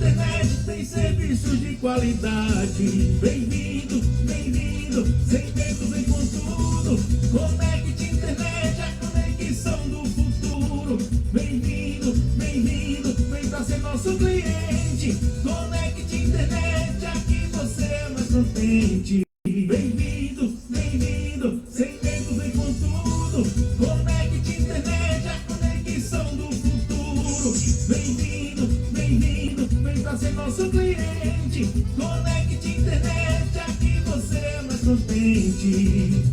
internet tem serviços de qualidade. Bem-vindo, bem-vindo, sem medo, vem com tudo. Conecte Internet, a conexão do futuro. Bem-vindo, bem-vindo, vem pra ser nosso cliente. Conecte Internet, aqui você é mais contente. Bem-vindo, bem-vindo, sem medo, vem com tudo. Conecte Internet, a conexão do futuro. Bem-vindo, bem-vindo, vem pra ser nosso cliente. Conecte Internet, aqui você é mais contente.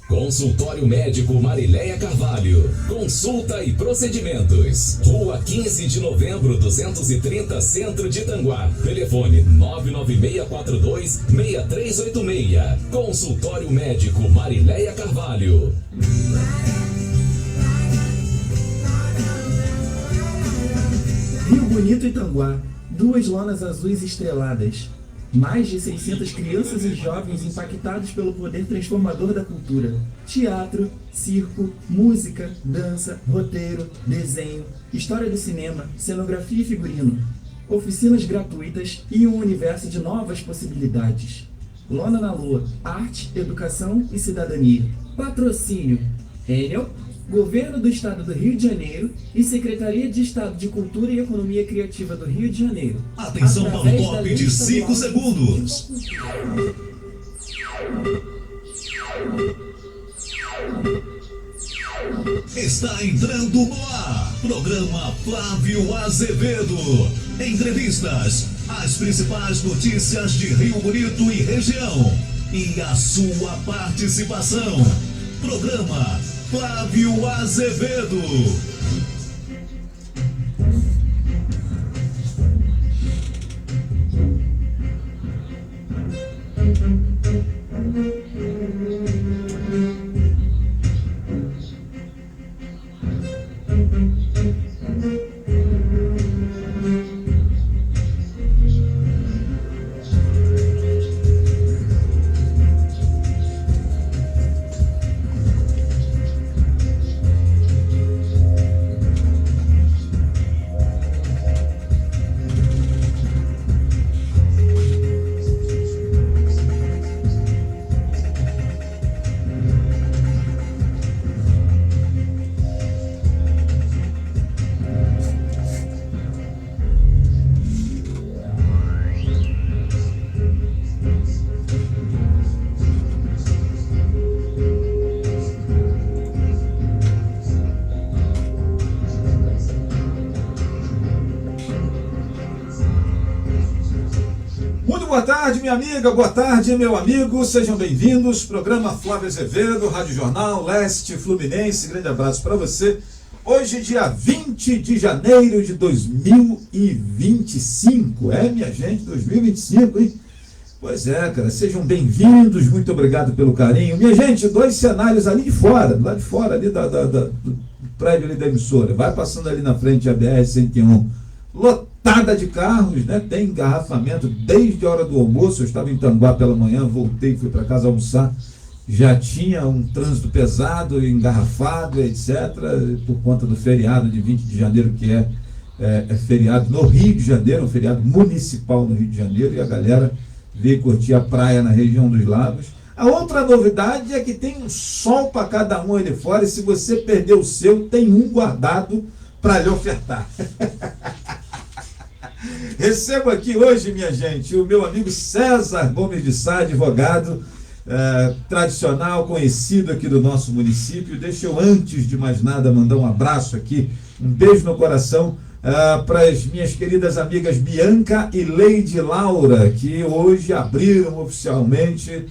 Consultório Médico Marileia Carvalho. Consulta e procedimentos. Rua 15 de Novembro, 230, Centro de Itanguá. Telefone 99642-6386. Consultório Médico Marileia Carvalho. Rio Bonito, Itanguá. 2 lonas azuis estreladas. Mais de 600 crianças e jovens impactados pelo poder transformador da cultura. Teatro, circo, música, dança, roteiro, desenho, história do cinema, cenografia e figurino. Oficinas gratuitas e um universo de novas possibilidades. Lona na Lua, arte, educação e cidadania. Patrocínio: Enel, Governo do Estado do Rio de Janeiro e Secretaria de Estado de Cultura e Economia Criativa do Rio de Janeiro. Atenção para um top de 5 segundos. Está entrando no ar. Programa Flávio Azevedo. Entrevistas, as principais notícias de Rio Bonito e região. E a sua participação. Programa Flávio Azevedo. Boa tarde, minha amiga, boa tarde, meu amigo, sejam bem-vindos, programa Flávio Azevedo, Rádio Jornal, Leste Fluminense, grande abraço para você. Hoje, dia 20 de janeiro de 2025, minha gente, 2025, hein? Pois é, cara, sejam bem-vindos, muito obrigado pelo carinho. Minha gente, 2 cenários ali de fora, lá de fora, ali do prédio ali da emissora, vai passando ali na frente a BR-101, lotada de carros, né? Tem engarrafamento desde a hora do almoço. Eu estava em Itanguá pela manhã, voltei, fui para casa almoçar, já tinha um trânsito pesado, engarrafado, etc., por conta do feriado de 20 de janeiro, que é feriado no Rio de Janeiro, um feriado municipal no Rio de Janeiro, e a galera veio curtir a praia na região dos lagos. A outra novidade é que tem um sol para cada um ali fora, e se você perder o seu, tem um guardado para lhe ofertar. Recebo aqui hoje, minha gente, o meu amigo César Gomes de Sá, advogado tradicional, conhecido aqui do nosso município. Deixa eu, antes de mais nada, mandar um abraço aqui, um beijo no coração para as minhas queridas amigas Bianca e Leide Laura, que hoje abriram oficialmente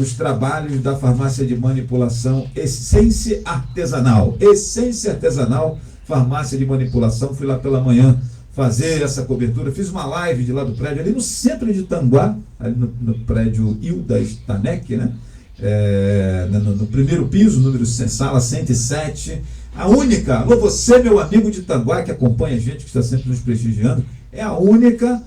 os trabalhos da farmácia de manipulação Essência Artesanal. Essência Artesanal, farmácia de manipulação. Fui lá pela manhã fazer essa cobertura, fiz uma live de lá do prédio, ali no centro de Itanguá, ali no prédio Hilda Stanek, né? No primeiro piso, número sala 107, a única, alô você, meu amigo de Itanguá, que acompanha a gente, que está sempre nos prestigiando, é a única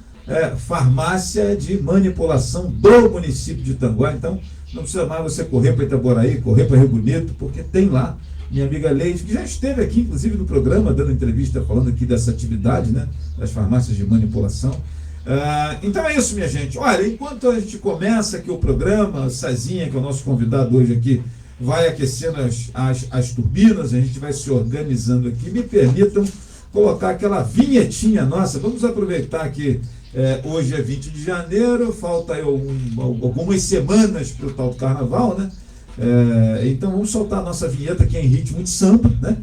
farmácia de manipulação do município de Itanguá. Então não precisa mais você correr para Itaboraí, correr para Rio Bonito, porque tem lá minha amiga Leide, que já esteve aqui, inclusive, no programa, dando entrevista, falando aqui dessa atividade, né, das farmácias de manipulação. Então é isso, minha gente. Olha, enquanto a gente começa aqui o programa, Cezinha, que é o nosso convidado hoje aqui, vai aquecendo as turbinas, a gente vai se organizando aqui. Me permitam colocar aquela vinhetinha nossa. Vamos aproveitar que hoje é 20 de janeiro, falta algumas semanas para o tal do carnaval, né? Então vamos soltar a nossa vinheta que é em ritmo de samba, né?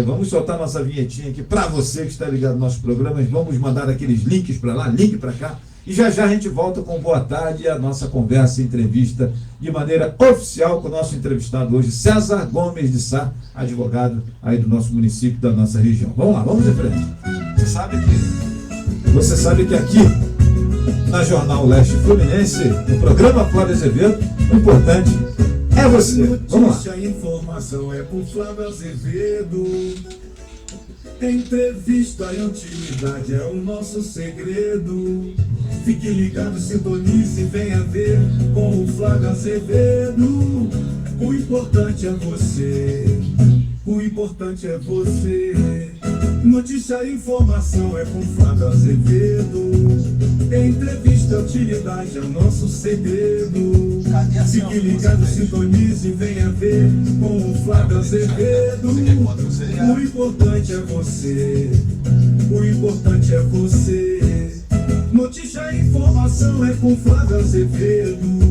Vamos soltar a nossa vinhetinha aqui para você que está ligado nos nossos programas. Vamos mandar aqueles links para lá, link para cá. E já já a gente volta com Boa Tarde e a nossa conversa e entrevista de maneira oficial com o nosso entrevistado hoje, César Gomes de Sá, advogado aí do nosso município, da nossa região. Vamos lá, vamos em frente. Você sabe que aqui na Jornal Leste Fluminense, no programa Flávio Azevedo, o importante é você. Vamos lá. Notícia, informação é com Flávio Azevedo. Entrevista e utilidade é o nosso segredo. Fique ligado, sintonize e venha ver com o Flávio Azevedo. O importante é você. O importante é você. Notícia e informação é com Flávio Azevedo. Entrevista, utilidade é o nosso segredo. Fique ligado, sintonize e venha ver com o Flávio Azevedo. O importante é você. O importante é você. Notícia e informação é com Flávio Azevedo.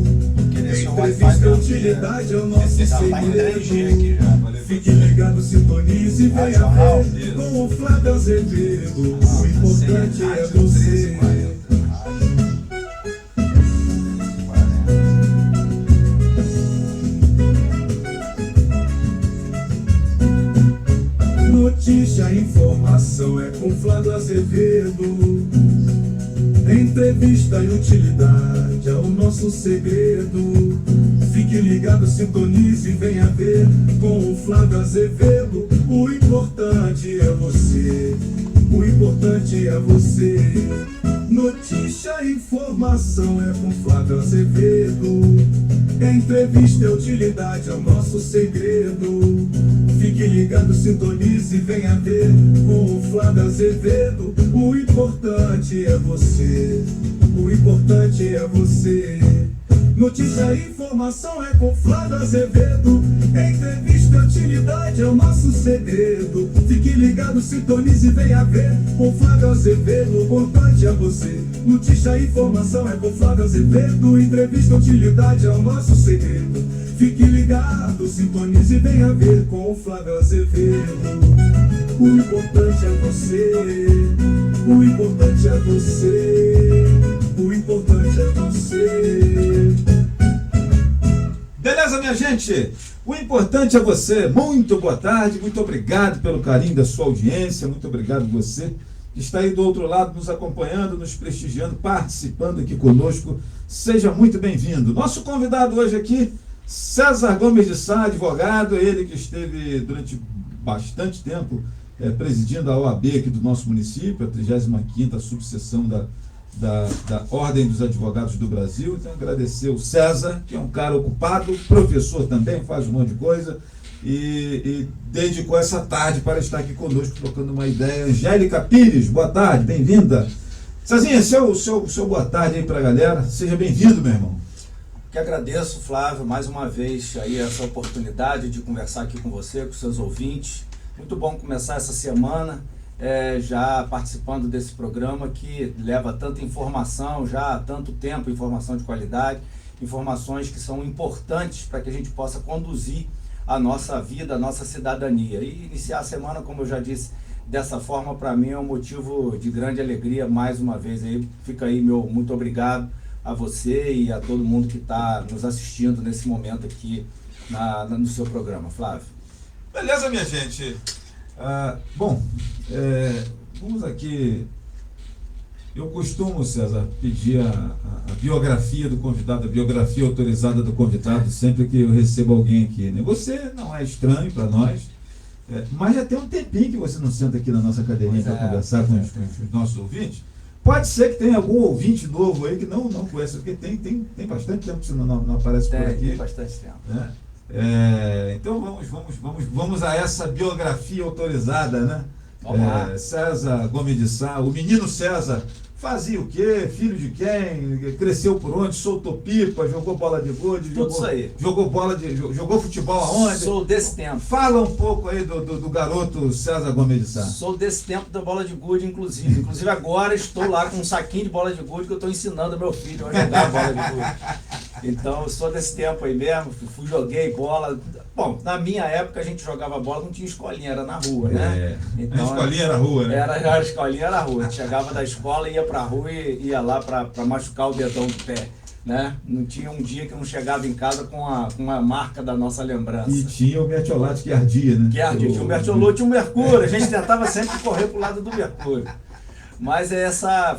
Entrevista, utilidade é o nosso segredo. Fique ligado, sintonize e venha ver com o Flávio Azevedo. O importante é você. Notícia e informação é com Flávio Azevedo. Entrevista e utilidade é o nosso segredo. Fique ligado, sintonize e venha ver com o Flávio Azevedo. O importante é você. O importante é você. Notícia e informação é com Flávio Azevedo. Entrevista e utilidade é o nosso segredo. Fique ligado, sintonize e venha ver com o Flávio Azevedo. O importante é você. O importante é você. Notícia e informação é com Flávio Azevedo. Entrevista e utilidade é o nosso segredo. Fique ligado, sintonize e venha ver com Flávio Azevedo. O importante é você. Notícia e informação é com Flávio Azevedo. Entrevista e utilidade é o nosso segredo. Fique ligado, sintonize e venha ver com o Flávio Azevedo. O importante é você. O importante é você. O importante é você. Beleza, minha gente? O importante é você. Muito boa tarde, muito obrigado pelo carinho da sua audiência, muito obrigado você que está aí do outro lado nos acompanhando, nos prestigiando, participando aqui conosco. Seja muito bem-vindo. Nosso convidado hoje aqui, César Gomes de Sá, advogado, ele que esteve durante bastante tempo presidindo a OAB aqui do nosso município, a 35ª subseção da Ordem dos Advogados do Brasil. Então agradecer o César, que é um cara ocupado, professor também, faz um monte de coisa, e dedicou essa tarde para estar aqui conosco, trocando uma ideia. Angélica Pires, boa tarde, bem-vinda. Cezinha, seu boa tarde aí para a galera, seja bem-vindo, meu irmão. Que agradeço, Flávio, mais uma vez aí essa oportunidade de conversar aqui com você, com seus ouvintes. Muito bom começar essa semana já participando desse programa que leva tanta informação já há tanto tempo, informação de qualidade, informações que são importantes para que a gente possa conduzir a nossa vida, a nossa cidadania. E iniciar a semana, como eu já disse, dessa forma, para mim é um motivo de grande alegria, mais uma vez. Aí fica aí meu muito obrigado a você e a todo mundo que está nos assistindo nesse momento aqui no seu programa, Flávio. Beleza, minha gente? Vamos aqui. Eu costumo, César, pedir a biografia do convidado, a biografia autorizada do convidado, sempre que eu recebo alguém aqui, né? Você não é estranho para nós, mas já tem um tempinho que você não senta aqui na nossa cadeirinha para conversar com os nossos ouvintes. Pode ser que tenha algum ouvinte novo aí que não conhece, porque tem bastante tempo que você não aparece por aqui. Tem bastante tempo. Então vamos a essa biografia autorizada, né? Vamos lá. César Gomes de Sá, o menino César, fazia o quê? Filho de quem? Cresceu por onde? Soltou pipa, jogou bola de gude, Tudo isso aí. jogou futebol aonde? Sou desse tempo. Fala um pouco aí do garoto César Gomes de Sá. Sou desse tempo da bola de gude, inclusive. Inclusive agora estou lá com um saquinho de bola de gude que eu estou ensinando meu filho a jogar bola de gude. Então eu sou desse tempo aí mesmo, joguei bola. Bom, na minha época a gente jogava bola, não tinha escolinha, era na rua, né? Então, a escolinha era rua, né? A escolinha era rua. A gente chegava da escola, ia pra rua e ia lá pra machucar o dedão do pé. Né? Não tinha um dia que não chegava em casa com uma marca da nossa lembrança. E tinha o mertiolate que ardia, né? Que ardia, tinha o mertiolate, tinha o mercúrio. A gente tentava sempre correr pro lado do mercúrio. Mas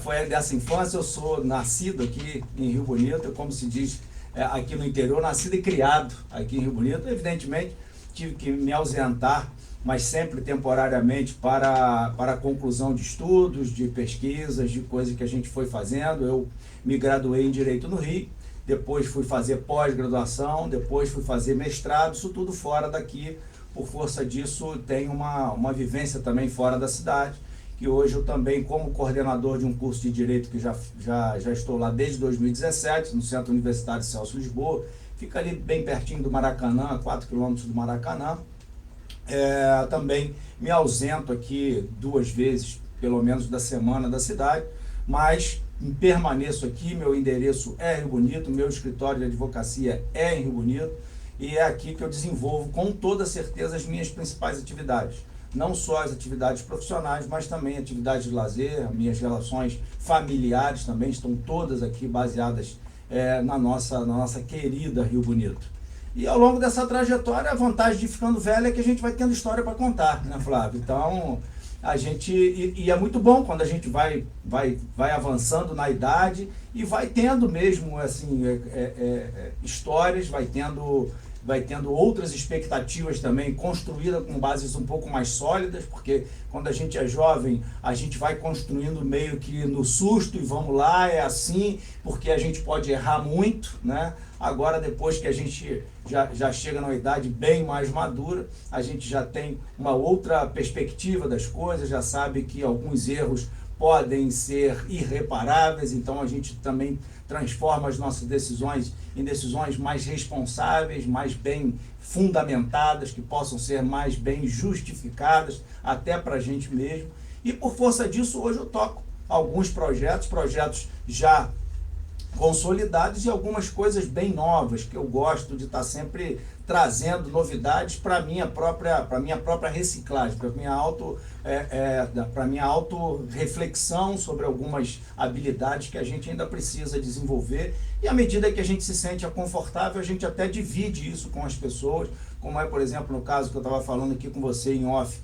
foi dessa infância. Eu sou nascido aqui em Rio Bonito, como se diz aqui no interior, nascido e criado aqui em Rio Bonito. Evidentemente, tive que me ausentar, mas sempre temporariamente para a conclusão de estudos, de pesquisas, de coisas que a gente foi fazendo. Eu me graduei em Direito no Rio, depois fui fazer pós-graduação, depois fui fazer mestrado, isso tudo fora daqui. Por força disso, tenho uma vivência também fora da cidade, que hoje eu também, como coordenador de um curso de Direito, que já estou lá desde 2017, no Centro Universitário Celso Lisboa, fica ali bem pertinho do Maracanã, a 4 quilômetros do Maracanã. Também me ausento aqui 2 vezes, pelo menos, da semana da cidade, mas permaneço aqui. Meu endereço é Rio Bonito, meu escritório de advocacia é em Rio Bonito, e é aqui que eu desenvolvo com toda certeza as minhas principais atividades. Não só as atividades profissionais, mas também atividades de lazer, minhas relações familiares também estão todas aqui baseadas na nossa querida Rio Bonito. E ao longo dessa trajetória, a vantagem de ficando velho é que a gente vai tendo história para contar, né, Flávio? Então, a gente... E é muito bom quando a gente vai avançando na idade e vai tendo mesmo, assim, histórias, vai tendo outras expectativas também construídas com bases um pouco mais sólidas, porque quando a gente é jovem, a gente vai construindo meio que no susto e vamos lá, é assim, porque a gente pode errar muito, né? Agora, depois que a gente já chega numa idade bem mais madura, a gente já tem uma outra perspectiva das coisas, já sabe que alguns erros podem ser irreparáveis, então a gente também transforma as nossas decisões em decisões mais responsáveis, mais bem fundamentadas, que possam ser mais bem justificadas, até para a gente mesmo. E por força disso, hoje eu toco alguns projetos já consolidados e algumas coisas bem novas, que eu gosto de estar sempre trazendo novidades para minha própria reciclagem, para minha auto-reflexão sobre algumas habilidades que a gente ainda precisa desenvolver, e à medida que a gente se sente confortável, a gente até divide isso com as pessoas, como por exemplo, no caso que eu estava falando aqui com você em off,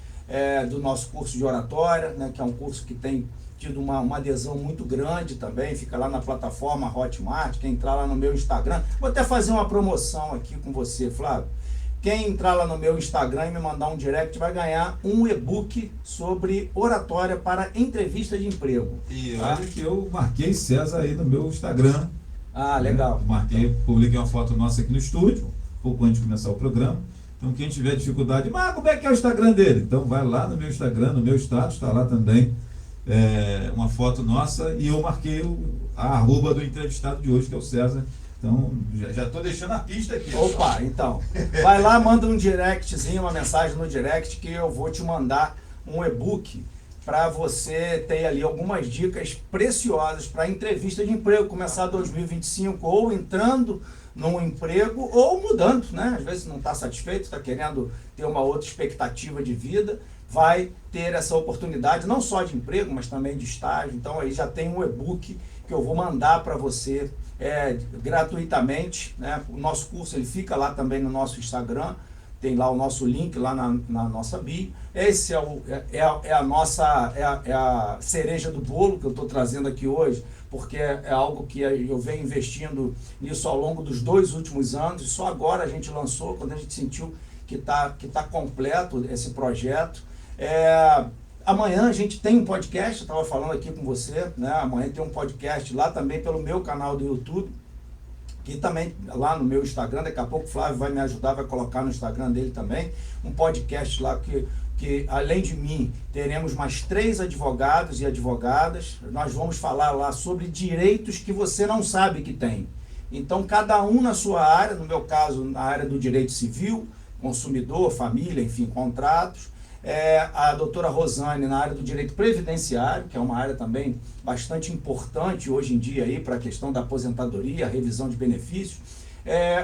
do nosso curso de oratória, né, que é um curso que tem tido uma adesão muito grande também, fica lá na plataforma Hotmart. Quem entrar lá no meu Instagram, vou até fazer uma promoção aqui com você, Flávio. Quem entrar lá no meu Instagram e me mandar um direct vai ganhar um e-book sobre oratória para entrevista de emprego. E olha que eu marquei César aí no meu Instagram. Ah, legal. Marquei, publiquei uma foto nossa aqui no estúdio, pouco antes de começar o programa. Então quem tiver dificuldade, mas como é que é o Instagram dele? Então vai lá no meu Instagram, no meu status, está lá também uma foto nossa, e eu marquei a arroba do entrevistado de hoje, que é o César. Então, já estou deixando a pista aqui. Opa, então, vai lá, manda um directzinho, uma mensagem no direct, que eu vou te mandar um e-book para você ter ali algumas dicas preciosas para entrevista de emprego, começar 2025 ou entrando num emprego ou mudando, né? Às vezes não está satisfeito, está querendo ter uma outra expectativa de vida, vai ter essa oportunidade, não só de emprego, mas também de estágio. Então aí já tem um e-book que eu vou mandar para você gratuitamente, né? O nosso curso ele fica lá também no nosso Instagram, tem lá o nosso link lá na nossa bio. Esse é a cereja do bolo que eu estou trazendo aqui hoje, porque é algo que eu venho investindo nisso ao longo dos 2 últimos anos, e só agora a gente lançou, quando a gente sentiu que tá completo esse projeto. Amanhã a gente tem um podcast, eu estava falando aqui com você, né? Amanhã tem um podcast lá também pelo meu canal do YouTube, E também lá no meu Instagram, daqui a pouco o Flávio vai me ajudar, vai colocar no Instagram dele também, um podcast lá que além de mim, teremos mais 3 advogados e advogadas. Nós vamos falar lá sobre direitos que você não sabe que tem. Então, cada um na sua área, no meu caso, na área do direito civil, consumidor, família, enfim, contratos. A doutora Rosane na área do direito previdenciário, que é uma área também bastante importante hoje em dia para a questão da aposentadoria, a revisão de benefícios.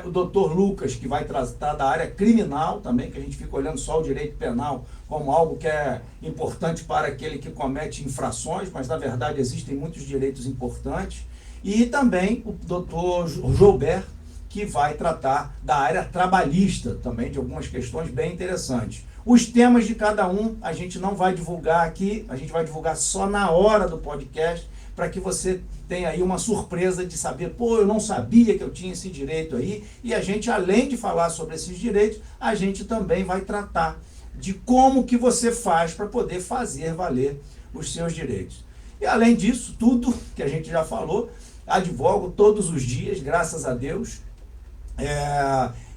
O doutor Lucas, que vai tratar da área criminal também, que a gente fica olhando só o direito penal como algo que é importante para aquele que comete infrações, mas na verdade existem muitos direitos importantes. E também o doutor Joubert, que vai tratar da área trabalhista também, de algumas questões bem interessantes. Os temas de cada um a gente não vai divulgar aqui, a gente vai divulgar só na hora do podcast, para que você tenha aí uma surpresa de saber, pô, eu não sabia que eu tinha esse direito aí, e a gente, além de falar sobre esses direitos, a gente também vai tratar de como que você faz para poder fazer valer os seus direitos. E além disso, tudo que a gente já falou, advogo todos os dias, graças a Deus,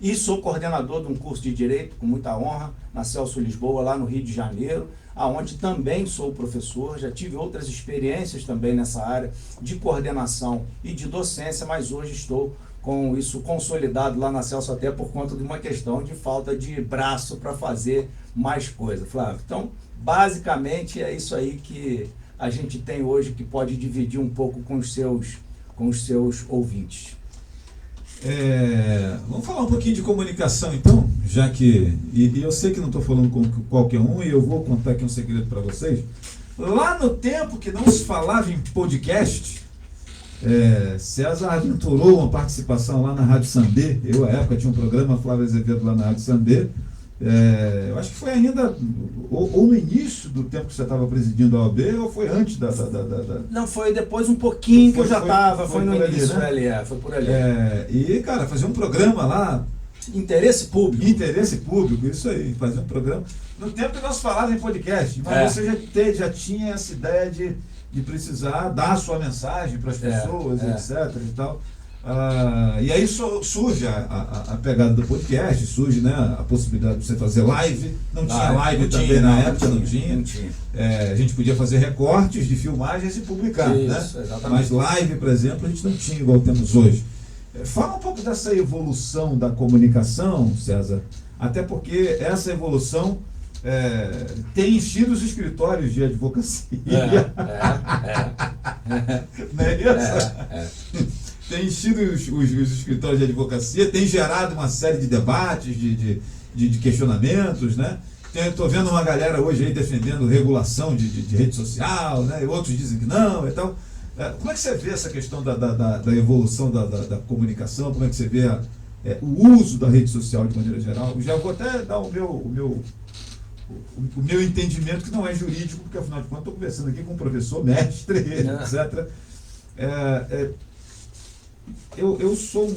e sou coordenador de um curso de Direito, com muita honra, na Celso Lisboa, lá no Rio de Janeiro, aonde também sou professor. Já tive outras experiências também nessa área de coordenação e de docência, mas hoje estou com isso consolidado lá na Celso, até por conta de uma questão de falta de braço para fazer mais coisa, Flávio. Então, basicamente, é isso aí que a gente tem hoje, que pode dividir um pouco com os seus ouvintes. Vamos falar um pouquinho de comunicação, então, já que... E eu sei que não estou falando com qualquer um, e eu vou contar aqui um segredo para vocês. Lá no tempo que não se falava em podcast, César aventurou uma participação lá na Rádio Sandê. Eu, à época, tinha um programa, Flávio Azevedo, lá na Rádio Sandê. Eu acho que foi ainda ou no início do tempo que você estava presidindo a OAB, ou foi antes da... Não, foi depois um pouquinho que eu já estava, foi no início, ali, né? Foi por ali. E, cara, fazer um programa lá... Interesse público, isso aí, fazer um programa. No tempo que nós falávamos em podcast, mas você já tinha essa ideia de precisar dar a sua mensagem para as pessoas, etc. e tal. E aí surge a pegada do podcast, surge, né, a possibilidade de você fazer live. Não tinha live também na época, não tinha. A gente podia fazer recortes de filmagens e publicar, isso, né? Exatamente. Mas live, por exemplo, a gente não tinha igual temos hoje. Fala um pouco dessa evolução da comunicação, César, até porque essa evolução tem enchido os escritórios de advocacia. Não é isso? Tem enchido os escritórios de advocacia, tem gerado uma série de debates, de questionamentos, né? Estou vendo uma galera hoje aí defendendo regulação de rede social, né? E outros dizem que não e tal. Como é que você vê essa questão da evolução da comunicação? Como é que você vê o uso da rede social de maneira geral? Eu já vou até dar o meu entendimento, que não é jurídico, porque afinal de contas estou conversando aqui com um professor, mestre, etc. Eu sou um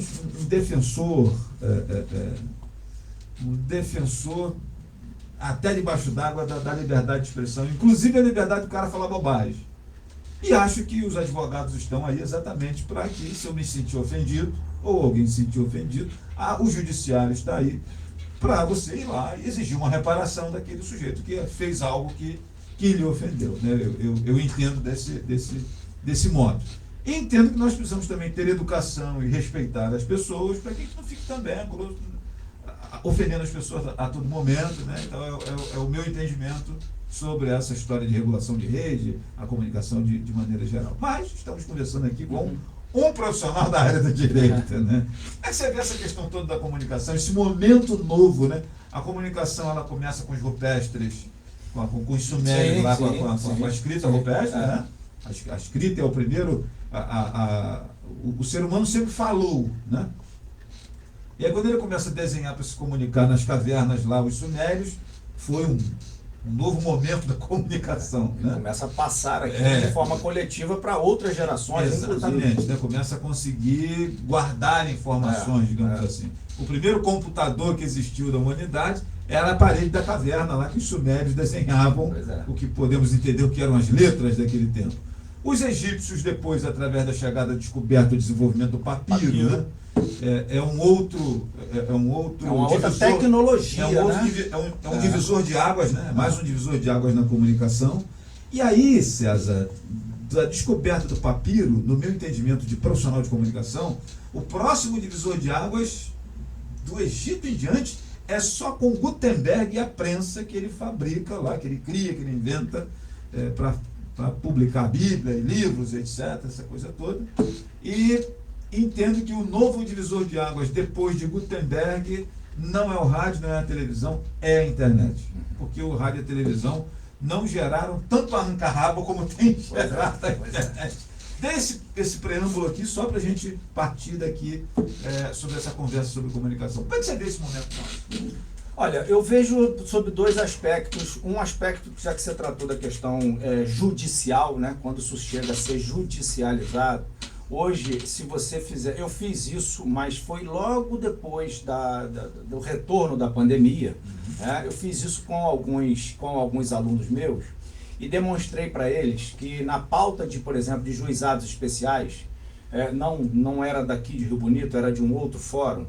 defensor até debaixo d'água da liberdade de expressão, inclusive a liberdade do cara falar bobagem. E acho que os advogados estão aí exatamente para que, se eu me sentir ofendido, ou alguém se sentir ofendido, o judiciário está aí para você ir lá e exigir uma reparação daquele sujeito que fez algo que lhe ofendeu, né? Eu entendo desse modo. E entendo que nós precisamos também ter educação e respeitar as pessoas, para que a gente não fique também ofendendo as pessoas a todo momento, né? Então é o meu entendimento sobre essa história de regulação de rede, a comunicação de maneira geral. Mas estamos conversando aqui com um profissional da área do direito, né? Como é que você vê essa questão toda da comunicação, esse momento novo, né? A comunicação, ela começa com os rupestres, com os sumérios lá, com a escrita rupestre, né? A escrita é o primeiro... O ser humano sempre falou, né? E aí, quando ele começa a desenhar para se comunicar nas cavernas lá, os sumérios, foi um novo momento da comunicação, né? Começa a passar aqui de forma coletiva para outras gerações. Exatamente, né? Começa a conseguir guardar informações, digamos assim. O primeiro computador que existiu da humanidade era a parede da caverna lá que os sumérios desenhavam o que podemos entender o que eram as letras daquele tempo. Os egípcios, depois, através da chegada, descoberta, o desenvolvimento do papiro, né? É uma outra tecnologia, é um divisor de águas, né? Mais um divisor de águas na comunicação. E aí, César, da descoberta do papiro, no meu entendimento de profissional de comunicação, o próximo divisor de águas do Egito em diante é só com Gutenberg e a prensa que ele fabrica lá, que ele cria, que ele inventa para publicar a Bíblia, livros, etc., essa coisa toda. E entendo que o novo divisor de águas depois de Gutenberg não é o rádio, não é a televisão, é a internet. Porque o rádio e a televisão não geraram tanto arranca-rabo como tem gerado a internet. Esse preâmbulo aqui, só para a gente partir daqui sobre essa conversa sobre comunicação. Como é que você vê esse momento? Olha, eu vejo sobre dois aspectos. Um aspecto, já que você tratou da questão judicial, né, quando isso chega a ser judicializado. Hoje, se você fizer... Eu fiz isso, mas foi logo depois do retorno da pandemia. Né? Eu fiz isso com alguns alunos meus e demonstrei para eles que na pauta de, por exemplo, de juizados especiais, não era daqui de Rio Bonito, era de um outro fórum,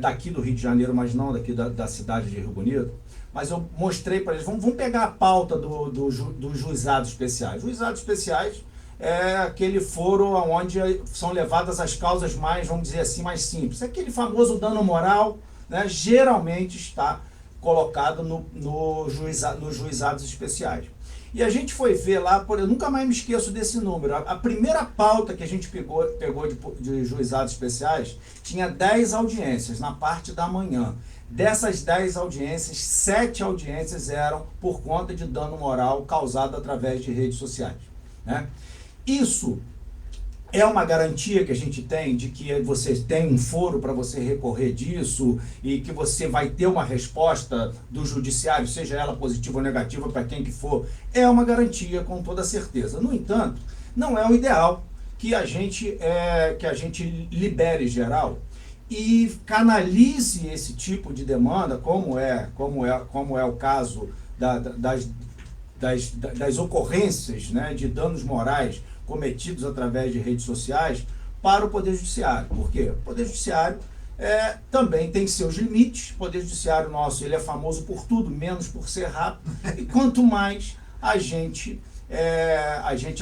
daqui do Rio de Janeiro, mas não daqui da cidade de Rio Bonito. Mas eu mostrei para eles, vamos pegar a pauta dos juizados especiais. Juizados especiais é aquele foro onde são levadas as causas mais, vamos dizer assim, mais simples. Aquele famoso dano moral, né, geralmente está colocado nos juizados especiais. E a gente foi ver lá, eu nunca mais me esqueço desse número, a primeira pauta que a gente pegou de juizados especiais tinha 10 audiências na parte da manhã. Dessas 10 audiências, 7 audiências eram por conta de dano moral causado através de redes sociais, né? Isso é uma garantia que a gente tem de que você tem um foro para você recorrer disso e que você vai ter uma resposta do judiciário, seja ela positiva ou negativa para quem que for. É uma garantia com toda certeza. No entanto, não é o ideal que a gente libere geral e canalize esse tipo de demanda, como é o caso das ocorrências, né, de danos morais cometidos através de redes sociais para o Poder Judiciário. Por quê? O Poder Judiciário também tem seus limites. O Poder Judiciário nosso, ele é famoso por tudo, menos por ser rápido. E quanto mais a gente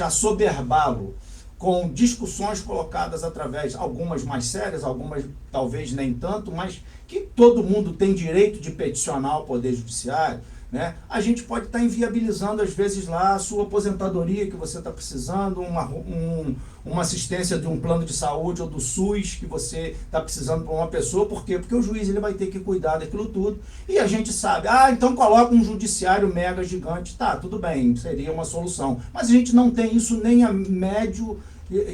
assoberbá-lo com discussões colocadas através, algumas mais sérias, algumas talvez nem tanto, mas que todo mundo tem direito de peticionar o Poder Judiciário, né? A gente pode estar inviabilizando, às vezes, lá a sua aposentadoria que você está precisando, uma assistência de um plano de saúde ou do SUS que você está precisando para uma pessoa. Por quê? Porque o juiz ele vai ter que cuidar daquilo tudo. E a gente sabe, então coloca um judiciário mega gigante. Tá, tudo bem, seria uma solução. Mas a gente não tem isso nem a médio,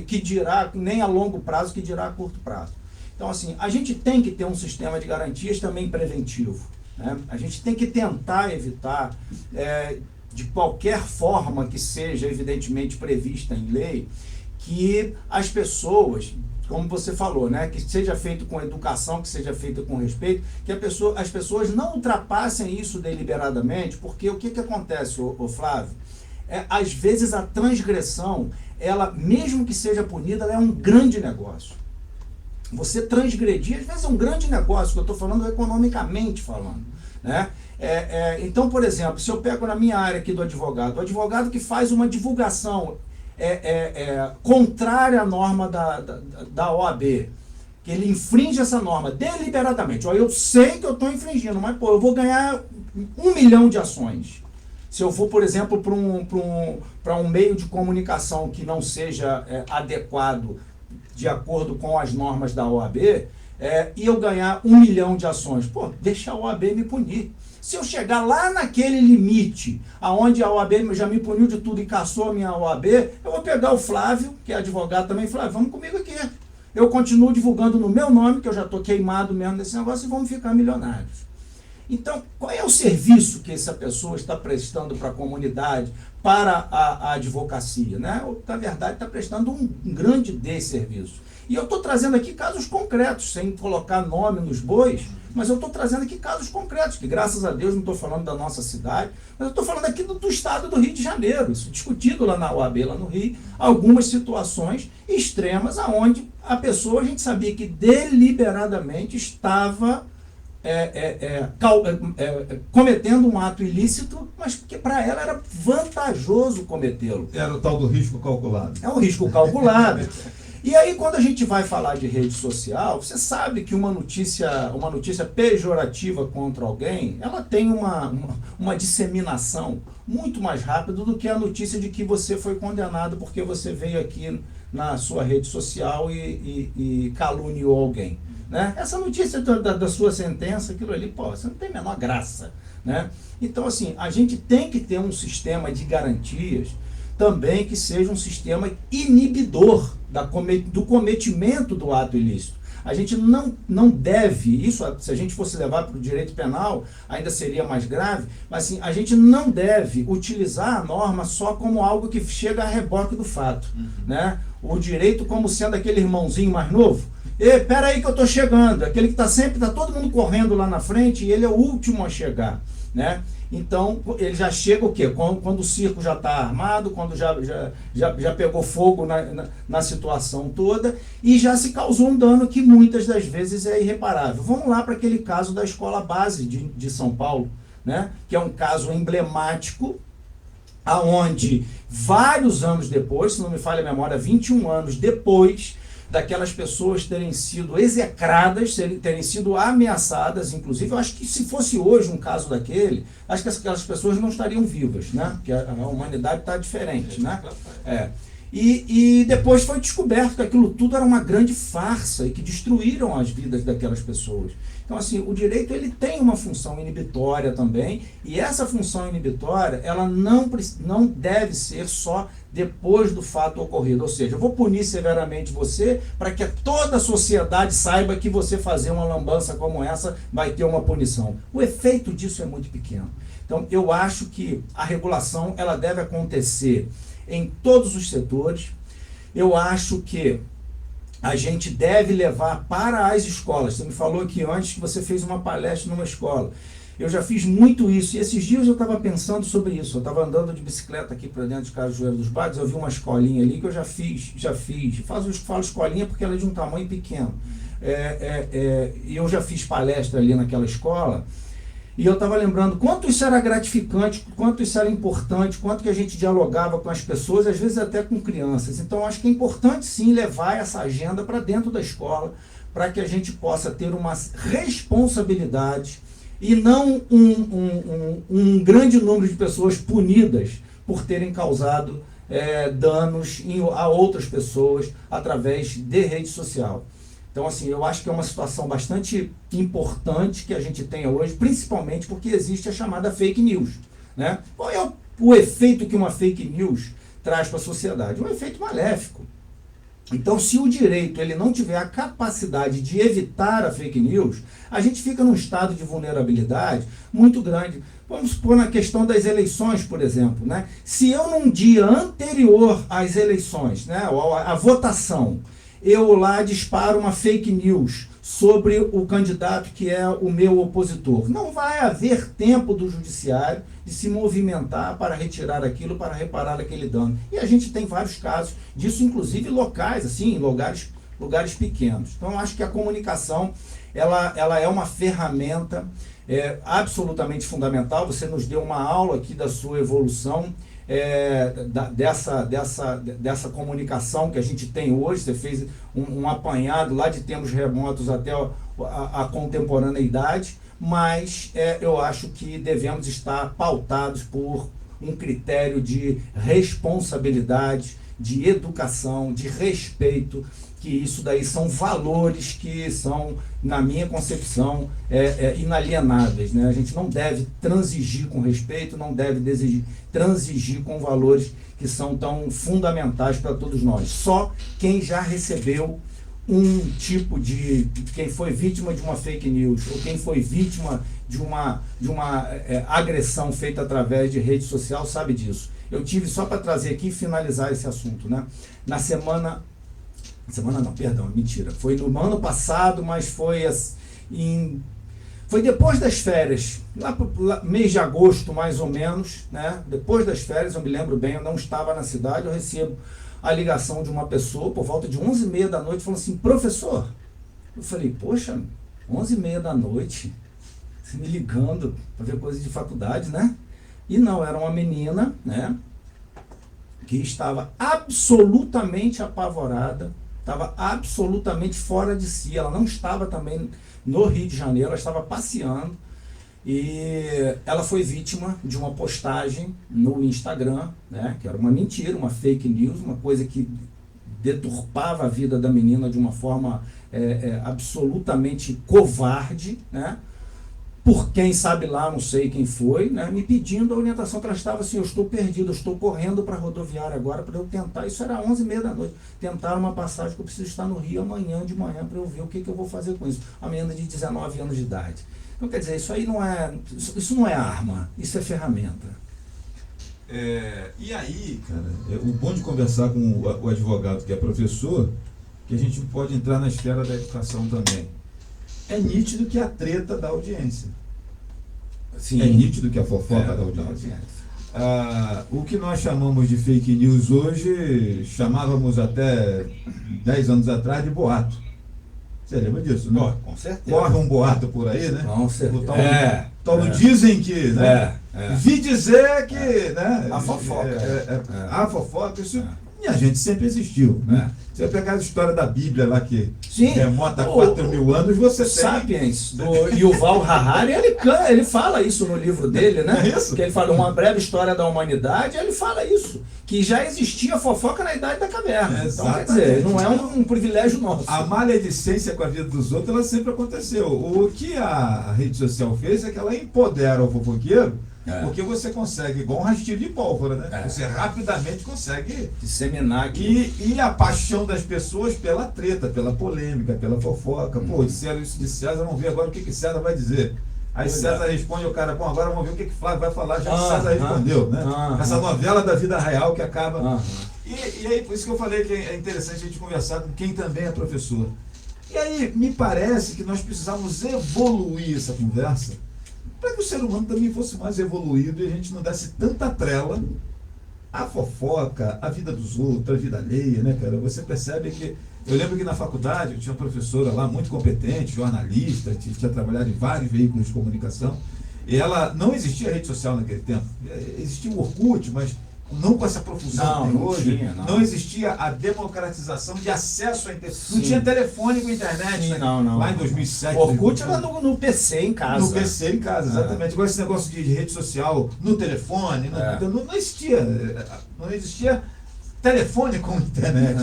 que dirá, nem a longo prazo, que dirá a curto prazo. Então, assim, a gente tem que ter um sistema de garantias também preventivo. A gente tem que tentar evitar, de qualquer forma que seja evidentemente prevista em lei, que as pessoas, como você falou, né, que seja feito com educação, que seja feito com respeito, que as pessoas não ultrapassem isso deliberadamente, porque o que acontece, Flávio? Às vezes a transgressão, ela, mesmo que seja punida, ela é um grande negócio. Você transgredir, às vezes é um grande negócio, que eu estou falando economicamente falando, né? Então, por exemplo, se eu pego na minha área aqui do advogado, o advogado que faz uma divulgação contrária à norma da OAB, que ele infringe essa norma deliberadamente, eu sei que eu estou infringindo, mas eu vou ganhar 1 milhão de ações. Se eu for, por exemplo, para um meio de comunicação que não seja adequado de acordo com as normas da OAB, e eu ganhar 1 milhão de ações, deixa a OAB me punir. Se eu chegar lá naquele limite, aonde a OAB já me puniu de tudo e caçou a minha OAB, eu vou pegar o Flávio, que é advogado também, Flávio, vamos comigo aqui. Eu continuo divulgando no meu nome, que eu já estou queimado mesmo nesse negócio, e vamos ficar milionários. Então, qual é o serviço que essa pessoa está prestando para a comunidade, para a advocacia, né? Na verdade, está prestando um grande desserviço. E eu estou trazendo aqui casos concretos, sem colocar nome nos bois, mas eu estou trazendo aqui casos concretos, que graças a Deus não estou falando da nossa cidade, mas eu estou falando aqui do estado do Rio de Janeiro, isso discutido lá na UAB, lá no Rio, algumas situações extremas aonde a pessoa, a gente sabia que deliberadamente estava cometendo um ato ilícito, mas que para ela era vantajoso cometê-lo. Era o tal do risco calculado. É um risco calculado. E aí, quando a gente vai falar de rede social, você sabe que uma notícia pejorativa contra alguém, ela tem uma disseminação muito mais rápida do que a notícia de que você foi condenado porque você veio aqui na sua rede social e caluniou alguém. Né? Essa notícia da sua sentença, aquilo ali, pô, você não tem a menor graça. Né? Então, assim, a gente tem que ter um sistema de garantias também que seja um sistema inibidor do cometimento do ato ilícito. A gente não deve, isso se a gente fosse levar para o direito penal, ainda seria mais grave, mas assim, a gente não deve utilizar a norma só como algo que chega a reboque do fato. Né? O direito como sendo aquele irmãozinho mais novo. Pera aí que eu estou chegando, aquele que está todo mundo correndo lá na frente e ele é o último a chegar. Né? Então, ele já chega o quê? Quando o circo já está armado, quando já pegou fogo na situação toda e já se causou um dano que muitas das vezes é irreparável. Vamos lá para aquele caso da escola base de São Paulo, né? Que é um caso emblemático, aonde vários anos depois, se não me falha a memória, 21 anos depois daquelas pessoas terem sido execradas, terem sido ameaçadas, inclusive, eu acho que se fosse hoje um caso daquele, acho que aquelas pessoas não estariam vivas, né? Porque a humanidade está diferente, né? E depois foi descoberto que aquilo tudo era uma grande farsa e que destruíram as vidas daquelas pessoas. Então, assim, o direito ele tem uma função inibitória também, e essa função inibitória, ela não deve ser só depois do fato ocorrido. Ou seja, eu vou punir severamente você para que toda a sociedade saiba que você fazer uma lambança como essa vai ter uma punição. O efeito disso é muito pequeno. Então, eu acho que a regulação ela deve acontecer em todos os setores. Eu acho que a gente deve levar para as escolas. Você me falou aqui antes que você fez uma palestra numa escola. Eu já fiz muito isso, e esses dias eu estava pensando sobre isso. Eu estava andando de bicicleta aqui para dentro de Cajueiro dos Bagres, eu vi uma escolinha ali que eu já fiz. Falo escolinha porque ela é de um tamanho pequeno. E eu já fiz palestra ali naquela escola, e eu estava lembrando quanto isso era gratificante, quanto isso era importante, quanto que a gente dialogava com as pessoas, às vezes até com crianças. Então, acho que é importante sim levar essa agenda para dentro da escola, para que a gente possa ter uma responsabilidade e não um grande número de pessoas punidas por terem causado danos a outras pessoas através de rede social. Então, assim, eu acho que é uma situação bastante importante que a gente tenha hoje, principalmente porque existe a chamada fake news. Né? Qual é o efeito que uma fake news traz para a sociedade? Um efeito maléfico. Então, se o direito ele não tiver a capacidade de evitar a fake news, a gente fica num estado de vulnerabilidade muito grande. Vamos supor na questão das eleições, por exemplo. Né? Se eu, num dia anterior às eleições, né, à votação, eu lá disparo uma fake news sobre o candidato que é o meu opositor, não vai haver tempo do judiciário de se movimentar para retirar aquilo, para reparar aquele dano. E a gente tem vários casos disso, inclusive locais, assim, em lugares pequenos. Então, eu acho que a comunicação ela é uma ferramenta absolutamente fundamental. Você nos deu uma aula aqui da sua evolução, dessa comunicação que a gente tem hoje. Você fez um apanhado lá de tempos remotos até a contemporaneidade, mas eu acho que devemos estar pautados por um critério de responsabilidade, de educação, de respeito, que isso daí são valores que são, na minha concepção, inalienáveis. Né? A gente não deve transigir com respeito, não deve transigir com valores que são tão fundamentais para todos nós. Só quem já recebeu quem foi vítima de uma fake news, ou quem foi vítima de uma agressão feita através de rede social sabe disso. Eu tive, só para trazer aqui e finalizar esse assunto, né? Foi no ano passado, mas foi Foi depois das férias, mês de agosto mais ou menos, né? Depois das férias, eu me lembro bem, eu não estava na cidade, eu recebo a ligação de uma pessoa por volta de 11h30 da noite, falando assim, professor. Eu falei, poxa, 11h30 da noite, você me ligando para ver coisa de faculdade, né? E não, era uma menina, né? Que estava absolutamente apavorada, estava absolutamente fora de si, ela não estava também no Rio de Janeiro, ela estava passeando e ela foi vítima de uma postagem no Instagram, né, que era uma mentira, uma fake news, uma coisa que deturpava a vida da menina de uma forma absolutamente covarde, né, por quem sabe lá, não sei quem foi, né, me pedindo a orientação, que ela estava assim, eu estou perdido, eu estou correndo para a rodoviária agora para eu tentar, isso era 11h30 da noite, tentar uma passagem que eu preciso estar no Rio amanhã de manhã para eu ver o que eu vou fazer com isso. A menina de 19 anos de idade. Então, quer dizer, isso aí não é, isso não é arma, isso é ferramenta. E aí, cara, o bom de conversar com o advogado que é professor, que a gente pode entrar na esfera da educação também. É nítido que a treta da audiência. Sim. É nítido que a fofoca da audiência. O que nós chamamos de fake news hoje, chamávamos até 10 anos atrás de boato. Você lembra disso, né? Com certeza. Corre um boato por aí, né? Com certeza. Dizem que, né? Vi dizer que, né? A fofoca. A fofoca, isso... E a gente sempre existiu, né? Você vai pegar a história da Bíblia lá que remota a 4.000 anos, você tem... Sapiens, do Yuval Harari, ele fala isso no livro dele, né? É isso? Que ele fala uma breve história da humanidade, ele fala isso, que já existia fofoca na Idade da Caverna. Então, quer dizer, não é um privilégio nosso. A maledicência com a vida dos outros, ela sempre aconteceu. O que a rede social fez é que ela empodera o fofoqueiro, porque você consegue, igual um rastilho de pólvora, né? Você rapidamente consegue disseminar aqui. E a paixão das pessoas pela treta, pela polêmica, pela fofoca. Pô, disseram isso de César, vamos ver agora o que César vai dizer. Aí César responde ao cara, bom, agora vamos ver o que Flávio vai falar, já que César respondeu, né? Essa novela da vida real que acaba. E aí, por isso que eu falei que é interessante a gente conversar com quem também é professor. E aí, me parece que nós precisamos evoluir essa conversa para que o ser humano também fosse mais evoluído e a gente não desse tanta trela à fofoca, à vida dos outros, à vida alheia, né, cara? Você percebe que... Eu lembro que na faculdade eu tinha uma professora lá muito competente, jornalista, tinha trabalhado em vários veículos de comunicação, e ela... Não existia rede social naquele tempo. Existia o Orkut, mas não com essa profusão que tem hoje. Não existia a democratização de acesso à internet. Não tinha telefone com internet. Sim, né? não. Lá em 2007. O Orkut era no PC em casa. No PC em casa, exatamente. Agora esse negócio de rede social no telefone, não existia. Não existia telefone com internet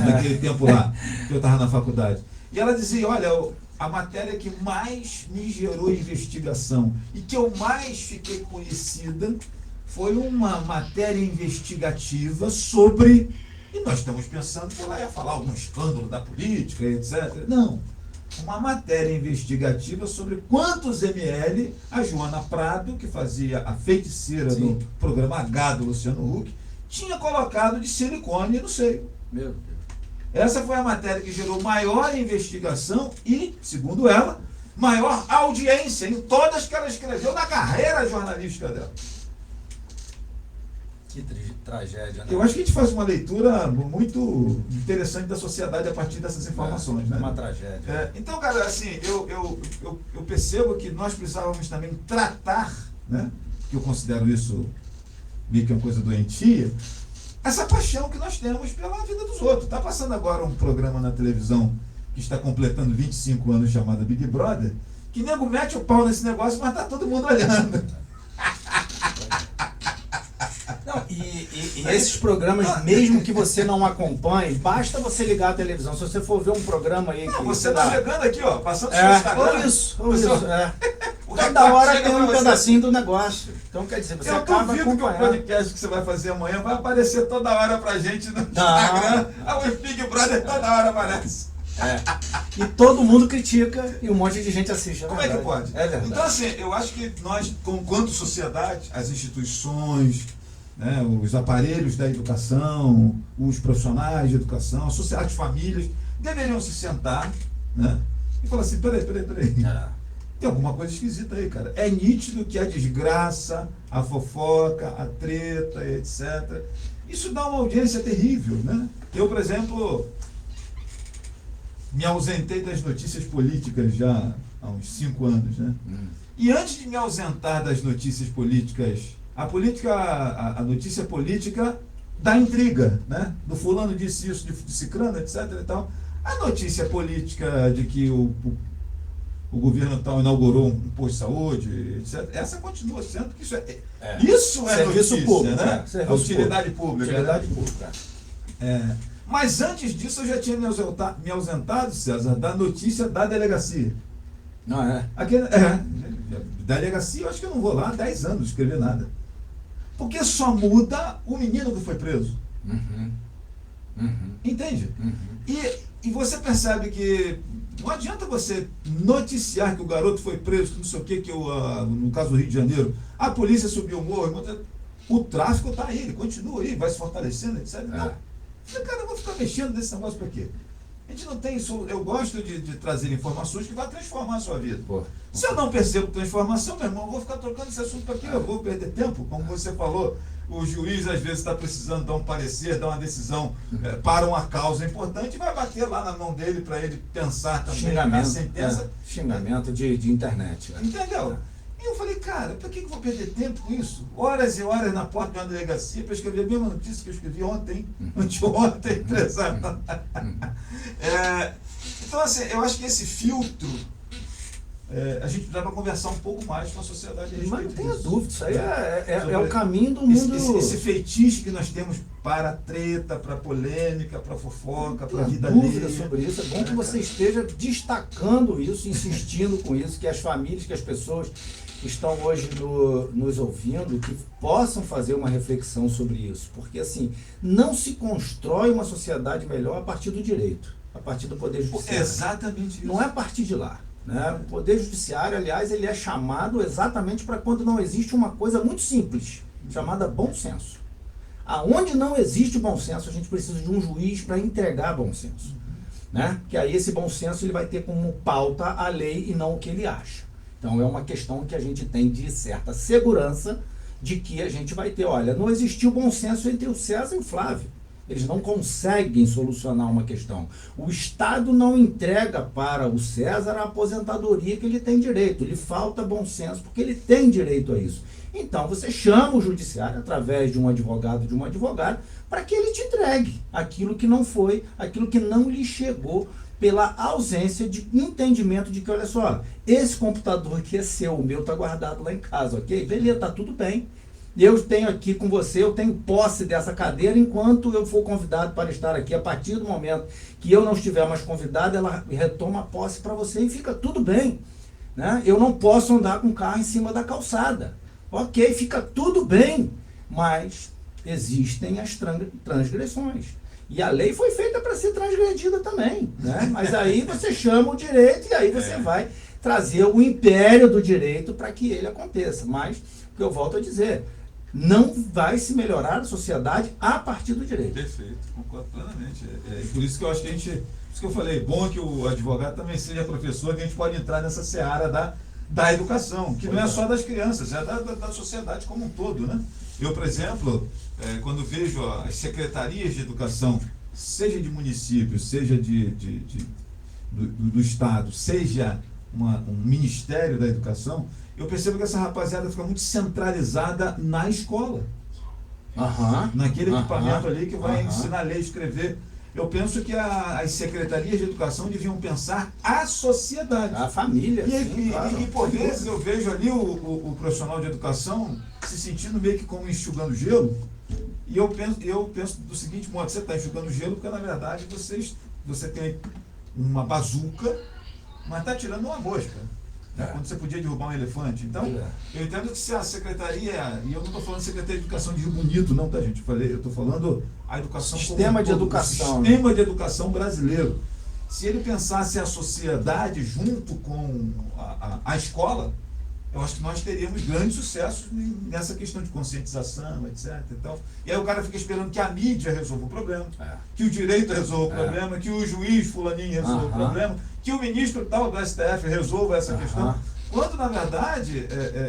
naquele tempo lá, que eu estava na faculdade. E ela dizia, olha, a matéria que mais me gerou investigação e que eu mais fiquei conhecida foi uma matéria investigativa sobre... E nós estamos pensando que ela ia falar algum escândalo da política, etc. Não. Uma matéria investigativa sobre quantos ml a Joana Prado, que fazia a feiticeira do programa H do Luciano Huck, tinha colocado de silicone no seio. Meu Deus. Essa foi a matéria que gerou maior investigação e, segundo ela, maior audiência em todas que ela escreveu na carreira jornalística dela. Que tragédia, né? Eu acho que a gente faz uma leitura muito interessante da sociedade a partir dessas informações, né? Uma tragédia. Então, cara, assim, eu percebo que nós precisávamos também tratar, né? Que eu considero isso meio que uma coisa doentia, essa paixão que nós temos pela vida dos outros. Está passando agora um programa na televisão que está completando 25 anos chamado Big Brother, que nego mete o pau nesse negócio, mas tá todo mundo olhando. Não, e esses programas, mesmo que você não acompanhe, basta você ligar a televisão. Se você for ver um programa aí... Não, você tá chegando aqui, ó, passando seu Instagram. Ou isso. Toda hora tem um pedacinho do negócio. Então, quer dizer, você acaba acompanhando. Que o podcast que você vai fazer amanhã vai aparecer toda hora pra gente no Instagram. O Big Brother toda hora aparece. E todo mundo critica e um monte de gente assiste. Como é que pode? É verdade. Então, assim, eu acho que nós, enquanto sociedade, as instituições, né, os aparelhos da educação, os profissionais de educação, as famílias, deveriam se sentar, né, e falar assim, peraí. Tem alguma coisa esquisita aí, cara. É nítido que a desgraça, a fofoca, a treta, etc. Isso dá uma audiência terrível, né? Eu, por exemplo, me ausentei das notícias políticas já há uns 5 anos, né? E antes de me ausentar das notícias políticas, a notícia política da intriga, né? Do fulano disse isso, de ciclano, etc. e tal. A notícia política de que o governo tal inaugurou um posto de saúde, etc. Essa continua sendo, que isso isso é serviço notícia, público, né? Serviço A utilidade pública. Utilidade né? pública. Mas antes disso eu já tinha me ausentado, César, da notícia da delegacia. Não é? Da delegacia eu acho que eu não vou lá há 10 anos escrever nada. Porque só muda o menino que foi preso. Entende? E você percebe que não adianta você noticiar que o garoto foi preso, que não sei o que, no caso do Rio de Janeiro, a polícia subiu o morro, o tráfico está aí, ele continua aí, vai se fortalecendo, etc. Não. Cara, eu vou ficar mexendo nesse negócio para quê? A gente não tem isso. Eu gosto de trazer informações que vão transformar a sua vida. Se eu não percebo transformação, meu irmão, eu vou ficar trocando esse assunto para quê? Eu vou perder tempo, como você falou. O juiz às vezes está precisando dar um parecer, dar uma decisão para uma causa importante e vai bater lá na mão dele para ele pensar também na sentença. Xingamento de internet. Né? Entendeu? E eu falei, cara, para que eu vou perder tempo com isso? Horas e horas na porta de uma delegacia para escrever a mesma notícia que eu escrevi ontem, anteontem, 3 anos. Então, assim, eu acho que esse filtro a gente dá para conversar um pouco mais com a sociedade. Mas não tenha dúvida, isso aí é o caminho do mundo. Esse feitiço que nós temos para a treta, para a polêmica, para a fofoca, para a vida dúvida alheia. sobre isso. É bom que você esteja destacando isso, insistindo com isso, que as famílias, que as pessoas que estão hoje nos ouvindo, que possam fazer uma reflexão sobre isso. Porque, assim, não se constrói uma sociedade melhor a partir do direito, a partir do poder judiciário. Exatamente isso. Não é a partir de lá. Né? O Poder Judiciário, aliás, ele é chamado exatamente para quando não existe uma coisa muito simples, chamada bom senso. Aonde não existe bom senso, a gente precisa de um juiz para entregar bom senso. Né? Que aí esse bom senso ele vai ter como pauta a lei e não o que ele acha. Então é uma questão que a gente tem de certa segurança de que a gente vai ter, olha, não existiu bom senso entre o César e o Flávio. Eles não conseguem solucionar uma questão. O Estado não entrega para o César a aposentadoria que ele tem direito. Lhe falta bom senso, porque ele tem direito a isso. Então, você chama o judiciário, através de um advogado, para que ele te entregue aquilo que não foi, aquilo que não lhe chegou, pela ausência de entendimento de que, olha só, esse computador aqui é seu, o meu está guardado lá em casa, ok? Beleza, está tudo bem. Eu tenho aqui com você, eu tenho posse dessa cadeira enquanto eu for convidado para estar aqui. A partir do momento que eu não estiver mais convidado, ela retoma a posse para você e fica tudo bem. Né? Eu não posso andar com o carro em cima da calçada. Ok, fica tudo bem, mas existem as transgressões. E a lei foi feita para ser transgredida também. Né? Mas aí você chama o direito e aí você vai trazer o império do direito para que ele aconteça. Mas, o que eu volto a dizer, não vai se melhorar a sociedade a partir do direito. Perfeito, concordo plenamente. Por isso que eu acho que a gente, por isso que eu falei, bom que o advogado também seja professor, que a gente pode entrar nessa seara da educação, que não é só das crianças, é da sociedade como um todo, né? Eu, por exemplo, quando vejo as secretarias de educação, seja de município, seja do Estado, seja um ministério da educação, eu percebo que essa rapaziada fica muito centralizada na escola. Naquele equipamento ali que vai ensinar a ler e escrever. Eu penso que as secretarias de educação deviam pensar a sociedade. A família. E por vezes eu vejo ali o profissional de educação se sentindo meio que como enxugando gelo. E eu penso do seguinte modo, você está enxugando gelo porque na verdade você tem uma bazuca, mas está tirando uma mosca. Quando você podia derrubar um elefante. Então, eu entendo que se a secretaria, e eu não estou falando Secretaria de Educação de Rio Bonito, não, tá, gente? Eu estou falando a educação sistema de educação. O sistema de educação brasileiro. Se ele pensasse a sociedade junto com a escola, eu acho que nós teríamos grandes sucessos nessa questão de conscientização, etc. E aí o cara fica esperando que a mídia resolva o problema, que o direito resolva o problema, que o juiz fulaninho resolva o problema, que o ministro tal do STF resolva essa questão. Quando, na verdade,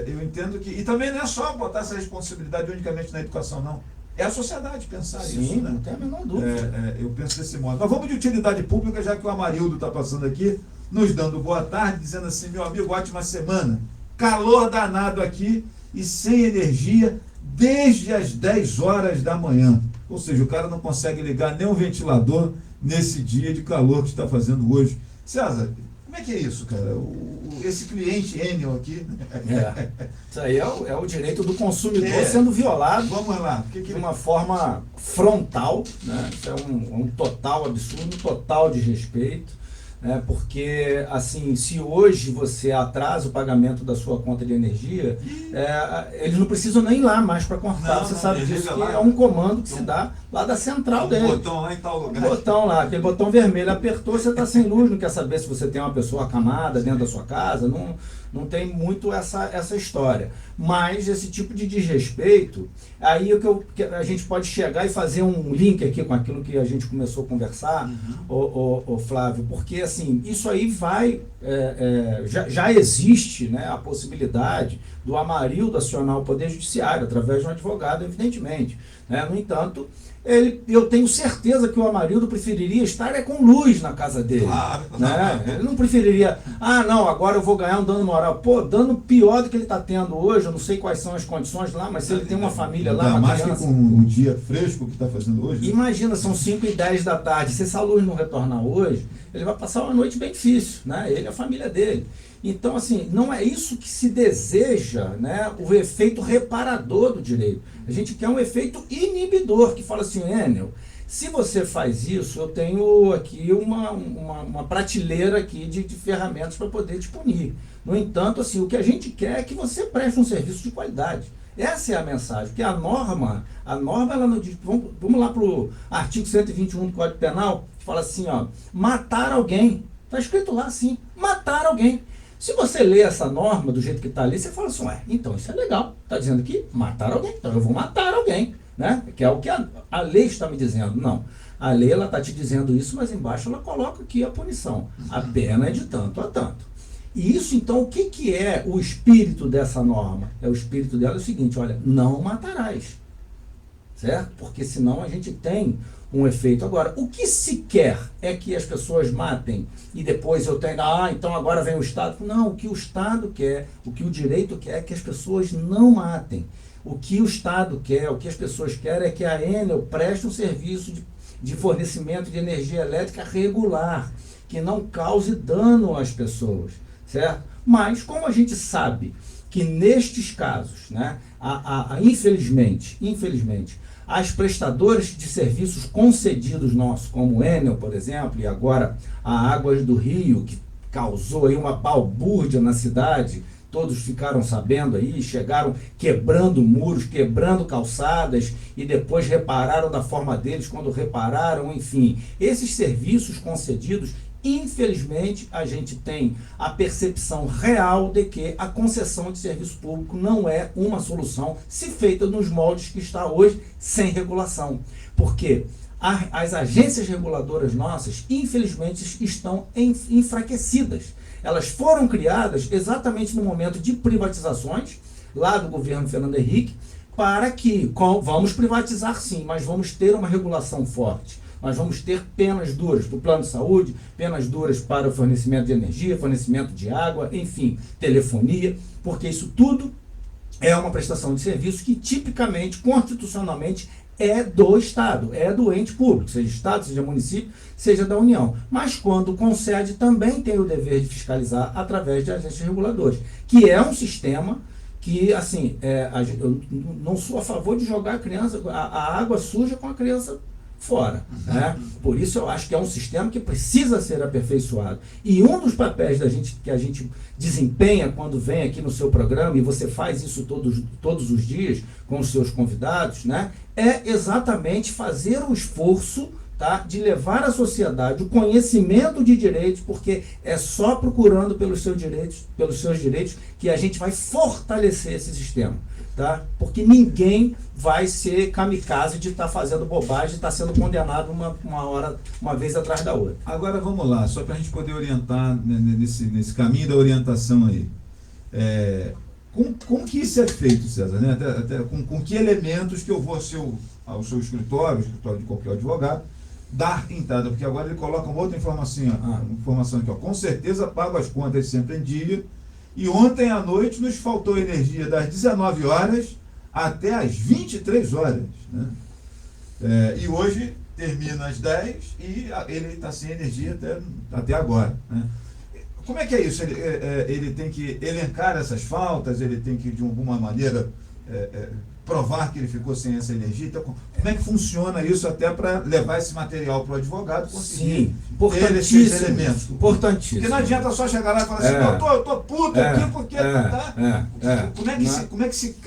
eu entendo que... E também não é só botar essa responsabilidade unicamente na educação, não. É a sociedade pensar Sim, isso, né? não tem a menor dúvida. Eu penso desse modo. Mas vamos de utilidade pública, já que o Amarildo está passando aqui, nos dando boa tarde, dizendo assim, meu amigo, ótima semana. Calor danado aqui e sem energia desde as 10 horas da manhã. Ou seja, o cara não consegue ligar nem um ventilador nesse dia de calor que está fazendo hoje. César, como é que é isso, cara? Esse cliente Enel aqui... Isso aí é o direito do consumidor sendo violado. Vamos lá. De uma forma frontal, né? Isso é um total absurdo, um total desrespeito. Porque, assim, se hoje você atrasa o pagamento da sua conta de energia, eles não precisam nem ir lá mais para cortar. Você sabe disso, que é um comando que se dá lá da central dele. Um botão lá em tal lugar. Um botão lá, aquele botão vermelho apertou, você está sem luz, não quer saber se você tem uma pessoa acamada dentro da sua casa, não tem muito essa história. Mas esse tipo de desrespeito, aí que a gente pode chegar e fazer um link aqui com aquilo que a gente começou a conversar, o Flávio, porque assim, isso aí vai, já existe, né, a possibilidade do Amarildo acionar o Poder Judiciário, através de um advogado, evidentemente. Né? No entanto, eu tenho certeza que o Amarildo preferiria estar com luz na casa dele. Claro, né? Ele não preferiria, não, agora eu vou ganhar um dano moral. Pô, dano pior do que ele está tendo hoje, eu não sei quais são as condições lá, mas se ele tem uma família lá, uma mais criança... que com um dia fresco que está fazendo hoje. Imagina, são 5h10 da tarde, se essa luz não retornar hoje, ele vai passar uma noite bem difícil, né? Ele e a família dele. Então, assim, não é isso que se deseja, né, o efeito reparador do direito. A gente quer um efeito inibidor, que fala assim, Enel, se você faz isso, eu tenho aqui uma prateleira aqui de ferramentas para poder te punir. No entanto, assim, o que a gente quer é que você preste um serviço de qualidade. Essa é a mensagem, porque a norma ela não diz, vamos lá para o artigo 121 do Código Penal, que fala assim, matar alguém. Está escrito lá assim, matar alguém. Se você lê essa norma do jeito que está ali, você fala assim, então isso é legal. Está dizendo que matar alguém, então eu vou matar alguém, né? Que é o que a lei está me dizendo. Não, a lei ela está te dizendo isso, mas embaixo ela coloca aqui a punição. A pena é de tanto a tanto. E isso, então, o que é o espírito dessa norma? O espírito dela é o seguinte, olha, não matarás. Certo? Porque senão a gente tem um efeito. Agora, o que se quer é que as pessoas matem e depois eu tenho, então agora vem o Estado. Não, o que o Estado quer, o que o direito quer é que as pessoas não matem. O que o Estado quer, o que as pessoas querem é que a Enel preste um serviço de fornecimento de energia elétrica regular, que não cause dano às pessoas, certo? Mas, como a gente sabe que nestes casos, né, infelizmente, as prestadoras de serviços concedidos nossos, como o Enel, por exemplo, e agora a Águas do Rio, que causou aí uma balbúrdia na cidade, todos ficaram sabendo aí, chegaram quebrando muros, quebrando calçadas e depois repararam da forma deles quando repararam, enfim. Esses serviços concedidos, infelizmente, a gente tem a percepção real de que a concessão de serviço público não é uma solução se feita nos moldes que está hoje, sem regulação. Porque as agências reguladoras nossas, infelizmente, estão enfraquecidas. Elas foram criadas exatamente no momento de privatizações, lá do governo Fernando Henrique, para que, vamos privatizar sim, mas vamos ter uma regulação forte. Nós vamos ter penas duras para o plano de saúde, penas duras para o fornecimento de energia, fornecimento de água, enfim, telefonia, porque isso tudo é uma prestação de serviço que tipicamente, constitucionalmente, é do Estado, é do ente público, seja Estado, seja município, seja da União. Mas quando concede, também tem o dever de fiscalizar através de agências reguladoras, que é um sistema que, assim, eu não sou a favor de jogar a água suja com a criança fora. Né? Por isso eu acho que é um sistema que precisa ser aperfeiçoado. E um dos papéis que a gente desempenha quando vem aqui no seu programa, e você faz isso todos os dias com os seus convidados, né? É exatamente fazer um esforço, tá, de levar à sociedade o conhecimento de direitos, porque é só procurando pelos seus direitos que a gente vai fortalecer esse sistema. Tá? Porque ninguém vai ser kamikaze de estar fazendo bobagem, de estar sendo condenado uma vez atrás da outra. Agora vamos lá, só para a gente poder orientar nesse caminho da orientação aí. Como que isso é feito, César? Né? Até com que elementos que eu vou ao seu escritório, o escritório de qualquer advogado, dar entrada? Porque agora ele coloca uma outra informação, informação aqui, ó. Com certeza pago as contas sempre em dia. E ontem à noite nos faltou energia das 19 horas até as 23 horas. Né? E hoje termina às 10 e ele está sem energia até agora. Né? Como é que é isso? Ele tem que elencar essas faltas, ele tem que, de alguma maneira, provar que ele ficou sem essa energia. Então, como é que funciona isso até para levar esse material para o advogado conseguir ter esses elementos? Importantíssimo. Porque não adianta só chegar lá e falar assim, eu tô puto aqui porque Como é que se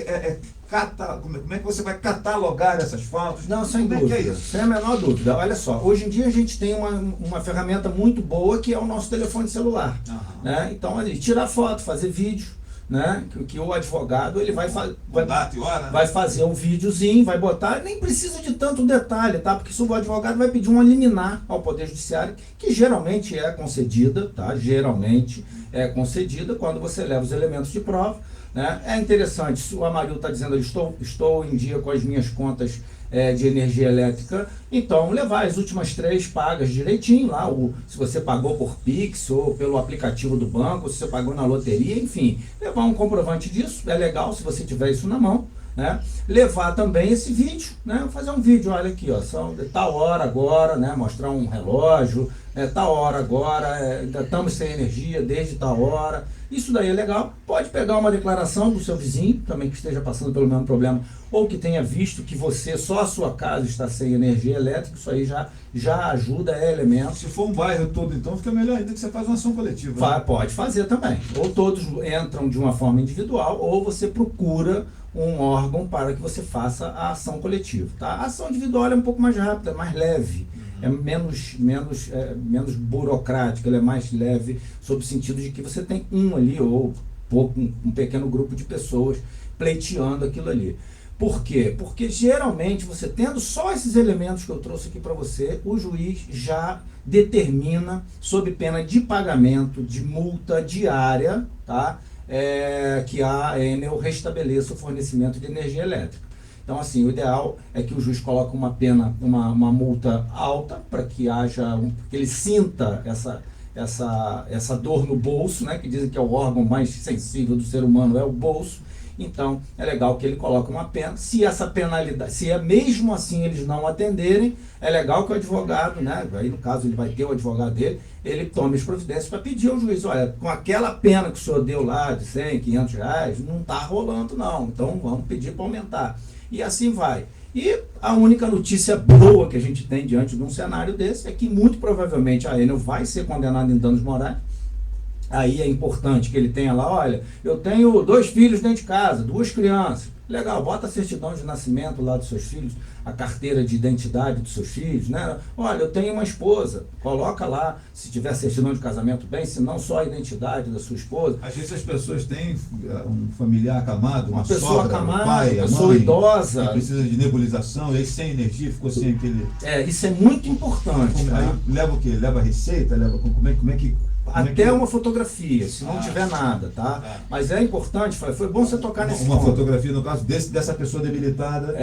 cata, como é que você vai catalogar essas faltas? Não, sem como dúvida. É que é isso? Sem a menor dúvida. Olha só, hoje em dia a gente tem uma ferramenta muito boa que é o nosso telefone celular. Né? Então, ali, tirar foto, fazer vídeo. Né? Que o advogado ele vai fazer um videozinho, vai botar, nem precisa de tanto detalhe, tá? Porque o advogado vai pedir uma liminar ao Poder Judiciário, que geralmente é concedida, tá? Geralmente é concedida quando você leva os elementos de prova. Né? É interessante, se o Amarildo está dizendo, estou em dia com as minhas contas de energia elétrica, então levar as últimas 3 pagas direitinho lá, se você pagou por Pix ou pelo aplicativo do banco, se você pagou na loteria, enfim, levar um comprovante disso, é legal se você tiver isso na mão. Né? Levar também esse vídeo, né? Fazer um vídeo, olha aqui, ó, são de tal hora agora, né? Mostrar um relógio, tal hora agora, ainda estamos sem energia desde tal hora. Isso daí é legal. Pode pegar uma declaração do seu vizinho, também que esteja passando pelo mesmo problema, ou que tenha visto que só a sua casa está sem energia elétrica, isso aí já ajuda, é elemento. Se for um bairro todo, então fica melhor ainda que você faz uma ação coletiva. Né? Pode fazer também. Ou todos entram de uma forma individual, ou você procura um órgão para que você faça a ação coletiva. Tá? A ação individual é um pouco mais rápida, mais leve, é menos burocrática, ela é mais leve, sob o sentido de que você tem ali, ou um pequeno grupo de pessoas pleiteando aquilo ali. Por quê? Porque geralmente você tendo só esses elementos que eu trouxe aqui para você, o juiz já determina, sob pena de pagamento de multa diária, tá? Que a Enel restabeleça o fornecimento de energia elétrica. Então, assim, o ideal é que o juiz coloque uma pena, uma multa alta, para que que ele sinta essa dor no bolso, né? Que dizem que é o órgão mais sensível do ser humano, é o bolso. Então, é legal que ele coloque uma pena. Se essa penalidade, mesmo assim eles não atenderem, é legal que o advogado, né, aí no caso ele vai ter o advogado dele, ele tome as providências para pedir ao juiz, olha, com aquela pena que o senhor deu lá de 100, 500 reais, não está rolando não, então vamos pedir para aumentar. E assim vai. E a única notícia boa que a gente tem diante de um cenário desse é que muito provavelmente a Enel vai ser condenada em danos morais. Aí é importante que ele tenha lá, olha, eu tenho 2 filhos dentro de casa, 2 crianças. Legal, bota a certidão de nascimento lá dos seus filhos, a carteira de identidade dos seus filhos, né? Olha, eu tenho uma esposa, coloca lá, se tiver certidão de casamento bem, se não só a identidade da sua esposa. Às vezes as pessoas têm um familiar acamado, uma pessoa sogra, acamada, um pai, uma a pessoa mãe, idosa. que precisa de nebulização, e aí sem energia, ficou sem aquele... Isso é muito importante. Aí leva o quê? Leva a receita? Como é que... Até uma fotografia, se não tiver nada, tá? Mas é importante, foi bom você tocar nesse ponto. Uma fotografia, no caso, dessa pessoa debilitada.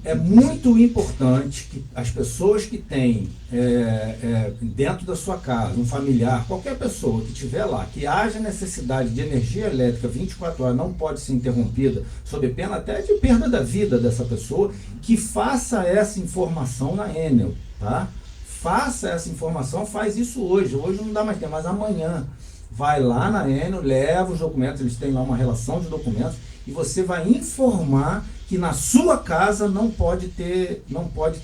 É muito importante que as pessoas que têm dentro da sua casa, um familiar, qualquer pessoa que estiver lá, que haja necessidade de energia elétrica 24 horas, não pode ser interrompida, sob pena até de perda da vida dessa pessoa, que faça essa informação na Enel, tá? Faça essa informação, faz isso hoje não dá mais tempo, mas amanhã vai lá na Enel, leva os documentos, eles têm lá uma relação de documentos, e você vai informar que na sua casa não pode ter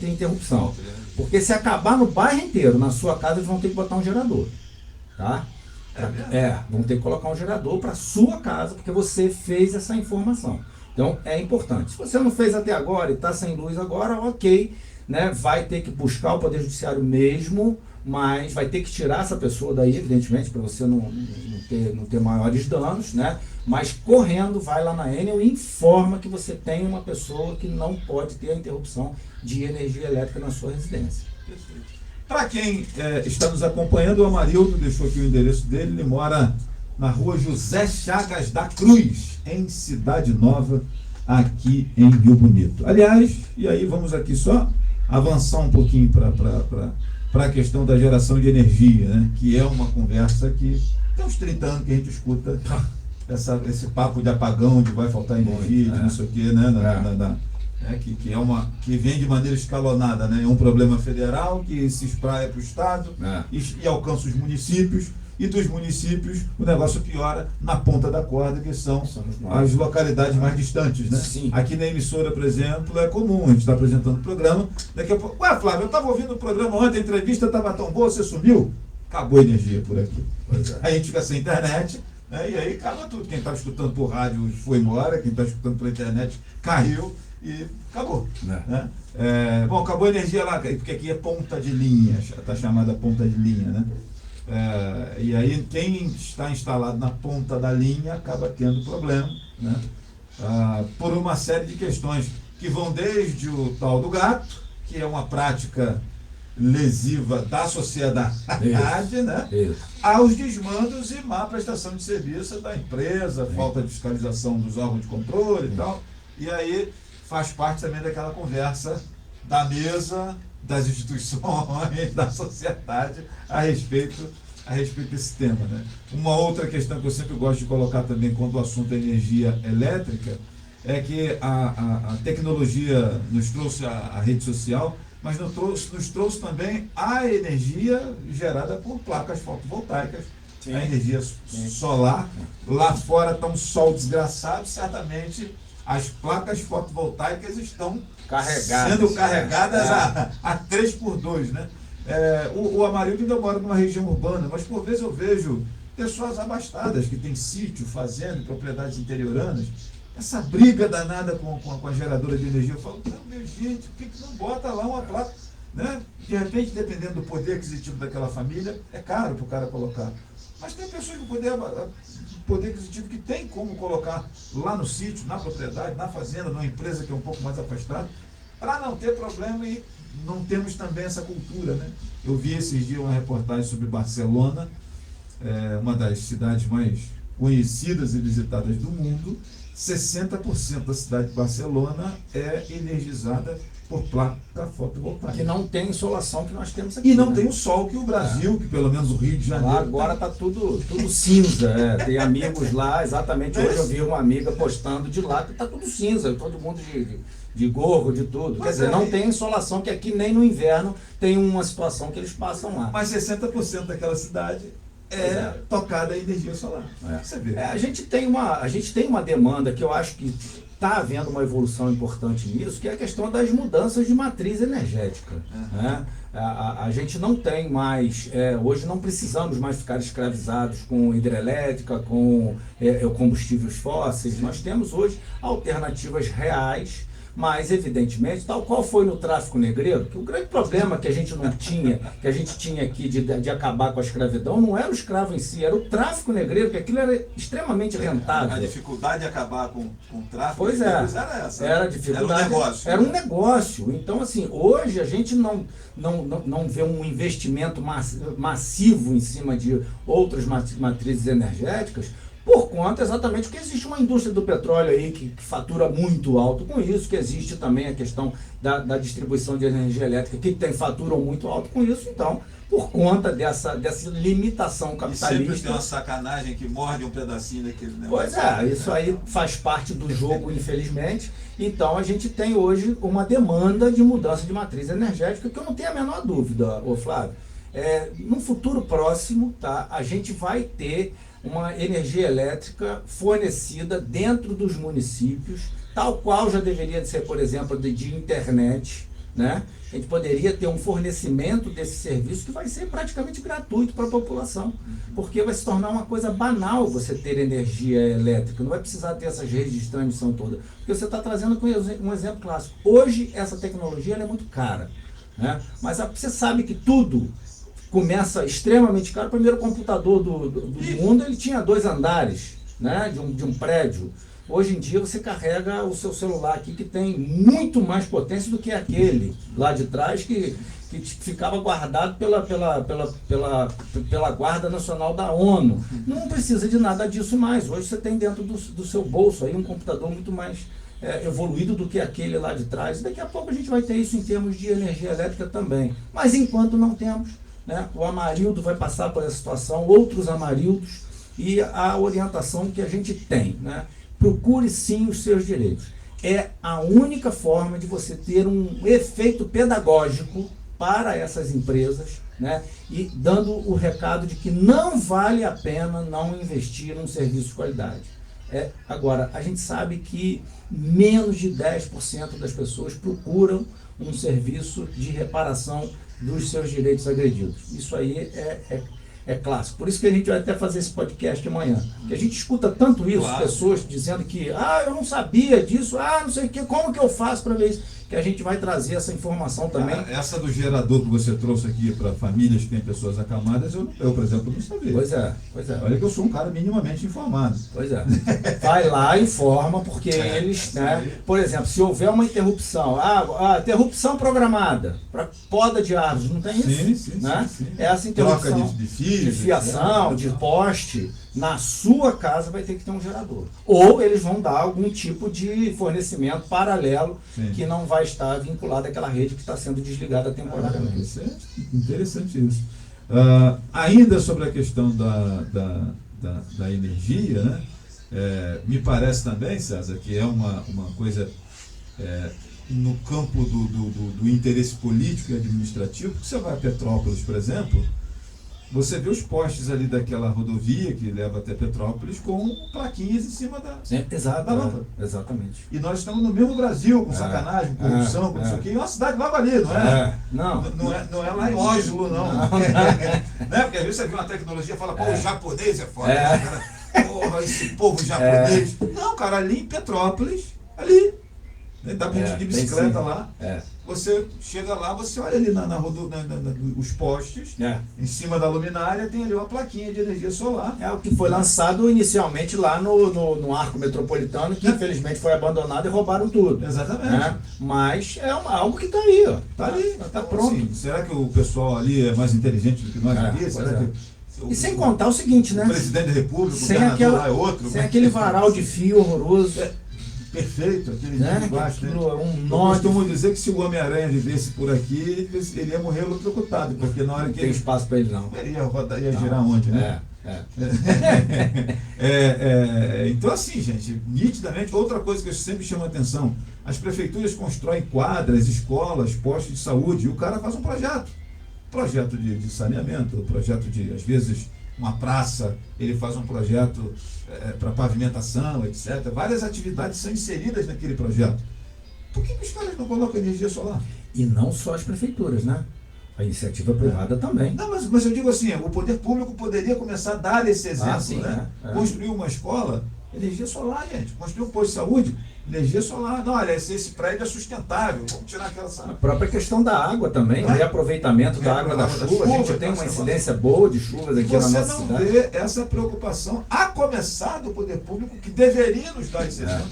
interrupção, porque se acabar no bairro inteiro, na sua casa eles vão ter que botar um gerador, tá? Vão ter que colocar um gerador para sua casa, porque você fez essa informação. Então é importante. Se você não fez até agora e está sem luz agora, ok, né, vai ter que buscar o Poder Judiciário mesmo, mas vai ter que tirar essa pessoa daí, evidentemente, para você não ter maiores danos, né? Mas correndo, vai lá na Enel e informa que você tem uma pessoa que não pode ter a interrupção de energia elétrica na sua residência. Para quem está nos acompanhando, o Amarildo deixou aqui o endereço dele, ele mora na rua José Chagas da Cruz, em Cidade Nova, aqui em Rio Bonito. Aliás, e aí vamos aqui só avançar um pouquinho para a questão da geração de energia, né? Que é uma conversa que tem uns 30 anos que a gente escuta esse papo de apagão, de vai faltar energia, de não sei o quê, né? Que vem de maneira escalonada, né? É um problema federal que se espraia para o Estado e alcança os municípios, e dos municípios o negócio piora na ponta da corda, que são as localidades mais distantes, né? Sim. Aqui na emissora, por exemplo, é comum, a gente está apresentando o programa, daqui a pouco, Flávio, eu estava ouvindo o programa ontem, a entrevista estava tão boa, você sumiu? Acabou a energia por aqui. Aí a gente fica sem internet, né? E aí acaba tudo. Quem estava escutando por rádio foi embora, quem está escutando pela internet caiu e acabou. Né? Bom, acabou a energia lá, porque aqui é ponta de linha, está chamada ponta de linha, né? E aí quem está instalado na ponta da linha acaba tendo problema, né? Por uma série de questões que vão desde o tal do gato, que é uma prática lesiva da sociedade, né? Aos desmandos e má prestação de serviço da empresa, falta de fiscalização dos órgãos de controle e tal. E aí faz parte também daquela conversa da mesa, das instituições, da sociedade a respeito desse tema, né? Uma outra questão que eu sempre gosto de colocar também quando o assunto é energia elétrica é que a tecnologia nos trouxe a rede social, mas nos trouxe também a energia gerada por placas fotovoltaicas. Sim. A energia solar. Lá fora está um sol desgraçado, certamente as placas fotovoltaicas estão sendo carregadas a 3x2, né? O Amarildo ainda mora numa região urbana, mas por vezes eu vejo pessoas abastadas que têm sítio, fazenda, propriedades interioranas, essa briga danada com a geradora de energia. Eu falo, meu gente, por que não bota lá uma placa? Né? De repente, dependendo do poder aquisitivo daquela família, é caro para o cara colocar. Mas tem pessoas com poder aquisitivo que tem como colocar lá no sítio, na propriedade, na fazenda, numa empresa que é um pouco mais afastada, para não ter problema. E não temos também essa cultura, né? Eu vi esses dias uma reportagem sobre Barcelona, uma das cidades mais conhecidas e visitadas do mundo. 60% da cidade de Barcelona é energizada por placa fotovoltaica. Que não tem insolação que nós temos aqui. E não né? tem o sol que o Brasil, que pelo menos o Rio de Janeiro... Lá agora está tudo cinza. Tem amigos lá, exatamente hoje eu vi uma amiga postando de lá que está tudo cinza, todo mundo de gorro, de tudo. Quer dizer, não tem insolação, que aqui nem no inverno tem uma situação que eles passam lá. Mas 60% daquela cidade é tocada a energia solar. Você vê. A gente tem uma demanda que eu acho que está havendo uma evolução importante nisso, que é a questão das mudanças de matriz energética. Né? A gente não tem mais, hoje não precisamos mais ficar escravizados com hidrelétrica, com combustíveis fósseis. Nós temos hoje alternativas reais. Mas, evidentemente, tal qual foi no tráfico negreiro, que o grande problema que a gente não tinha, que a gente tinha aqui de acabar com a escravidão, não era o escravo em si, era o tráfico negreiro, que aquilo era extremamente rentável. A dificuldade de acabar com o tráfico era essa. Era a dificuldade. Era um negócio. Era um negócio. Então, assim, hoje a gente não vê um investimento massivo em cima de outras matrizes energéticas, por conta exatamente que existe uma indústria do petróleo aí que fatura muito alto com isso, que existe também a questão da distribuição de energia elétrica que faturam muito alto com isso. Então, por conta dessa limitação capitalista... E sempre tem uma sacanagem que morde um pedacinho daquele negócio. Pois isso aí faz parte do jogo, infelizmente. Então, a gente tem hoje uma demanda de mudança de matriz energética que eu não tenho a menor dúvida, Flávio. No futuro próximo, tá, a gente vai ter uma energia elétrica fornecida dentro dos municípios, tal qual já deveria ser, por exemplo, de internet, né? A gente poderia ter um fornecimento desse serviço que vai ser praticamente gratuito para a população, porque vai se tornar uma coisa banal você ter energia elétrica, não vai precisar ter essas redes de transmissão toda, porque você está trazendo um exemplo clássico. Hoje essa tecnologia ela é muito cara, né? Mas você sabe que tudo começa extremamente caro. O primeiro computador do mundo, ele tinha 2 andares, né, de um prédio. Hoje em dia você carrega o seu celular aqui, que tem muito mais potência do que aquele lá de trás, que que ficava guardado pela Guarda Nacional da ONU. Não precisa de nada disso mais. Hoje você tem dentro do seu bolso aí um computador muito mais evoluído do que aquele lá de trás. E daqui a pouco a gente vai ter isso em termos de energia elétrica também. Mas enquanto não temos, né, o Amarildo vai passar por essa situação, outros Amarildos, e a orientação que a gente tem, né? Procure sim os seus direitos. É a única forma de você ter um efeito pedagógico para essas empresas, né? E dando o recado de que não vale a pena não investir num serviço de qualidade. Agora, a gente sabe que menos de 10% das pessoas procuram um serviço de reparação dos seus direitos agredidos. Isso aí é clássico. Por isso que a gente vai até fazer esse podcast amanhã. Que a gente escuta tanto isso, claro. Pessoas dizendo que eu não sabia disso, não sei o que, como que eu faço para ver isso? Que a gente vai trazer essa informação também. Essa do gerador que você trouxe aqui para famílias que têm pessoas acamadas, eu, por exemplo, não sabia. Pois é. Olha que eu sou um cara minimamente informado. Pois é. Vai lá e informa, porque eles, né? Por exemplo, se houver uma interrupção, interrupção programada para poda de árvores, não tem isso? Sim, né? Sim. Essa interrupção troca de fios, de fiação, de poste, na sua casa vai ter que ter um gerador. Ou eles vão dar algum tipo de fornecimento paralelo que não vai estar vinculado àquela rede que está sendo desligada temporariamente. Isso é interessante isso. Ainda sobre a questão da energia, né? Me parece também, César, que é uma coisa no campo do interesse político e administrativo, porque você vai a Petrópolis, por exemplo, você vê os postes ali daquela rodovia que leva até Petrópolis com plaquinhas em cima da lâmpada. Exatamente. E nós estamos no mesmo Brasil, com sacanagem, com corrupção, com não sei o quê, e uma cidade logo ali, não é? Não é lá em Oslo, não. Né? Porque às vezes você vê uma tecnologia e fala, pô, o japonês é foda, cara. Porra, esse povo japonês. Não, cara, ali em Petrópolis, ali. Dá pra gente ir de bicicleta lá. Você chega lá, você olha ali os postes, em cima da luminária tem ali uma plaquinha de energia solar. É o que foi lançado inicialmente lá no Arco Metropolitano, que infelizmente foi abandonado e roubaram tudo. Exatamente. Mas é algo que está aí, ó. Tá ali, tá pronto. Assim, será que o pessoal ali é mais inteligente do que nós aqui? Será que e sem contar o seguinte, né? O presidente da República, o governador lá é outro. Sem aquele varal de fio horroroso. Perfeito, aquele né? embaixo, né? Eu costumo dizer que se o Homem-Aranha vivesse por aqui, ele ia morrer eletrocutado, porque na hora que não tem espaço para ele não. Ele ia girar onde, né? Então assim, gente, nitidamente, outra coisa que eu sempre chamo a atenção, as prefeituras constroem quadras, escolas, postos de saúde, e o cara faz um projeto de saneamento, projeto de, às vezes, uma praça, ele faz um projeto para pavimentação, etc. Várias atividades são inseridas naquele projeto. Por que os caras não colocam energia solar? E não só as prefeituras, né? A iniciativa privada também. Não, mas eu digo assim, o poder público poderia começar a dar esse exemplo, né? Construir uma escola, energia solar, gente. Construir um posto de saúde, energia solar. Não, olha, esse prédio é sustentável, vamos tirar aquela... A própria questão da água também, o reaproveitamento da água da chuva. A gente tem uma incidência boa de chuvas aqui na nossa cidade. Você não vê essa preocupação, a começar do poder público, que deveria nos dar esse exemplo.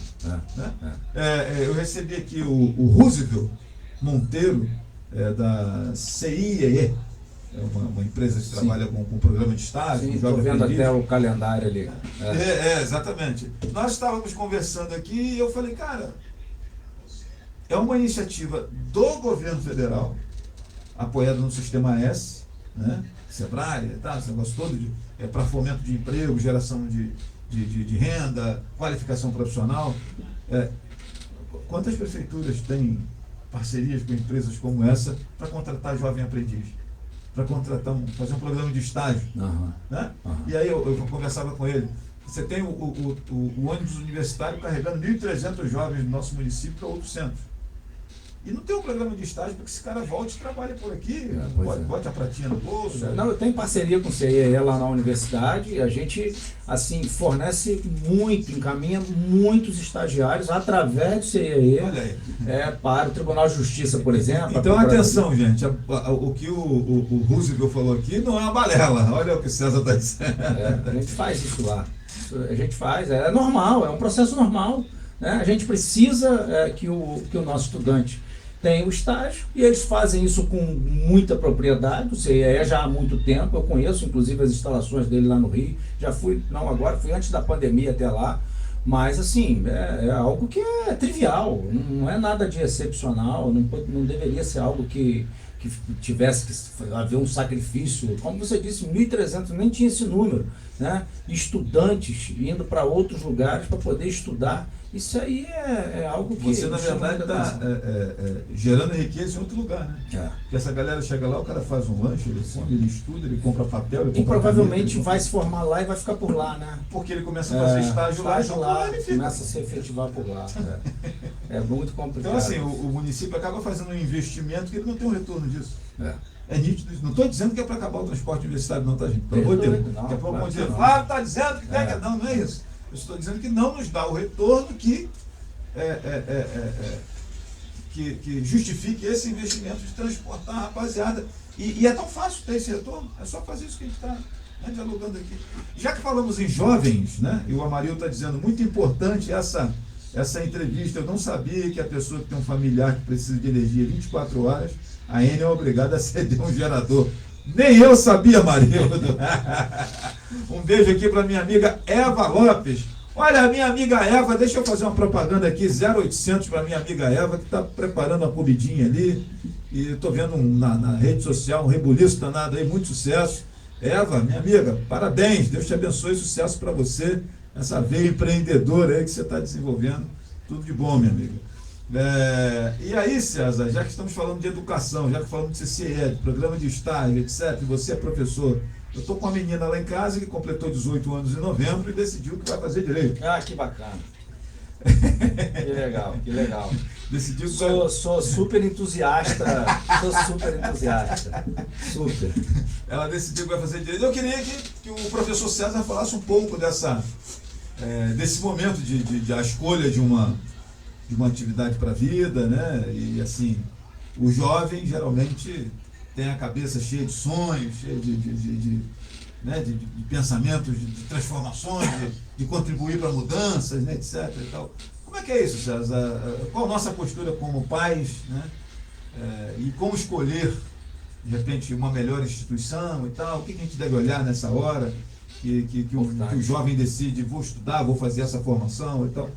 Eu recebi aqui o Roosevelt Monteiro, da CIEE, uma empresa que trabalha com programa de estágio. Estou vendo até o calendário ali. Exatamente. Nós estávamos conversando aqui e eu falei, cara, é uma iniciativa do governo federal, apoiada no Sistema S, né? Sebrae, esse negócio todo, para fomento de emprego, geração de renda, qualificação profissional. Quantas prefeituras têm parcerias com empresas como essa para contratar jovem aprendiz? Para fazer um programa de estágio. Né? E aí eu conversava com ele. Você tem o ônibus universitário carregando 1.300 jovens do nosso município para outros centros. E não tem um programa de estágio para que esse cara volte e trabalhe por aqui, bote a pratinha no bolso. Não, eu tenho parceria com o CIE lá na universidade, e a gente assim, fornece muito, encaminha muitos estagiários através do CIE para o Tribunal de Justiça, por exemplo. Então atenção, gente, o que o Roosevelt falou aqui não é uma balela, olha o que o César está dizendo. A gente faz isso lá, a gente faz, é normal, é um processo normal. Né? A gente precisa que o nosso estudante tem o estágio e eles fazem isso com muita propriedade, ou seja, já há muito tempo. Eu conheço inclusive as instalações dele lá no Rio, já fui, não agora, fui antes da pandemia até lá, mas assim, é algo que é trivial, não é nada de excepcional, não deveria ser algo que tivesse que haver um sacrifício. Como você disse, 1.300, nem tinha esse número, né? Estudantes indo para outros lugares para poder estudar. Isso aí é algo que... Você, na verdade, está gerando riqueza em outro lugar, né? É. Porque essa galera chega lá, o cara faz um lanche, ele come, ele estuda, ele compra papel, ele E compra provavelmente caneta, vai se formar lá e vai ficar por lá, né? porque ele começa a fazer estágio lá, então lá ele fica. Começa a se efetivar por lá. É muito complicado. Então, assim, o município acaba fazendo um investimento que ele não tem um retorno disso. É nítido. Não estou dizendo que é para acabar o transporte universitário, não, tá, gente? Pelo amor de Deus. Daqui a pouco vão dizer, Flávio está dizendo que tem que... Não, não é isso. Eu estou dizendo que não nos dá o retorno que justifique esse investimento de transportar a rapaziada. E é tão fácil ter esse retorno, é só fazer isso que a gente está dialogando aqui. Já que falamos em jovens, né, e o Amarildo está dizendo, muito importante essa entrevista, eu não sabia que a pessoa que tem um familiar que precisa de energia 24 horas, a Eni é obrigada a ceder um gerador. Nem eu sabia, Amarildo. Um beijo aqui para minha amiga Eva Lopes. Olha, minha amiga Eva, deixa eu fazer uma propaganda aqui, 0800 para minha amiga Eva, que está preparando a comidinha ali. E estou vendo na rede social um rebuliço danado aí, muito sucesso. Eva, minha amiga, parabéns, Deus te abençoe, sucesso para você, essa veia empreendedora aí que você está desenvolvendo. Tudo de bom, minha amiga. E aí, César, já que estamos falando de educação, já que falamos de CCE, de programa de estágio, etc., e você é professor, eu estou com uma menina lá em casa que completou 18 anos em novembro e decidiu que vai fazer direito. Ah, que bacana. Que legal, que legal. Decidiu que Sou super entusiasta, super. Ela decidiu que vai fazer direito. Eu queria que o professor César falasse um pouco desse momento de a escolha de uma atividade para a vida, né? E assim, o jovem geralmente tem a cabeça cheia de sonhos, cheia de pensamentos, de transformações, de contribuir para mudanças, né, etc. E tal. Como é que é isso, César? Qual a nossa postura como pais, né? E como escolher, de repente, uma melhor instituição e tal? O que a gente deve olhar nessa hora que o jovem decide, vou estudar, vou fazer essa formação e tal?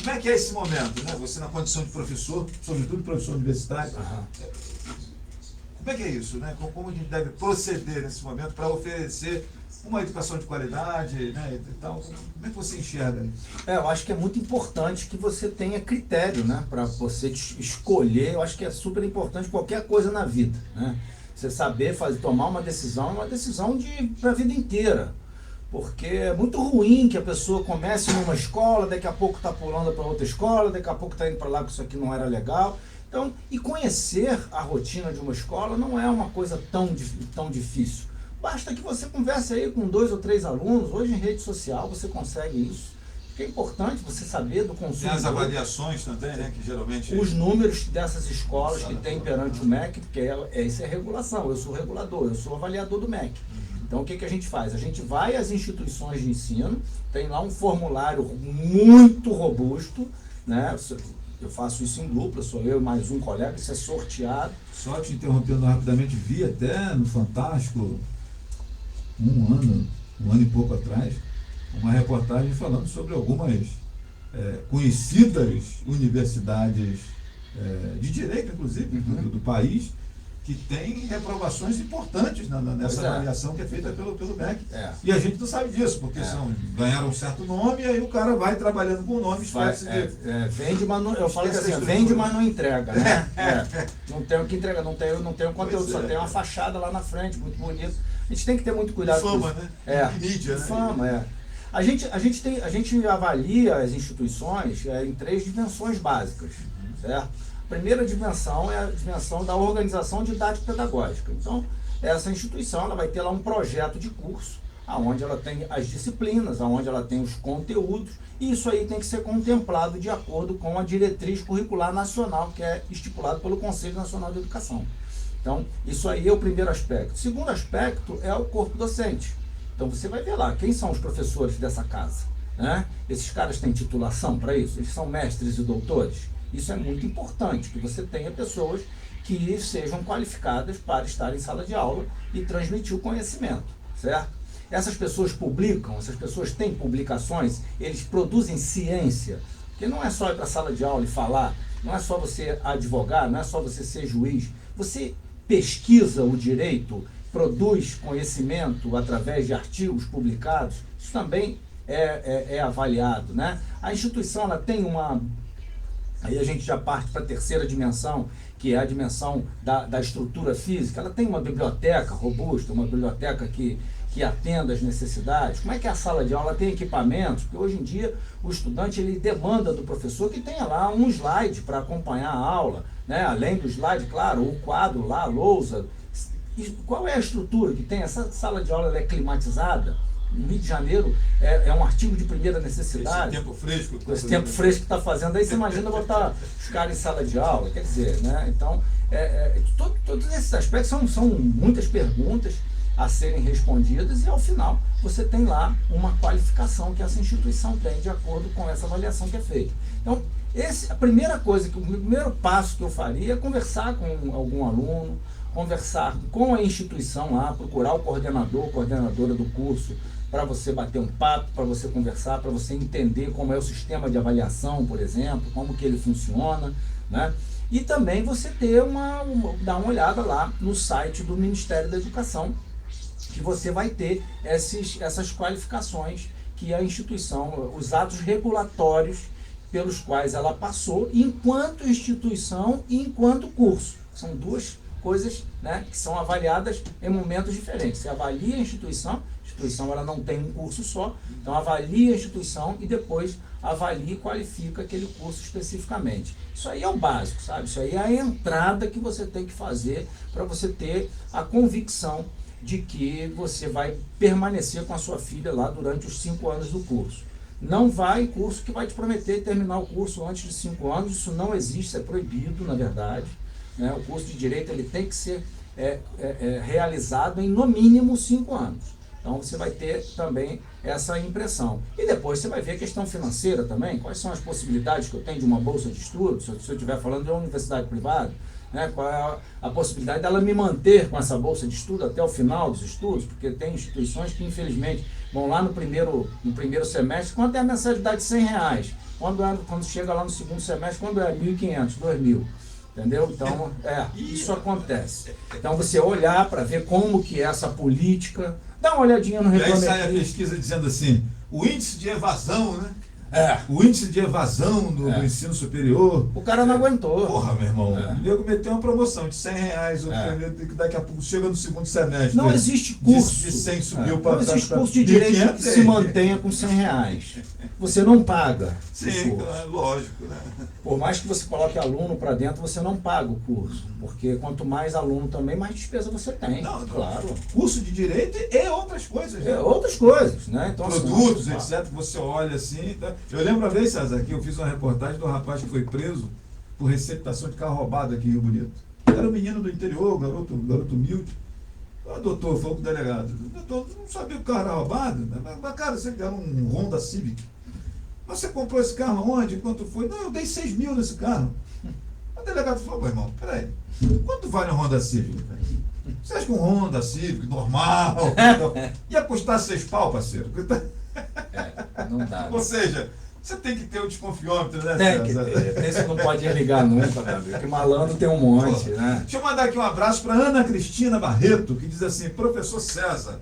Como é que é esse momento, né? Você na condição de professor, sobretudo professor universitário, como é que é isso, né? Como a gente deve proceder nesse momento para oferecer uma educação de qualidade, né? E tal? Como é que você enxerga isso? Eu acho que é muito importante que você tenha critério, né? Para você escolher. Eu acho que é super importante qualquer coisa na vida, né? Você saber tomar uma decisão para a vida inteira. Porque é muito ruim que a pessoa comece numa escola, daqui a pouco está pulando para outra escola, daqui a pouco está indo para lá que isso aqui não era legal. Então, e conhecer a rotina de uma escola não é uma coisa tão difícil. Basta que você converse aí com 2 ou 3 alunos. Hoje em rede social você consegue isso. Porque é importante você saber do consumo. Tem as avaliações também, né? Que geralmente... Os números dessas escolas que tem perante o MEC, porque isso é regulação. Eu sou regulador, eu sou avaliador do MEC. Então, o que a gente faz? A gente vai às instituições de ensino, tem lá um formulário muito robusto, né? Eu faço isso em dupla, sou eu e mais um colega, isso é sorteado. Só te interrompendo rapidamente, vi até no Fantástico, um ano e pouco atrás, uma reportagem falando sobre algumas conhecidas universidades de direito, inclusive, do país, que tem reprovações importantes nessa avaliação que é feita pelo MEC. E a gente não sabe disso, porque ganharam um certo nome e aí o cara vai trabalhando com o nome. Vende, mas não, eu falo que assim, vende, mas não entrega, né? Não tem o que entregar, não tem o conteúdo, só tem uma fachada lá na frente, muito bonito. A gente tem que ter muito cuidado com isso. Né? Mídia, né? Fama, A gente avalia as instituições em 3 dimensões básicas, certo? A primeira dimensão é a dimensão da organização didático-pedagógica. Então, essa instituição ela vai ter lá um projeto de curso, onde ela tem as disciplinas, onde ela tem os conteúdos, e isso aí tem que ser contemplado de acordo com a diretriz curricular nacional, que é estipulado pelo Conselho Nacional de Educação. Então, isso aí é o primeiro aspecto. O segundo aspecto é o corpo docente. Então, você vai ver lá quem são os professores dessa casa, né? Esses caras têm titulação para isso? Eles são mestres e doutores? Isso é muito importante, que você tenha pessoas que sejam qualificadas para estar em sala de aula e transmitir o conhecimento, certo? Essas pessoas publicam, essas pessoas têm publicações, eles produzem ciência, porque não é só ir para a sala de aula e falar, não é só você advogar, não é só você ser juiz, você pesquisa o direito, produz conhecimento através de artigos publicados, isso também é avaliado, né? A instituição, ela tem uma... Aí a gente já parte para a terceira dimensão, que é a dimensão da estrutura física. Ela tem uma biblioteca robusta, uma biblioteca que atenda às necessidades. Como é que é a sala de aula? Ela tem equipamentos, porque hoje em dia o estudante ele demanda do professor que tenha lá um slide para acompanhar a aula, né? Além do slide, claro, o quadro lá, a lousa. E qual é a estrutura que tem? Essa sala de aula ela é climatizada. No Rio de Janeiro é um artigo de primeira necessidade. Esse tempo fresco. Esse tempo fresco que está fazendo, aí você imagina botar os caras em sala de aula, quer dizer, né? Então, todos esses aspectos são muitas perguntas a serem respondidas e ao final você tem lá uma qualificação que essa instituição tem de acordo com essa avaliação que é feita. Então, a primeira coisa, o primeiro passo que eu faria é conversar com algum aluno, conversar com a instituição lá, procurar o coordenador, coordenadora do curso, para você bater um papo, para você conversar, para você entender como é o sistema de avaliação, por exemplo, como que ele funciona, né? E também você dar uma olhada lá no site do Ministério da Educação, que você vai ter essas qualificações que a instituição, os atos regulatórios pelos quais ela passou, enquanto instituição e enquanto curso. São duas coisas, né, que são avaliadas em momentos diferentes. Você avalia a instituição ela não tem um curso só, então avalia a instituição e depois avalia e qualifica aquele curso especificamente. Isso aí é o básico, sabe? Isso aí é a entrada que você tem que fazer para você ter a convicção de que você vai permanecer com a sua filha lá durante os 5 anos do curso. Não vai curso que vai te prometer terminar o curso antes de 5 anos, isso não existe, isso é proibido, na verdade. Né? O curso de Direito ele tem que ser realizado em no mínimo 5 anos. Então você vai ter também essa impressão. E depois você vai ver a questão financeira também, quais são as possibilidades que eu tenho de uma bolsa de estudo, se eu estiver falando de uma universidade privada, né? Qual é a possibilidade dela me manter com essa bolsa de estudo até o final dos estudos, porque tem instituições que infelizmente vão lá no primeiro semestre, quanto é a mensalidade de R$100? Quando chega lá no segundo semestre, quando é R$1.500, R$2.000? Entendeu? Então, isso acontece. Então, você olhar para ver como que é essa política, dá uma olhadinha no regulamento. E aí sai a regulamento. pesquisa dizendo assim, o índice de evasão, né? O índice de evasão do ensino superior. O cara não aguentou. Porra, meu irmão. O nego meteu uma promoção de R$100, daqui a pouco chega no segundo semestre. Não existe curso. De 100 subiu para... Não existe curso de direito que se mantenha com R$100. Você não paga. Sim, lógico, né? Por mais que você coloque aluno para dentro, você não paga o curso. Porque quanto mais aluno também, mais despesa você tem. Não, claro. Curso de direito e outras coisas. Né? Outras coisas, né? Então, produtos, assim, etc. Você olha assim. Tá? Eu lembro uma vez, César, que eu fiz uma reportagem do rapaz que foi preso por receptação de carro roubado aqui em Rio Bonito. Era um menino do interior, garoto humilde. O doutor falou com o delegado: doutor, não sabia que o carro era roubado? Mas, cara, você era um Honda Civic. Mas você comprou esse carro onde? Quanto foi? Não, eu dei 6 mil nesse carro. O delegado falou: irmão, peraí, quanto vale um Honda Civic? Você acha que um Honda Civic normal ia custar 6 pau, parceiro? não dá. Ou seja, você tem que ter o desconfiômetro, né? Tem que ter. Esse não pode desligar nunca, porque malandro tem um monte, né? Deixa eu mandar aqui um abraço para Ana Cristina Barreto, que diz assim: professor César,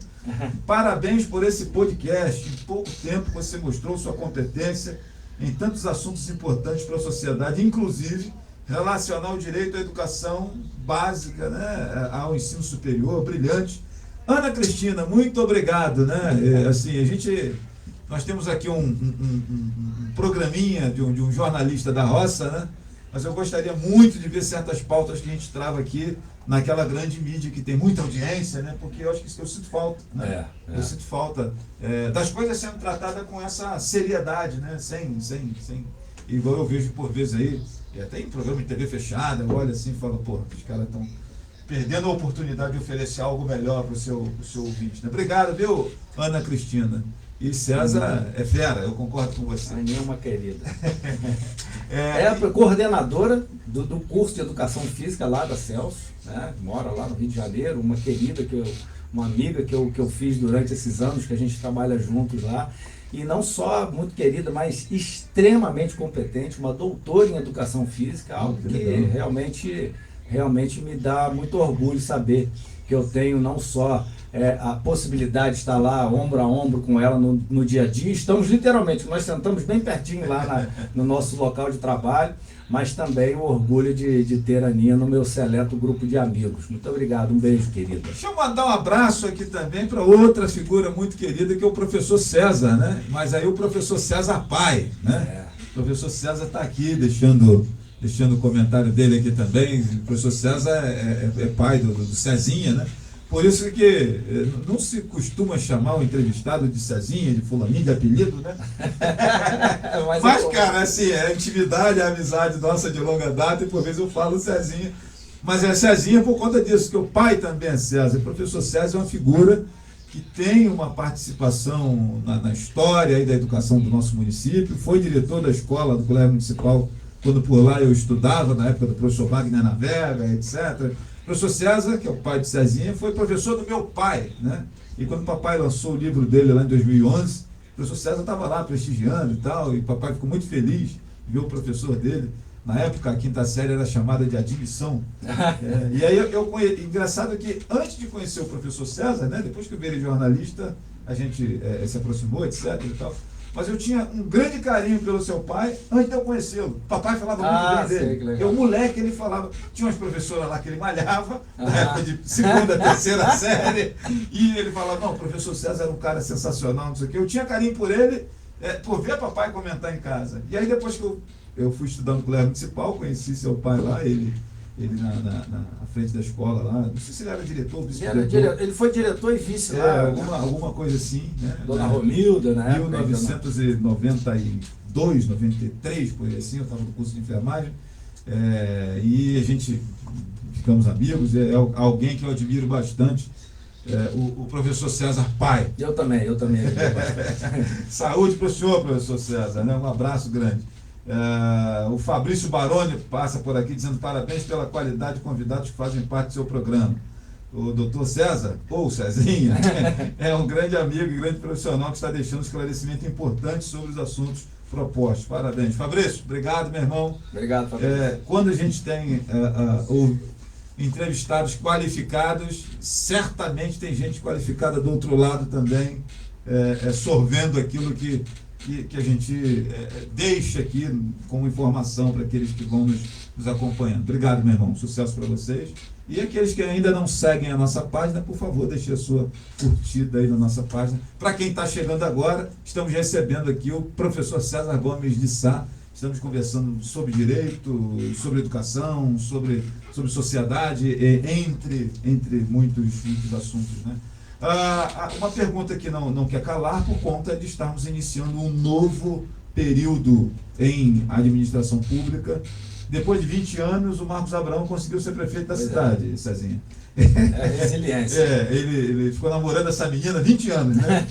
parabéns por esse podcast. Em pouco tempo você mostrou sua competência em tantos assuntos importantes para a sociedade, inclusive relacionar o direito à educação básica, né, ao ensino superior, brilhante. Ana Cristina, muito obrigado, né? Assim, nós temos aqui um programinha de um jornalista da roça, né? Mas eu gostaria muito de ver certas pautas que a gente trava aqui naquela grande mídia que tem muita audiência, né? Porque eu acho que eu sinto falta, né? Eu sinto falta das coisas sendo tratadas com essa seriedade, né? Sem igual eu vejo por vezes aí, e até em programa de TV fechada, eu olho assim e falo: pô, os caras estão perdendo a oportunidade de oferecer algo melhor para o seu ouvinte, né? Obrigado, viu, Ana Cristina? E César é fera, eu concordo com você. A Aninha é uma querida. É a coordenadora do curso de Educação Física lá da Celso, né? Mora lá no Rio de Janeiro, uma querida, uma amiga que eu fiz durante esses anos, que a gente trabalha juntos lá. E não só muito querida, mas extremamente competente, uma doutora em Educação Física, algo que realmente me dá muito orgulho saber que eu tenho não só a possibilidade de estar lá ombro a ombro com ela no dia a dia, estamos literalmente, nós sentamos bem pertinho lá no nosso local de trabalho, mas também o orgulho de ter a Aninha no meu seleto grupo de amigos. Muito obrigado, um beijo, querida. Deixa eu mandar um abraço aqui também para outra figura muito querida, que é o professor César, né? Mas aí o professor César pai, né? O professor César está aqui deixando o comentário dele aqui também. O professor César é pai do Cezinha, né? Por isso que não se costuma chamar o entrevistado de Cezinha, de fulaninho, de apelido, né? Mas, cara, assim, é intimidade, é amizade nossa de longa data, e por vezes eu falo Cezinha. Mas é Cezinha por conta disso, que o pai também é César. O professor César é uma figura que tem uma participação na história aí da educação do nosso município, foi diretor da escola do Colégio Municipal quando por lá eu estudava, na época do professor Wagner Navega, etc. O professor César, que é o pai de Cezinha, foi professor do meu pai, né? E quando o papai lançou o livro dele lá em 2011, o professor César estava lá prestigiando e tal, e o papai ficou muito feliz de ver o professor dele. Na época, a quinta série era chamada de admissão. E aí engraçado que antes de conhecer o professor César, né, depois que eu virei jornalista, a gente se aproximou, etc. e tal. Mas eu tinha um grande carinho pelo seu pai antes de eu conhecê-lo. O papai falava muito bem dele. Porque o moleque, ele falava. Tinha umas professoras lá que ele malhava, na época de segunda, terceira série, e ele falava: não, o professor César era um cara sensacional, não sei o quê. Eu tinha carinho por ele, por ver papai comentar em casa. E aí, depois que eu fui estudando no Colégio Municipal, conheci seu pai lá, ele na frente da escola lá, não sei se ele era diretor, vice-diretor. Ele foi diretor e vice lá. Alguma coisa assim, né? Dona Romilda, né? 1992, 93, por aí assim, eu estava no curso de enfermagem, e a gente ficamos amigos, é alguém que eu admiro bastante, o professor César pai. Eu também. Saúde para o senhor, professor César, né? Um abraço grande. O Fabrício Baroni passa por aqui dizendo: parabéns pela qualidade de convidados que fazem parte do seu programa. O doutor César, ou Cezinha, é um grande amigo e grande profissional que está deixando um esclarecimento importante sobre os assuntos propostos. Parabéns. Fabrício, obrigado, meu irmão. Obrigado, Fabrício. Quando a gente tem entrevistados qualificados, certamente tem gente qualificada do outro lado também, sorvendo aquilo que a gente deixa aqui como informação para aqueles que vão nos acompanhando. Obrigado, meu irmão. Sucesso para vocês. E aqueles que ainda não seguem a nossa página, por favor, deixe a sua curtida aí na nossa página. Para quem está chegando agora, estamos recebendo aqui o professor César Gomes de Sá. Estamos conversando sobre direito, sobre educação, sobre sociedade, entre muitos assuntos, né? Uma pergunta que não quer calar, por conta de estarmos iniciando um novo período em administração pública. Depois de 20 anos, o Marcos Abraão conseguiu ser prefeito da cidade, Cezinha. Resiliência. Ele ficou namorando essa menina há 20 anos, né?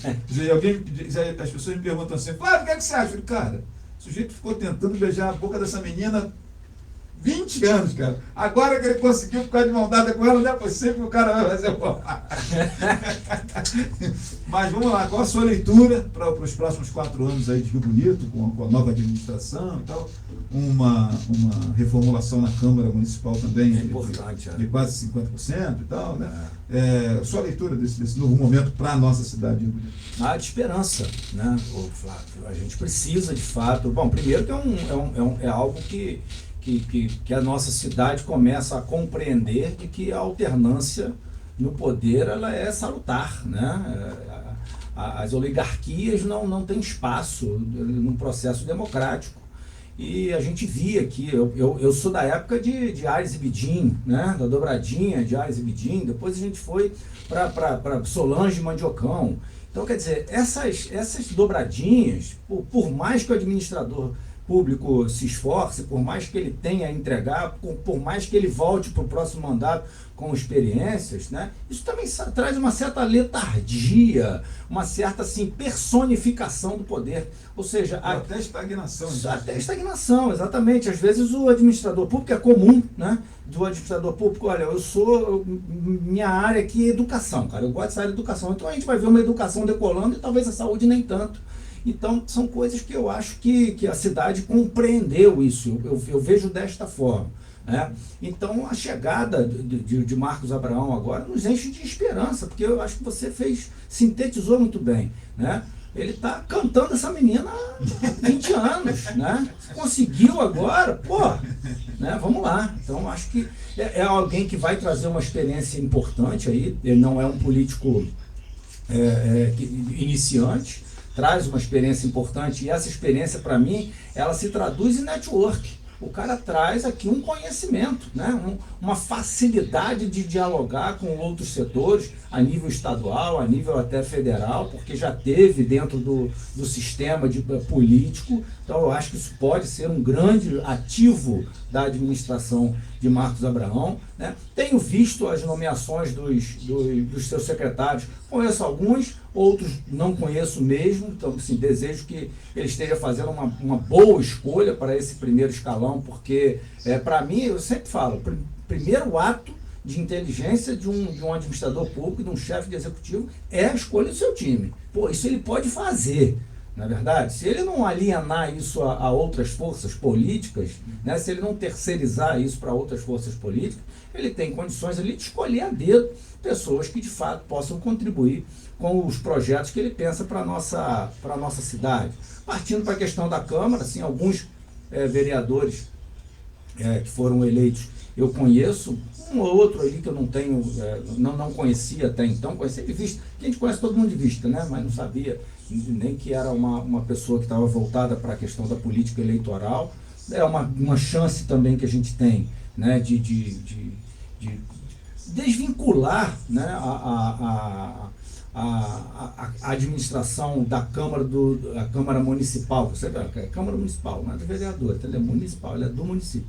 As pessoas me perguntam assim: Flávio, o que é que você acha? Eu falei: cara, o sujeito ficou tentando beijar a boca dessa menina 20 anos, cara. Agora que ele conseguiu ficar de mão dada com ela, não é possível que o cara vai fazer Mas vamos lá, qual a sua leitura para os próximos 4 anos aí de Rio Bonito, com a nova administração e tal? Uma reformulação na Câmara Municipal também de quase 50% e tal, né? Sua leitura desse novo momento para a nossa cidade de Rio Bonito. De esperança, né, Flávio? A gente precisa, de fato. Bom, primeiro que é algo que a nossa cidade começa a compreender de que a alternância no poder ela é salutar, né? As oligarquias não têm espaço num processo democrático. E a gente via aqui, eu sou da época de Aires e Bidim, né? Da dobradinha de Aires e Bidim, depois a gente foi para Solange e Mandiocão. Então, quer dizer, essas dobradinhas, por mais que o administrador público se esforce, por mais que ele tenha a entregar, por mais que ele volte para o próximo mandato com experiências, né? Isso também traz uma certa letargia, uma certa assim, personificação do poder. Ou seja, até estagnação. Até estagnação, exatamente. Às vezes o administrador público, é comum, né? Do administrador público, olha, minha área aqui é educação, cara, eu gosto dessa área de educação. Então a gente vai ver uma educação decolando e talvez a saúde nem tanto. Então, são coisas que eu acho que a cidade compreendeu isso, eu vejo desta forma. Né? Então, a chegada de Marcos Abraão agora nos enche de esperança, porque eu acho que você sintetizou muito bem. Né? Ele está cantando essa menina há 20 anos, né? Conseguiu agora, pô, né? Vamos lá. Então, acho que é alguém que vai trazer uma experiência importante aí, ele não é um político iniciante, traz uma experiência importante e essa experiência, para mim, ela se traduz em network. O cara traz aqui um conhecimento, né? Uma facilidade de dialogar com outros setores, a nível estadual, a nível até federal, porque já teve dentro do sistema político. Então, eu acho que isso pode ser um grande ativo da administração de Marcos Abraão. Né? Tenho visto as nomeações dos seus secretários, conheço alguns, outros não conheço mesmo, então assim, desejo que ele esteja fazendo uma boa escolha para esse primeiro escalão, porque para mim, eu sempre falo, primeiro ato de inteligência de um administrador público, de um chefe de executivo, é a escolha do seu time. Pô, isso ele pode fazer. Na verdade, se ele não alienar isso a outras forças políticas, né, se ele não terceirizar isso para outras forças políticas, ele tem condições ali de escolher a dedo pessoas que de fato possam contribuir com os projetos que ele pensa para a nossa cidade. Partindo para a questão da Câmara, assim, alguns vereadores que foram eleitos, eu conheço, um ou outro ali que eu não tenho, não conhecia até então, conhecia de vista, que a gente conhece todo mundo de vista, né, mas não sabia nem que era uma pessoa que estava voltada para a questão da política eleitoral. É uma chance também que a gente tem, né, de desvincular, né, a administração da a Câmara Municipal. Você vê, é Câmara Municipal, não é do vereador, ela é municipal, ela é do município.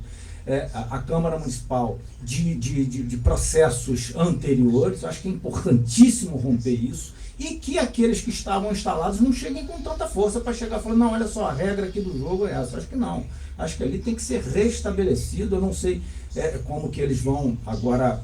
A Câmara Municipal de processos anteriores. Eu acho que é importantíssimo romper isso, e que aqueles que estavam instalados não cheguem com tanta força para chegar falando, não, olha só, a regra aqui do jogo é essa. Acho que não. Acho que ali tem que ser restabelecido. Eu não sei como que eles vão agora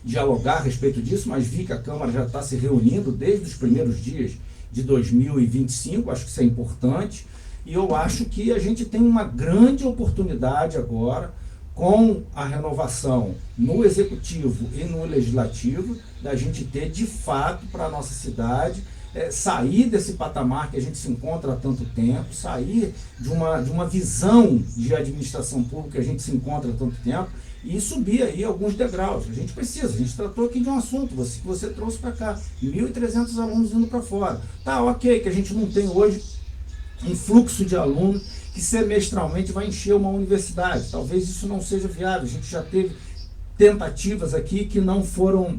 dialogar a respeito disso, mas vi que a Câmara já está se reunindo desde os primeiros dias de 2025, acho que isso é importante, e eu acho que a gente tem uma grande oportunidade agora, com a renovação no Executivo e no Legislativo, da gente ter de fato para a nossa cidade, sair desse patamar que a gente se encontra há tanto tempo, sair de uma visão de administração pública que a gente se encontra há tanto tempo, e subir aí alguns degraus. A gente tratou aqui de um assunto, que você trouxe para cá, 1.300 alunos indo para fora. Tá, ok, que a gente não tem hoje um fluxo de alunos que semestralmente vai encher uma universidade. Talvez isso não seja viável. A gente já teve tentativas aqui que não foram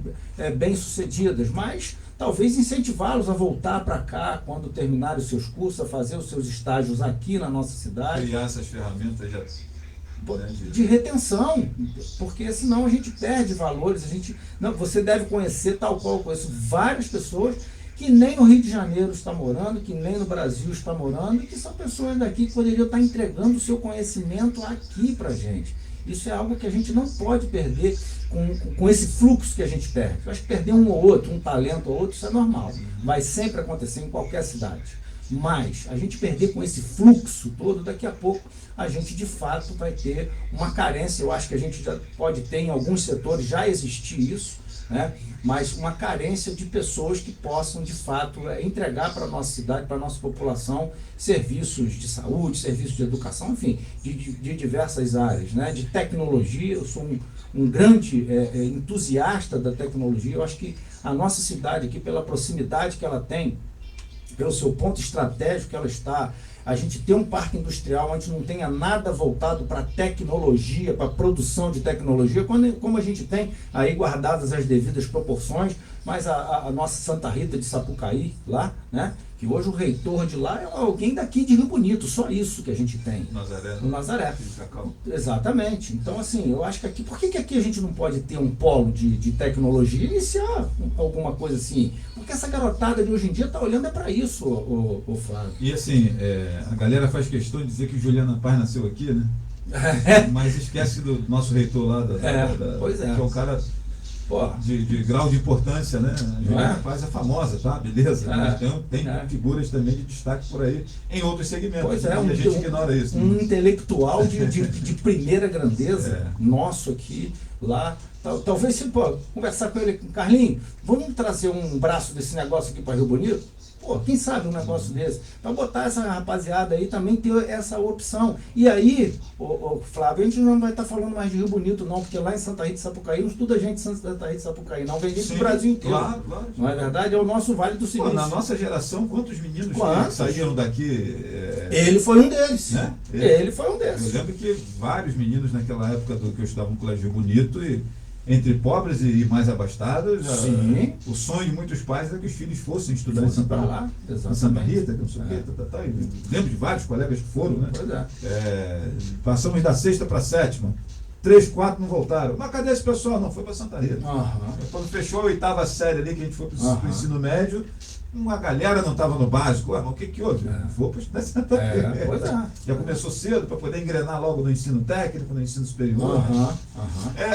bem sucedidas, mas talvez incentivá-los a voltar para cá quando terminarem os seus cursos, a fazer os seus estágios aqui na nossa cidade. Criar essas ferramentas de retenção, porque senão a gente perde valores. Você deve conhecer, tal qual eu conheço várias pessoas que nem no Rio de Janeiro está morando, que nem no Brasil está morando, e que são pessoas daqui que poderiam estar entregando o seu conhecimento aqui para a gente. Isso é algo que a gente não pode perder com esse fluxo que a gente perde. Eu acho que perder um ou outro, um talento ou outro, isso é normal. Vai sempre acontecer em qualquer cidade. Mas a gente perder com esse fluxo todo, daqui a pouco a gente de fato vai ter uma carência. Eu acho que a gente já pode ter em alguns setores, já existir isso, né? Mas uma carência de pessoas que possam de fato entregar para a nossa cidade, para a nossa população, serviços de saúde, serviços de educação, enfim, de diversas áreas, né? De tecnologia. Eu sou um grande entusiasta da tecnologia. Eu acho que a nossa cidade aqui, pela proximidade que ela tem, pelo seu ponto estratégico que ela está a gente ter um parque industrial onde não tenha nada voltado para tecnologia, para produção de tecnologia, como a gente tem aí guardadas as devidas proporções, mas a nossa Santa Rita de Sapucaí, lá, né? Que hoje o reitor de lá é alguém daqui de Rio Bonito, só isso que a gente tem. Nazaré. No Nazaré. Cacau. Exatamente. Então, assim, eu acho que aqui, por que aqui a gente não pode ter um polo de tecnologia, iniciar alguma coisa assim? Porque essa garotada de hoje em dia está olhando para isso, o Flávio. E assim, a galera faz questão de dizer que Juliana Paz nasceu aqui, né? Mas esquece do nosso reitor lá, pois é. que é um cara Pô, de grau de importância, né? A Juliana Paz é famosa, tá? Beleza. Mas tem figuras também de destaque por aí em outros segmentos. Pois é, e a gente ignora isso. Um intelectual de primeira grandeza, nosso aqui, lá. Talvez se conversar com ele, Carlinhos, vamos trazer um braço desse negócio aqui para Rio Bonito? Pô, quem sabe um negócio desse? Para botar essa rapaziada aí também ter essa opção. E aí, Flávio, a gente não vai estar falando mais de Rio Bonito, não, porque lá em Santa Rita de Sapucaí não estuda gente de Santa Rita de Sapucaí, não. Vem gente do Brasil inteiro. Claro. Não é verdade? É o nosso Vale do Silício. Na nossa geração, quantos meninos que saíram daqui? Ele foi um deles. Né? Ele foi um deles. Eu lembro que vários meninos naquela época que eu estudava no Colégio Bonito, e entre pobres e mais abastados, o sonho de muitos pais era que os filhos fossem estudar em Santa Rita, que não sei o quê. Lembro de vários colegas que foram, né? Pois é. Passamos da sexta para a sétima. 3, 4 não voltaram. Mas cadê esse pessoal? Não, foi para Santa Rita. Quando fechou a 8ª série ali, que a gente foi para o ensino médio, uma galera não estava no básico. Mas o que houve? Vou para estudar em Santa Rita. Pois é. Já começou cedo para poder engrenar logo no ensino técnico, no ensino superior.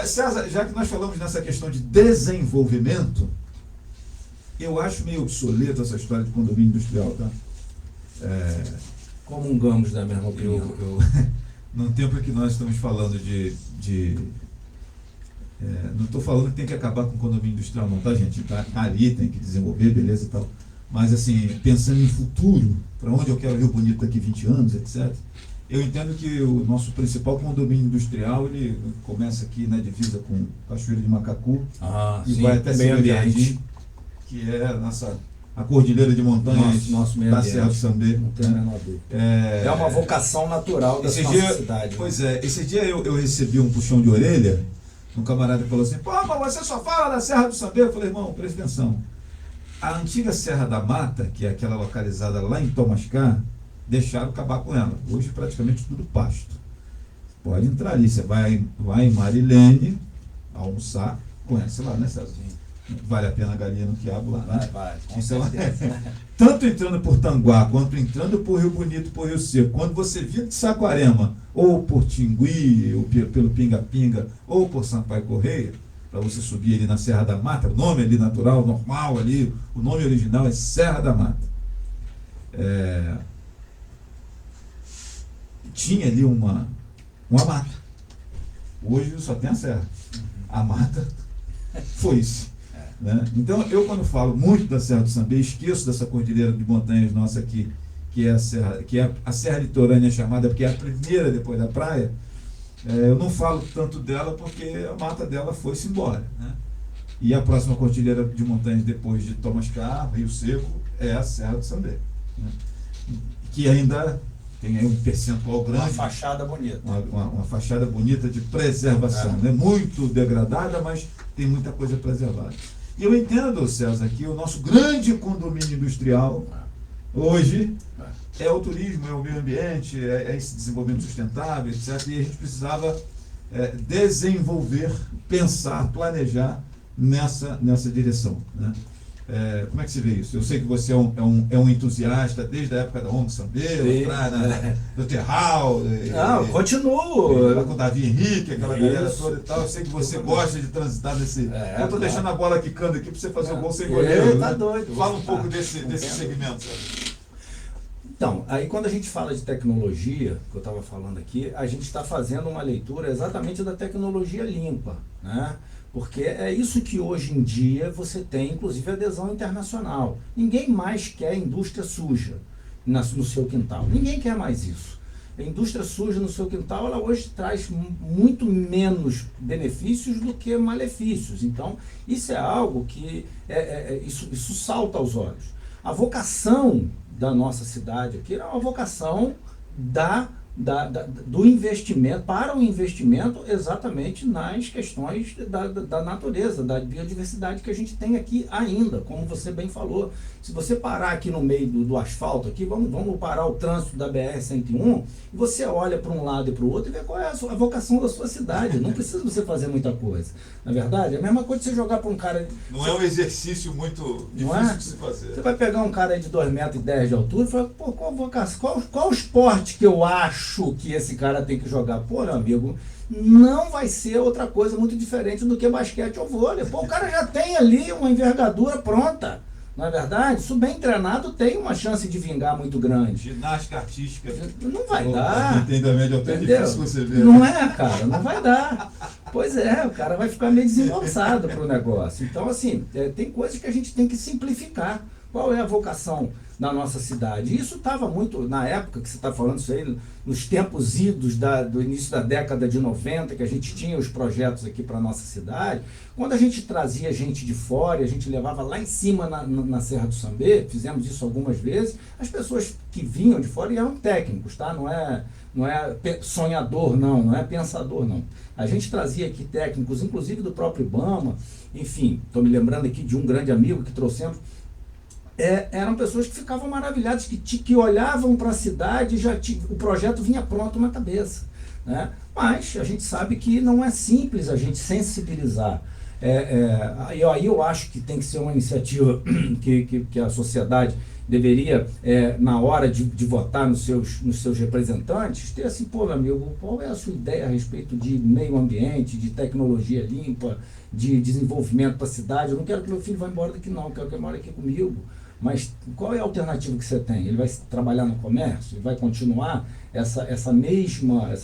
César, já que nós falamos nessa questão de desenvolvimento, eu acho meio obsoleto essa história de condomínio industrial, tá? Comungamos da mesma opinião. Num tempo que nós estamos falando não estou falando que tem que acabar com o condomínio industrial, não, tá, gente? Tá ali, tem que desenvolver, beleza e tal. Mas, assim, pensando em futuro, para onde eu quero Rio Bonito daqui 20 anos, etc., eu entendo que o nosso principal condomínio industrial, ele começa aqui na divisa com Cachoeira de Macacu e vai até São Jardim, que é a cordilheira de montanhas nosso da Serra do Sambê. Não tem a menor dúvida. É uma vocação natural da nossa cidade. Pois esse dia eu recebi um puxão de orelha. Um camarada falou assim: pô, mas você só fala da Serra do Sambê? Eu falei: irmão, presta atenção. A antiga Serra da Mata, que é aquela localizada lá em Tomascar, deixaram acabar com ela. Hoje praticamente tudo pasto. Pode entrar ali, você vai em Marilene almoçar, conhece lá, né, César? Vale a pena a galinha no quiabo lá, né? Vai, então, tanto entrando por Tanguá, quanto entrando por Rio Bonito, por Rio Seco, quando você vir de Saquarema, ou por Tingui, ou pelo Pinga-Pinga, ou por Sampaio Correia, para você subir ali na Serra da Mata, o nome ali natural, normal ali, o nome original é Serra da Mata. Tinha ali uma mata. Hoje só tem a serra. A mata foi-se. Né? Então, eu quando falo muito da Serra do Sambê, esqueço dessa cordilheira de montanhas nossa aqui, que é a Serra Litorânea chamada, porque é a primeira depois da praia. Eu não falo tanto dela porque a mata dela foi-se embora. Né? E a próxima cordilheira de montanhas depois de Tomascar, Rio Seco, é a Serra do Sambê. Né? Que ainda tem aí um percentual grande. Uma fachada bonita. Uma fachada bonita de preservação. Né? Muito degradada, mas tem muita coisa preservada. E eu entendo, César, que o nosso grande condomínio industrial hoje é o turismo, é o meio ambiente, é esse desenvolvimento sustentável, etc. E a gente precisava desenvolver, pensar, planejar nessa direção. Né? Como é que se vê isso? Eu sei que você é um entusiasta desde a época da ONG Sambê, do Terral. Continuo. Lá com o Davi Henrique, aquela galera toda e tal. Eu sei que você gosta de transitar nesse. Eu estou deixando a bola quicando aqui para você fazer o gol sem goleiro. Tá doido. Fala um pouco desse segmento, sabe? Então, aí quando a gente fala de tecnologia, que eu estava falando aqui, a gente está fazendo uma leitura exatamente da tecnologia limpa, né? Porque é isso que hoje em dia você tem, inclusive, adesão internacional. Ninguém mais quer indústria suja no seu quintal. Ninguém quer mais isso. A indústria suja no seu quintal, ela hoje traz muito menos benefícios do que malefícios. Então, isso é algo que isso salta aos olhos. a vocação da nossa cidade aqui é uma vocação do investimento, para o investimento exatamente nas questões da natureza, da biodiversidade que a gente tem aqui ainda, como você bem falou. Se você parar aqui no meio do asfalto, aqui, vamos parar o trânsito da BR-101, e você olha para um lado e para o outro e vê qual é a vocação da sua cidade. Não precisa você fazer muita coisa. Na verdade, é a mesma coisa de você jogar para um cara... Não é um exercício muito difícil de se fazer. Você vai pegar um cara de 2,10 m de altura e falar, pô, qual vocação, qual esporte que eu acho que esse cara tem que jogar? Pô, meu amigo, não vai ser outra coisa muito diferente do que basquete ou vôlei. Pô, o cara já tem ali uma envergadura pronta. Não é verdade? Isso bem treinado tem uma chance de vingar muito grande. Ginástica artística. Não vai dar. Entendimento é até difícil você ver. Não é, cara, não vai dar. Pois é, o cara vai ficar meio desengonçado pro negócio. Então, assim, tem coisas que a gente tem que simplificar. Qual é a vocação da nossa cidade? Isso estava muito, na época que você está falando isso aí, nos tempos idos do início da década de 90, que a gente tinha os projetos aqui para a nossa cidade. Quando a gente trazia gente de fora, a gente levava lá em cima na Serra do Sambê, fizemos isso algumas vezes, as pessoas que vinham de fora eram técnicos, tá? Não é sonhador, não é pensador, não. A gente trazia aqui técnicos, inclusive do próprio IBAMA, enfim, estou me lembrando aqui de um grande amigo que trouxemos. Eram pessoas que ficavam maravilhadas, que olhavam para a cidade e o projeto vinha pronto na cabeça, né? Mas a gente sabe que não é simples a gente sensibilizar. Aí eu acho que tem que ser uma iniciativa que a sociedade deveria, na hora de votar nos seus representantes, ter assim, pô, meu amigo, qual é a sua ideia a respeito de meio ambiente, de tecnologia limpa, de desenvolvimento para a cidade? Eu não quero que meu filho vá embora daqui não, eu quero que ele more aqui comigo. Mas qual é a alternativa que você tem? Ele vai trabalhar no comércio? Ele vai continuar essa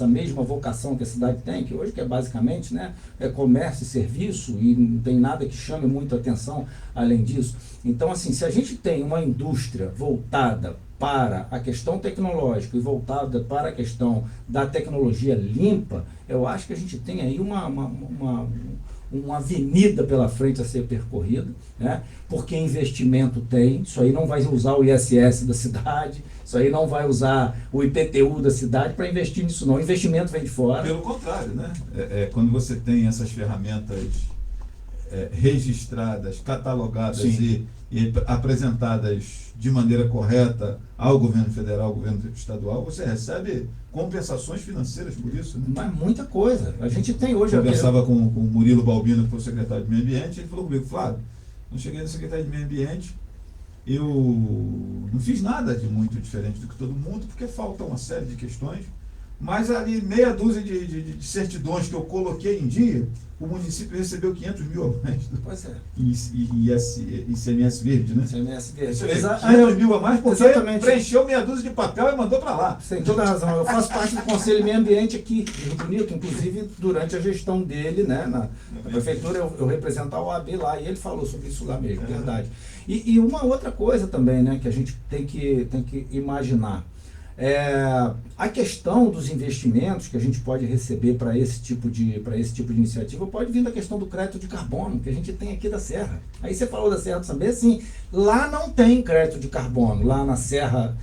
mesma vocação que a cidade tem, que hoje que é basicamente, né, é comércio e serviço, e não tem nada que chame muito atenção além disso. Então, assim, se a gente tem uma indústria voltada para a questão tecnológica e voltada para a questão da tecnologia limpa, eu acho que a gente tem aí uma avenida pela frente a ser percorrida, né? Porque investimento tem, isso aí não vai usar o ISS da cidade, isso aí não vai usar o IPTU da cidade para investir nisso não, o investimento vem de fora. Pelo contrário, né? Quando você tem essas ferramentas registradas, catalogadas e apresentadas de maneira correta ao governo federal, ao governo estadual, você recebe compensações financeiras por isso, né? Mas muita coisa. A gente tem hoje... Eu conversava com o Murilo Balbino, que foi o secretário de Meio Ambiente, ele falou comigo, Flávio, eu cheguei no secretário de Meio Ambiente, eu não fiz nada de muito diferente do que todo mundo, porque falta uma série de questões, mas ali meia dúzia de certidões que eu coloquei em dia, o município recebeu 500 mil a mais. Pois é. E ICMS verde, né? ICMS verde. 500 mil a mais porque preencheu meia dúzia de papel e mandou para lá. Você tem toda a razão. Eu faço parte do Conselho de Meio Ambiente aqui, de Rio Bonito, inclusive durante a gestão dele, né, na prefeitura, eu represento a OAB lá, e ele falou sobre isso lá mesmo, verdade. E uma outra coisa também, né, que a gente tem que imaginar. A questão dos investimentos que a gente pode receber para esse tipo de iniciativa pode vir da questão do crédito de carbono que a gente tem aqui da Serra. Aí você falou da Serra do Sambê, sim, lá não tem crédito de carbono, lá na Serra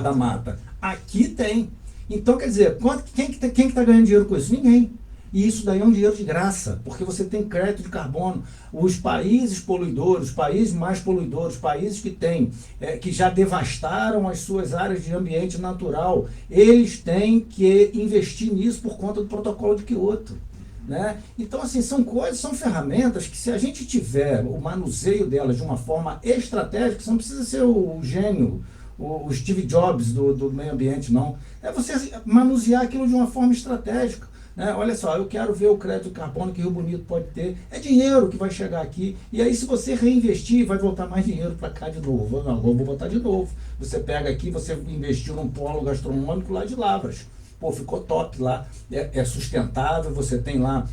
da Mata. Aqui tem. Então, quer dizer, quem que está ganhando dinheiro com isso? Ninguém. E isso daí é um dinheiro de graça, porque você tem crédito de carbono. Os países poluidores, os países mais poluidores, países que já devastaram as suas áreas de ambiente natural, eles têm que investir nisso por conta do protocolo de Kyoto, né? Então, assim, são ferramentas que, se a gente tiver o manuseio delas de uma forma estratégica, você não precisa ser o gênio, o Steve Jobs do meio ambiente, não. É você manusear aquilo de uma forma estratégica. Olha só, eu quero ver o crédito de carbono que Rio Bonito pode ter. É dinheiro que vai chegar aqui. E aí, se você reinvestir, vai voltar mais dinheiro para cá de novo. Não, agora eu vou botar de novo. Você pega aqui, você investiu num polo gastronômico lá de Lavras. Pô, ficou top lá. É sustentável, você tem lá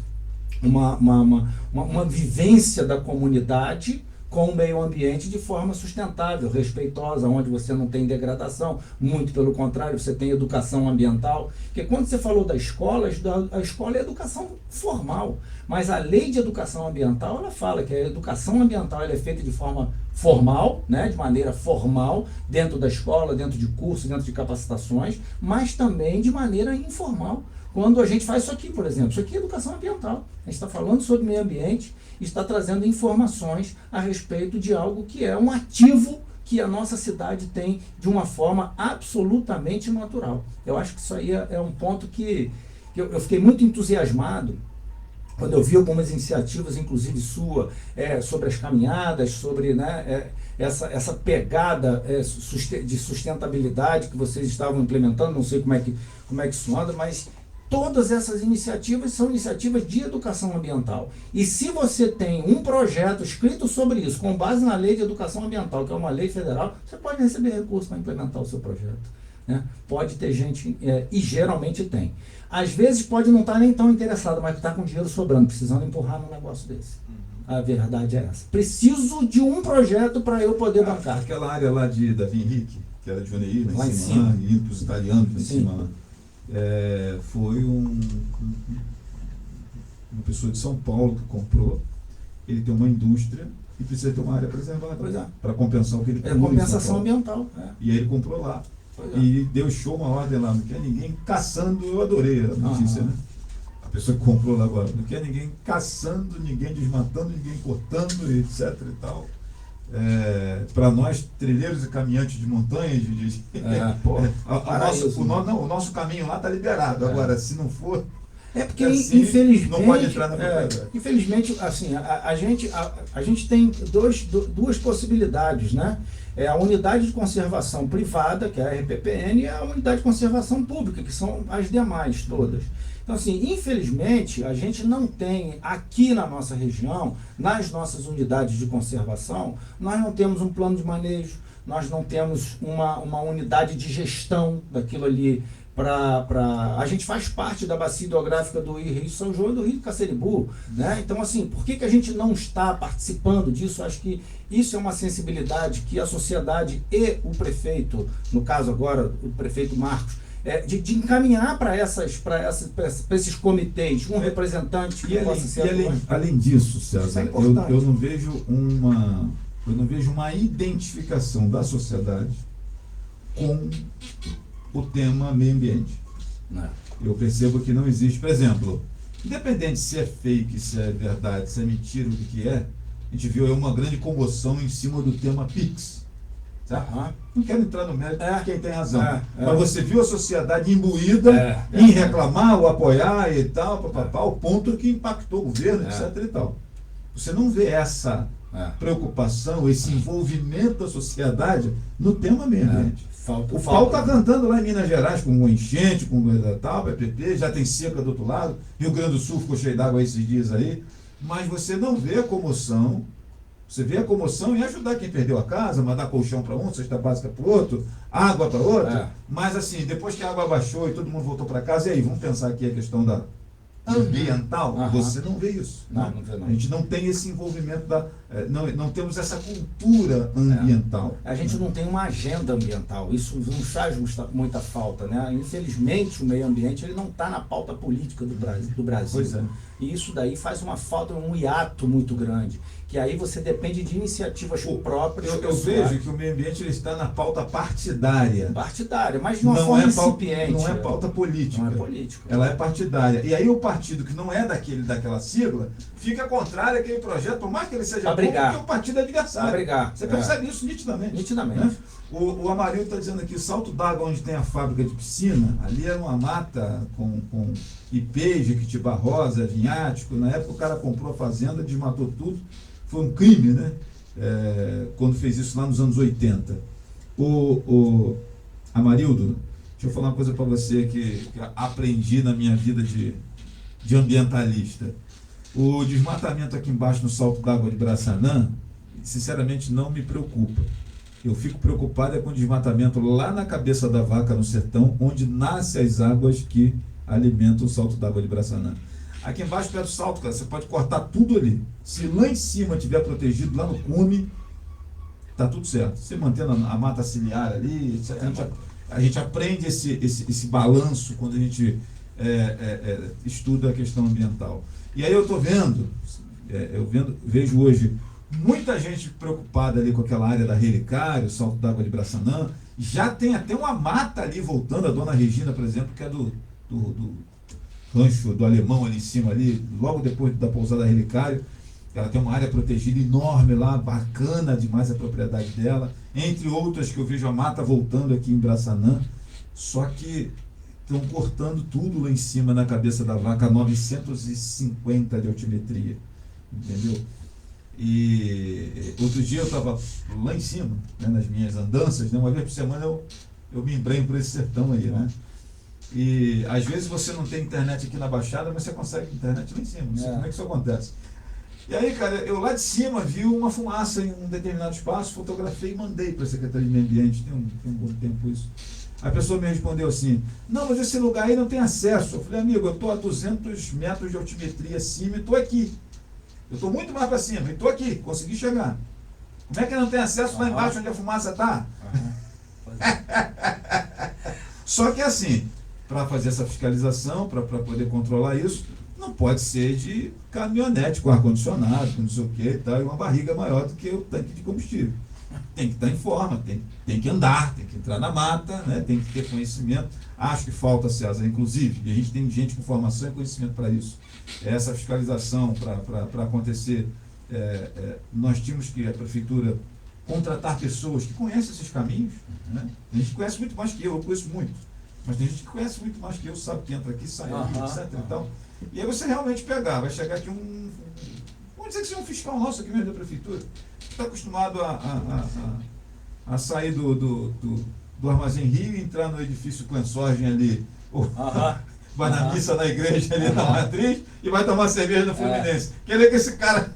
uma vivência da comunidade com o meio ambiente de forma sustentável, respeitosa, onde você não tem degradação, muito pelo contrário, você tem educação ambiental. Porque quando você falou da escola, a escola é educação formal, mas a lei de educação ambiental, ela fala que a educação ambiental ela é feita de forma formal, né, de maneira formal, dentro da escola, dentro de cursos, dentro de capacitações, mas também de maneira informal. Quando a gente faz isso aqui, por exemplo, isso aqui é educação ambiental. A gente está falando sobre meio ambiente e está trazendo informações a respeito de algo que é um ativo que a nossa cidade tem de uma forma absolutamente natural. Eu acho que isso aí é um ponto que eu fiquei muito entusiasmado quando eu vi algumas iniciativas, inclusive sua, sobre as caminhadas, sobre, né, essa pegada de sustentabilidade que vocês estavam implementando, não sei como é que isso anda, mas todas essas iniciativas são iniciativas de educação ambiental. E se você tem um projeto escrito sobre isso, com base na lei de educação ambiental, que é uma lei federal, você pode receber recurso para implementar o seu projeto. Né? Pode ter gente, e geralmente tem. Às vezes pode não estar nem tão interessado, mas está com dinheiro sobrando, precisando empurrar num negócio desse. A verdade é essa. Preciso de um projeto para eu poder bancar. Aquela área lá de Davi Henrique, que era de Joneí, lá em cima, indo para os italianos lá em cima. Foi uma pessoa de São Paulo que comprou. Ele tem uma indústria e precisa ter uma área preservada para compensar o que ele tem. Compensação ambiental. E aí ele comprou lá. E deu show, uma ordem lá, não quer ninguém caçando. Eu adorei a notícia, né? A pessoa que comprou lá agora, não quer ninguém caçando, ninguém desmatando, ninguém cortando, etc e tal. Para nós, trilheiros e caminhantes de montanha, o nosso caminho lá está liberado. Agora, se não for, porque assim, infelizmente, não pode entrar na propriedade. Infelizmente, assim, a gente tem duas possibilidades, né? É a unidade de conservação privada, que é a RPPN, e a unidade de conservação pública, que são as demais todas. Então, assim, infelizmente, a gente não tem aqui na nossa região, nas nossas unidades de conservação, nós não temos um plano de manejo, nós não temos uma unidade de gestão daquilo ali. A gente faz parte da bacia hidrográfica do Rio São João e do Rio Caceribu, né? Então, assim, por que a gente não está participando disso? Acho que isso é uma sensibilidade que a sociedade e o prefeito, no caso agora o prefeito Marcos, de encaminhar para esses comitês um representante que possa ser além disso, César, eu não vejo uma identificação da sociedade com o tema meio ambiente. Eu percebo que não existe, por exemplo, independente se é fake, se é verdade, se é mentira, o que é, a gente viu uma grande comoção em cima do tema Pix. Tá? Não quero entrar no mérito de quem tem razão. Mas você viu a sociedade imbuída em reclamar ou apoiar e tal, ao ponto que impactou o governo, etc. e tal. Você não vê essa preocupação, esse envolvimento da sociedade no tema meio ambiente. O pau está cantando lá em Minas Gerais com enchente, com tal, PPP, já tem seca do outro lado, Rio Grande do Sul ficou cheio d'água esses dias aí, mas você não vê a comoção. Você vê a comoção em ajudar quem perdeu a casa, mandar colchão para um, cesta básica para o outro, água para outro. Mas assim, depois que a água baixou e todo mundo voltou para casa, e aí, vamos pensar aqui a questão da ambiental, você não vê isso. Não vê, não. A gente não tem esse envolvimento, não temos essa cultura ambiental. A gente não tem uma agenda ambiental, isso nos faz muita falta, né? Infelizmente o meio ambiente ele não está na pauta política do Brasil. Pois é. E isso daí faz uma falta, um hiato muito grande. Que aí você depende de iniciativas próprias. Eu vejo que o meio ambiente ele está na pauta partidária. Partidária, mas de uma forma incipiente. Não é pauta política. Não é política. Ela é partidária. E aí o partido que não é daquela sigla fica contrário àquele projeto, por mais que ele seja bom, porque o partido é adversário. Pra brigar. Você percebe isso nitidamente. Nitidamente. Né? O Amarildo está dizendo aqui, Salto d'Água, onde tem a fábrica de piscina, ali era uma mata com ipês, jequitibá rosa, vinhático. Na época o cara comprou a fazenda, desmatou tudo. Foi um crime, né? Quando fez isso lá nos anos 80. O Amarildo, deixa eu falar uma coisa para você que aprendi na minha vida de ambientalista. O desmatamento aqui embaixo no Salto d'Água de Braçanã, sinceramente não me preocupa. Eu fico preocupado com o desmatamento lá na cabeça da vaca no sertão, onde nascem as águas que alimentam o Salto d'Água de Braçanã. Aqui embaixo, perto do salto, cara, você pode cortar tudo ali. Se lá em cima tiver protegido, lá no cume, tá tudo certo. Você mantendo a mata ciliar ali, a gente aprende esse balanço quando a gente estuda a questão ambiental. E aí eu estou vendo, vejo hoje muita gente preocupada ali com aquela área da Relicário, Salto d'Água de Braçanã. Já tem até uma mata ali voltando, a Dona Regina, por exemplo, que é do rancho do Alemão ali em cima, ali, logo depois da pousada Relicário. Ela tem uma área protegida enorme lá, bacana demais a propriedade dela, entre outras que eu vejo a mata voltando aqui em Braçanã, só que estão cortando tudo lá em cima na cabeça da vaca, 950 de altimetria, entendeu? E outro dia eu estava lá em cima, né, nas minhas andanças, né, uma vez por semana eu me embrenho por esse sertão aí, né? E às vezes você não tem internet aqui na Baixada, mas você consegue internet lá em cima, não sei como é que isso acontece. E aí, cara, eu lá de cima vi uma fumaça em um determinado espaço, fotografei e mandei para a Secretaria de Meio Ambiente, tem um bom tempo isso. A pessoa me respondeu assim, não, mas esse lugar aí não tem acesso. Eu falei, amigo, eu estou a 200 metros de altimetria acima e estou aqui. Eu estou muito mais para cima e estou aqui, consegui chegar. Como é que não tem acesso lá embaixo onde a fumaça está? Só que assim, para fazer essa fiscalização, para poder controlar isso, não pode ser de caminhonete com ar-condicionado, com não sei o que e tal, e uma barriga maior do que o tanque de combustível. Tem que estar em forma, tem que andar, tem que entrar na mata, né? Tem que ter conhecimento. Acho que falta, César, inclusive, e a gente tem gente com formação e conhecimento para isso. Essa fiscalização para acontecer, nós tínhamos que, a prefeitura, contratar pessoas que conhecem esses caminhos, né? A gente conhece muito mais que eu conheço muito, mas tem gente que conhece muito mais que eu, sabe que entra aqui, sai aqui, etc. Então, e aí você realmente pegar, vai chegar aqui vamos dizer que seja um fiscal nosso aqui mesmo da prefeitura, que está acostumado a sair do Armazém Rio e entrar no edifício Clensorgem ali, vai na missa na igreja ali na Matriz e vai tomar cerveja no Fluminense. Quer dizer que esse cara...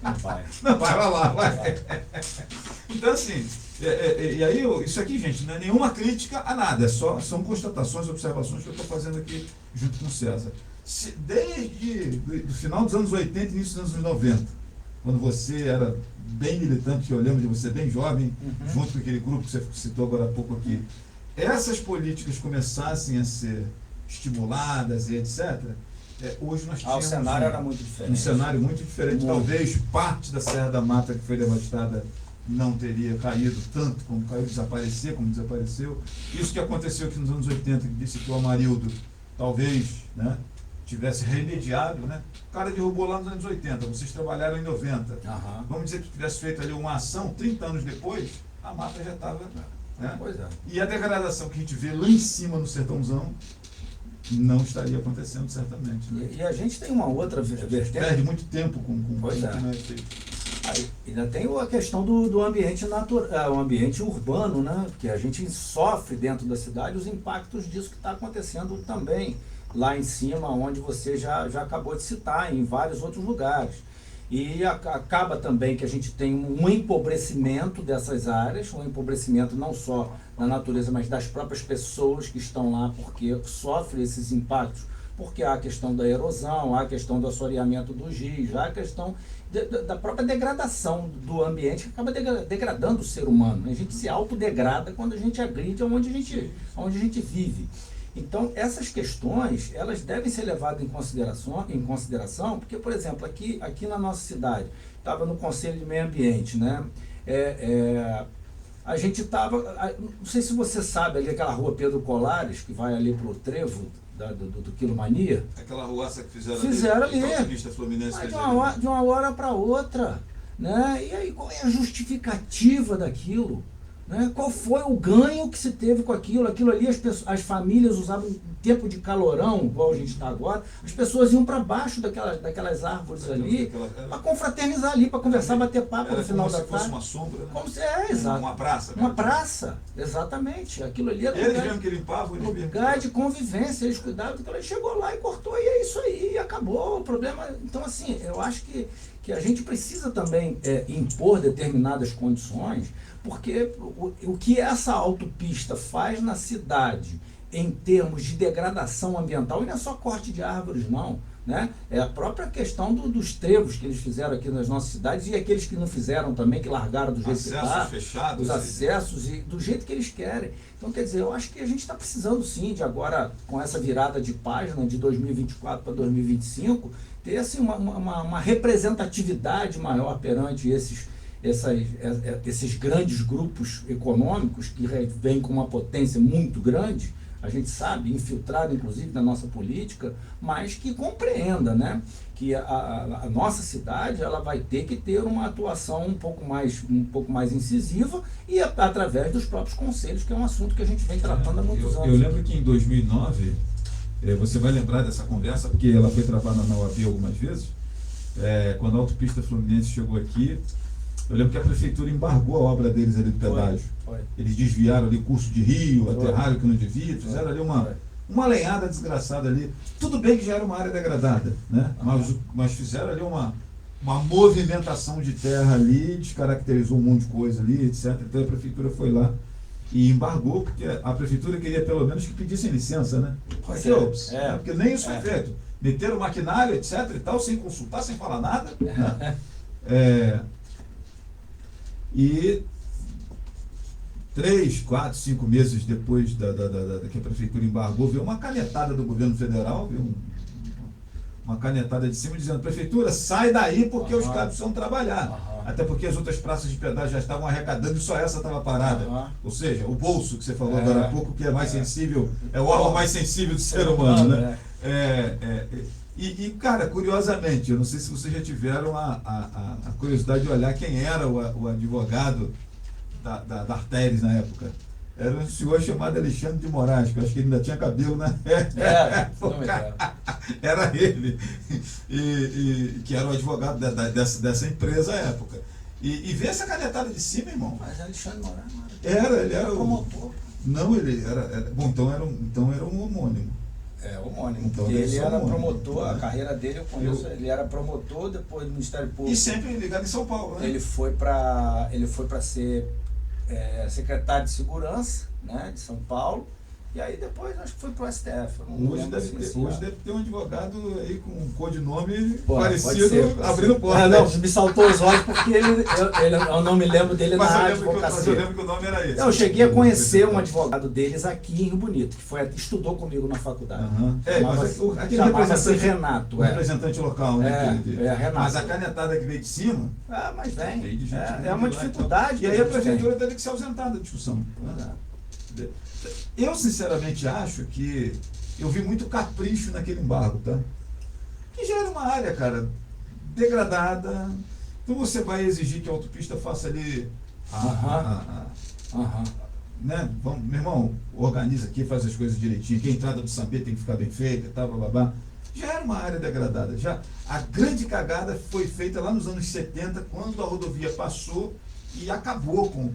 Não vai. Não, vai lá, vai. Então assim, e aí isso aqui, gente, não é nenhuma crítica a nada, são constatações, observações que eu estou fazendo aqui junto com o César. Desde o final dos anos 80 e início dos anos 90, quando você era bem militante, eu lembro de você bem jovem, junto com aquele grupo que você citou agora há pouco aqui, essas políticas começassem a ser estimuladas e etc., hoje nós tínhamos o cenário era muito diferente. Um cenário muito diferente. Talvez parte da Serra da Mata que foi devastada não teria caído tanto como caiu, desaparecer como desapareceu. Isso que aconteceu aqui nos anos 80, que disse que o Amarildo talvez, né, tivesse remediado, né? O cara derrubou lá nos anos 80, vocês trabalharam em 90. Vamos dizer que tivesse feito ali uma ação, 30 anos depois, a mata já estava... Né? Pois é. E a degradação que a gente vê lá em cima no sertãozão não estaria acontecendo certamente. Né? E a gente tem uma outra vertente. Perde muito tempo com pois que é. não é feito. Aí, ainda tem a questão do ambiente natural, o ambiente urbano, né? Porque a gente sofre dentro da cidade os impactos disso que está acontecendo também lá em cima, onde você já acabou de citar, em vários outros lugares. E acaba também que a gente tem um empobrecimento dessas áreas, um empobrecimento não só da natureza, mas das próprias pessoas que estão lá, porque sofrem esses impactos, porque há a questão da erosão, há a questão do assoreamento dos rios, há a questão da própria degradação do ambiente, que acaba degradando o ser humano. A gente se autodegrada quando a gente agride onde a gente vive. Então, essas questões, elas devem ser levadas em consideração, porque, por exemplo, aqui na nossa cidade, estava no Conselho de Meio Ambiente, né? A gente estava, não sei se você sabe, ali aquela rua Pedro Colares, que vai ali para o trevo do Quilomania. Aquela ruaça que fizeram ali. Fluminense Mas de uma hora para outra, né? E aí, qual é a justificativa daquilo? Né? Qual foi o ganho que se teve com aquilo? Aquilo ali, as famílias usavam tempo de calorão, igual a gente está agora, as pessoas iam para baixo daquelas árvores ali, para confraternizar ali, para conversar, bater papo no final da tarde. Como se fosse uma sombra, né? Como se, exato. Uma praça. Uma praça, exatamente. Aquilo ali era eles mesmo que limpavam, lugar de convivência, eles cuidavam, então ele chegou lá e cortou, e é isso aí, acabou o problema. Então, assim, eu acho que a gente precisa também impor determinadas condições, porque o que essa autopista faz na cidade em termos de degradação ambiental, e não é só corte de árvores, não. Né? É a própria questão dos trevos que eles fizeram aqui nas nossas cidades e aqueles que não fizeram também, que largaram do jeito que está, fechados, os acessos e do jeito que eles querem. Então, quer dizer, eu acho que a gente está precisando sim de agora, com essa virada de página de 2024 para 2025, ter assim, uma representatividade maior perante esses grandes grupos econômicos que vêm com uma potência muito grande, a gente sabe, infiltrado inclusive na nossa política, mas que compreenda, né, que a nossa cidade ela vai ter que ter uma atuação um pouco mais incisiva e através dos próprios conselhos, que é um assunto que a gente vem tratando há muitos anos. Eu lembro que em 2009, você vai lembrar dessa conversa, porque ela foi travada na OAB algumas vezes, quando a Autopista Fluminense chegou aqui, eu lembro que a prefeitura embargou a obra deles ali do pedágio. Foi. Eles desviaram ali curso de rio, aterraram que não devia, fizeram ali uma lenhada desgraçada ali. Tudo bem que já era uma área degradada, né? Mas fizeram ali uma movimentação de terra ali, descaracterizou um monte de coisa ali, etc. Então a prefeitura foi lá e embargou, porque a prefeitura queria pelo menos que pedissem licença, né? Porque nem isso foi feito. Meteram o maquinário, etc. e tal, sem consultar, sem falar nada. Né? E 3, 4, 5 meses depois que a prefeitura embargou, veio uma canetada do governo federal, uma canetada de cima dizendo: prefeitura, sai daí porque os caras precisam trabalhar. Até porque as outras praças de pedágio já estavam arrecadando e só essa estava parada. Ou seja, o bolso que você falou agora há pouco, que é mais sensível, é o órgão mais sensível do ser humano, né? E, cara, curiosamente, eu não sei se vocês já tiveram a curiosidade de olhar quem era o advogado da Artéries na época. Era um senhor chamado Alexandre de Moraes, que eu acho que ele ainda tinha cabelo, né? Era ele, que era o advogado dessa empresa à época. E ver essa canetada de cima, irmão. Mas Alexandre de Moraes ele era promotor. Não, ele era. Bom, então era um homônimo. Homônimo, então, porque ele era homônimo, promotor, a carreira dele eu conheço, ele era promotor, depois do Ministério Público. E sempre ligado em São Paulo, né? Ele foi para ser secretário de Segurança, né, de São Paulo, e aí depois acho que foi para o STF. Hoje deve ter um advogado aí com um codinome parecido, abrindo porta. Não, me saltou os olhos porque eu não me lembro dele na advocacia. Eu lembro que o nome era esse. Eu cheguei a conhecer um advogado deles aqui em Rio Bonito, que estudou comigo na faculdade. Chamava-se Renato. O representante local, né? Renato. Mas a canetada que veio de cima... mas vem. De gente uma dificuldade. E aí a prefeitura teve que se ausentar da discussão. Eu sinceramente acho que eu vi muito capricho naquele embargo, tá? Que já era uma área, cara, degradada. Então você vai exigir que a autopista faça ali né? Vamos, meu irmão, organiza aqui, faz as coisas direitinho, que a entrada do Sambê tem que ficar bem feita e tal, blá, blá, blá. Já era uma área degradada. Já a grande cagada foi feita lá nos anos 70, quando a rodovia passou e acabou com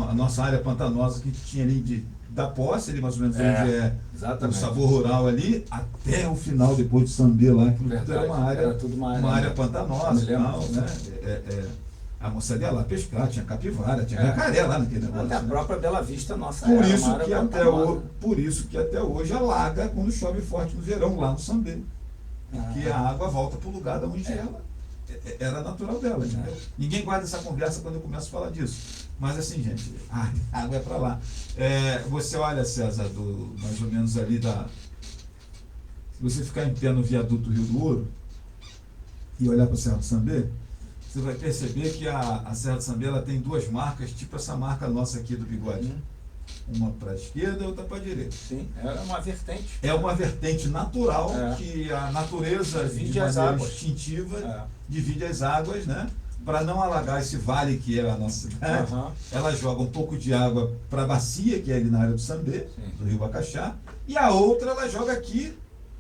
a nossa área pantanosa que tinha ali da posse, ali mais ou menos onde o sabor rural ali, até o final, depois de Sambê lá, que era uma área pantanosa e tal, né? A moçada ia lá pescar, tinha capivara, tinha jacaré lá naquele negócio. Até a própria Bela Vista, nossa, por isso que até hoje alaga quando chove forte no verão, lá no Sambê. Porque a água volta para o lugar de onde ela era natural dela, entendeu? Ninguém guarda essa conversa quando eu começo a falar disso. Mas assim, gente, a água é para lá. Você olha, César, mais ou menos ali se você ficar em pé no viaduto Rio do Ouro e olhar para o Serra do Sambê, você vai perceber que a Serra do Sambê ela tem duas marcas, tipo essa marca nossa aqui do bigode. Uma para a esquerda e outra para a direita. Sim, é uma vertente. É uma vertente natural que a natureza, de maneira instintiva, divide as águas, né? Para não alagar esse vale que é a nossa cidade. Ela joga um pouco de água para a bacia, que é ali na área do Sambê, do Rio Bacaxá, e a outra ela joga aqui,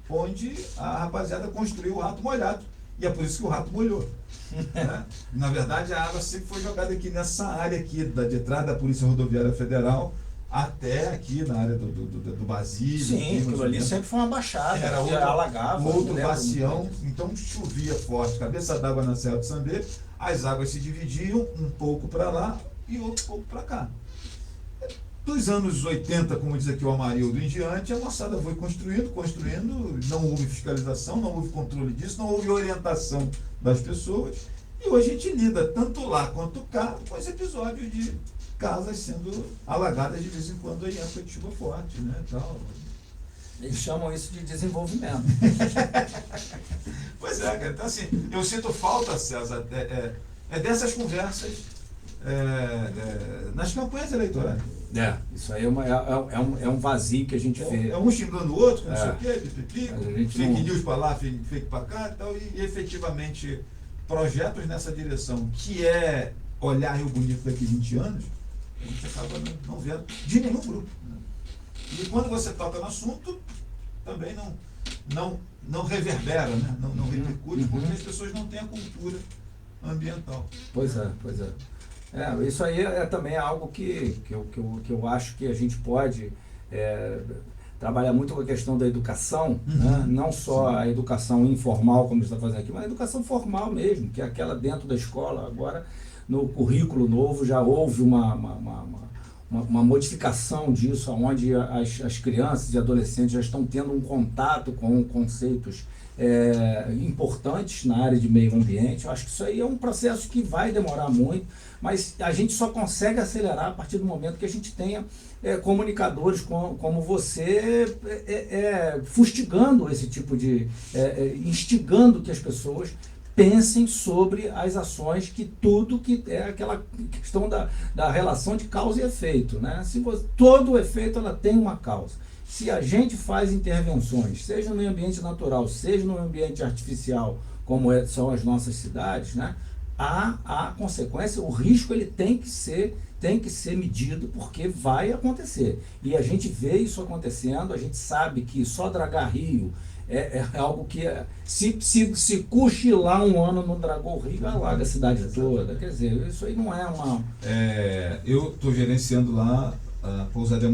onde a rapaziada construiu o rato molhado. E é por isso que o rato molhou. Né? Na verdade, a água sempre foi jogada aqui nessa área aqui, de trás da Polícia Rodoviária Federal, até aqui na área do Basílio. Sim, aquilo ali sempre foi uma baixada, era alagava. Outro bacião, então chovia forte, cabeça d'água na Serra do Sambê, as águas se dividiam um pouco para lá e outro pouco para cá. Dos anos 80, como diz aqui o Amarildo, em diante, a moçada foi construindo, não houve fiscalização, não houve controle disso, não houve orientação das pessoas, e hoje a gente lida, tanto lá quanto cá, com esse episódio de casas sendo alagadas de vez em quando em época de chuva forte, né, tal. Eles chamam isso de desenvolvimento. Pois é, cara. Então, assim, eu sinto falta, César, dessas conversas nas campanhas eleitorais. Isso aí é um vazio que a gente vê. É um xingando o outro, não sei o quê, pipipi, fake não... news para lá, fake para cá e tal, e efetivamente projetos nessa direção, que é olhar Rio Bonito daqui 20 anos, a gente acaba não vendo de nenhum grupo. Né? E quando você toca no assunto, também não reverbera, né? não repercute, porque as pessoas não têm a cultura ambiental. Pois é. Isso aí também algo que eu acho que a gente pode trabalhar muito com a questão da educação, né? Não só a educação informal, como a gente está fazendo aqui, mas a educação formal mesmo, que é aquela dentro da escola. Agora, no currículo novo, já houve uma modificação disso, onde as crianças e adolescentes já estão tendo um contato com conceitos importantes na área de meio ambiente. Eu acho que isso aí é um processo que vai demorar muito, mas a gente só consegue acelerar a partir do momento que a gente tenha comunicadores como você fustigando esse tipo de... instigando que as pessoas pensem sobre as ações, que tudo que é aquela questão da relação de causa e efeito, né? Todo efeito ela tem uma causa. Se a gente faz intervenções, seja no ambiente natural, seja no ambiente artificial, como são as nossas cidades, né? A consequência, o risco ele tem que ser medido, porque vai acontecer. E a gente vê isso acontecendo, a gente sabe que só dragar rio é algo que se cochilar um ano no dragou o rio, alaga a cidade toda. Quer dizer, isso aí não é uma... eu estou gerenciando lá a pousada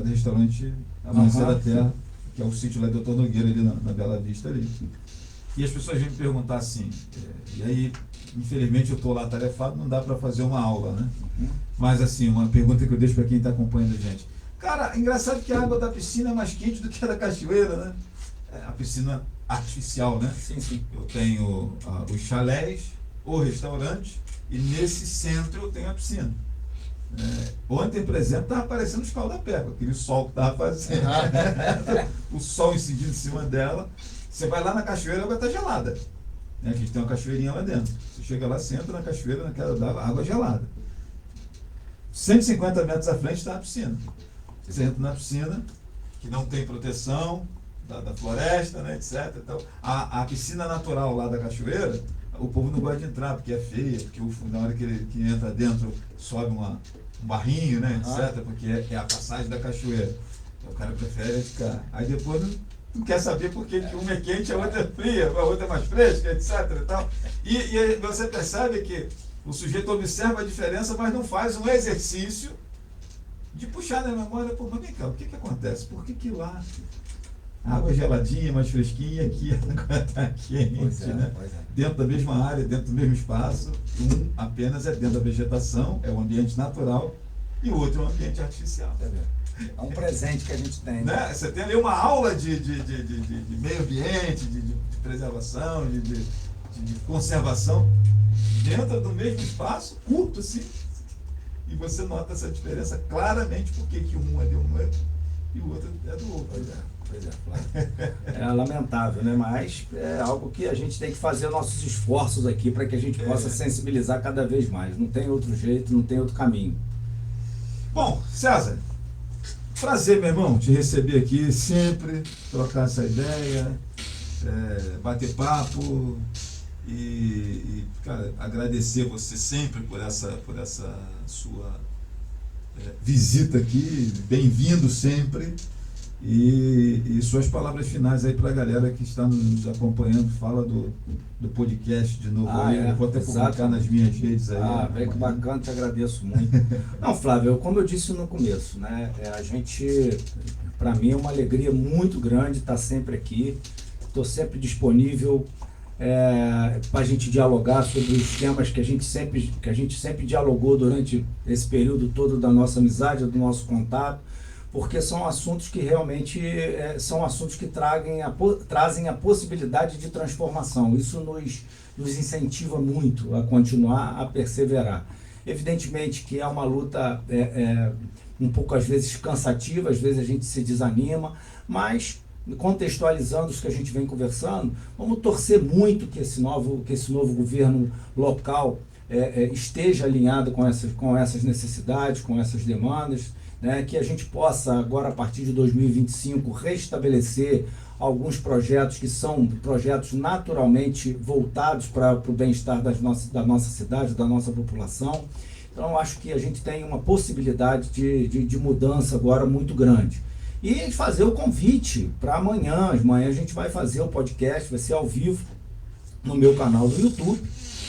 restaurante Amanhecer da Terra, que é o sítio lá do Dr. Nogueira, ali na Bela Vista ali. E as pessoas vêm me perguntar assim, e aí, infelizmente eu estou lá tarefado, não dá para fazer uma aula, né? Mas assim, uma pergunta que eu deixo para quem está acompanhando a gente. Cara, engraçado que a água da piscina é mais quente do que a da cachoeira, né? A piscina artificial, né? Sim. Eu tenho os chalés, o restaurante, e nesse centro eu tenho a piscina. Ontem, por exemplo, estava aparecendo os calda-pé, aquele sol que estava fazendo. O sol incidindo em cima dela. Você vai lá na cachoeira, a água está gelada. Né? A gente tem uma cachoeirinha lá dentro. Você chega lá, você entra na cachoeira, naquela água gelada. 150 metros à frente está a piscina. Você entra na piscina, que não tem proteção da floresta, né, etc. Então, a piscina natural lá da cachoeira, o povo não gosta de entrar, porque é feia, porque na hora que entra dentro sobe um barrinho, né, etc. Porque é a passagem da cachoeira. Então, o cara prefere ficar. Aí depois não quer saber por que uma é quente, a outra é fria, a outra é mais fresca, etc. E, tal. E você percebe que o sujeito observa a diferença, mas não faz um exercício de puxar na memória, pô, mas vem cá, o que acontece? Por que lá a água geladinha, mais fresquinha, aqui a água está quente, né? Dentro da mesma área, dentro do mesmo espaço, um apenas é dentro da vegetação, é o ambiente natural, e o outro é um ambiente artificial. É um presente que a gente tem. Né? Você tem ali uma aula de meio ambiente, de preservação, de conservação, dentro do mesmo espaço, curto assim, e você nota essa diferença claramente, porque que um é de um e o outro é do outro. Pois é, claro. É lamentável, né? Mas é algo que a gente tem que fazer nossos esforços aqui para que a gente possa sensibilizar cada vez mais. Não tem outro jeito, não tem outro caminho. Bom, César, prazer, meu irmão, te receber aqui sempre, trocar essa ideia, bater papo e cara, agradecer você sempre por essa sua visita aqui, bem-vindo sempre. E suas palavras finais aí para a galera que está nos acompanhando, fala do podcast de novo aí, eu vou até publicar nas minhas redes aí. Bem que bacana, te agradeço muito. Não, Flávio, como eu disse no começo, né, para mim é uma alegria muito grande estar sempre aqui, estou sempre disponível para a gente dialogar sobre os temas que a gente sempre dialogou durante esse período todo da nossa amizade, do nosso contato, porque são assuntos que realmente são assuntos que trazem a possibilidade de transformação. Isso nos incentiva muito a continuar, a perseverar. Evidentemente que é uma luta um pouco às vezes cansativa, às vezes a gente se desanima, mas contextualizando os que a gente vem conversando, vamos torcer muito que esse novo governo local esteja alinhado com essas necessidades, com essas demandas, né, que a gente possa agora, a partir de 2025, restabelecer alguns projetos que são projetos naturalmente voltados para o bem-estar da nossa cidade, da nossa população. Então, acho que a gente tem uma possibilidade de mudança agora muito grande. E fazer o convite para amanhã. Amanhã a gente vai fazer o podcast, vai ser ao vivo no meu canal do YouTube.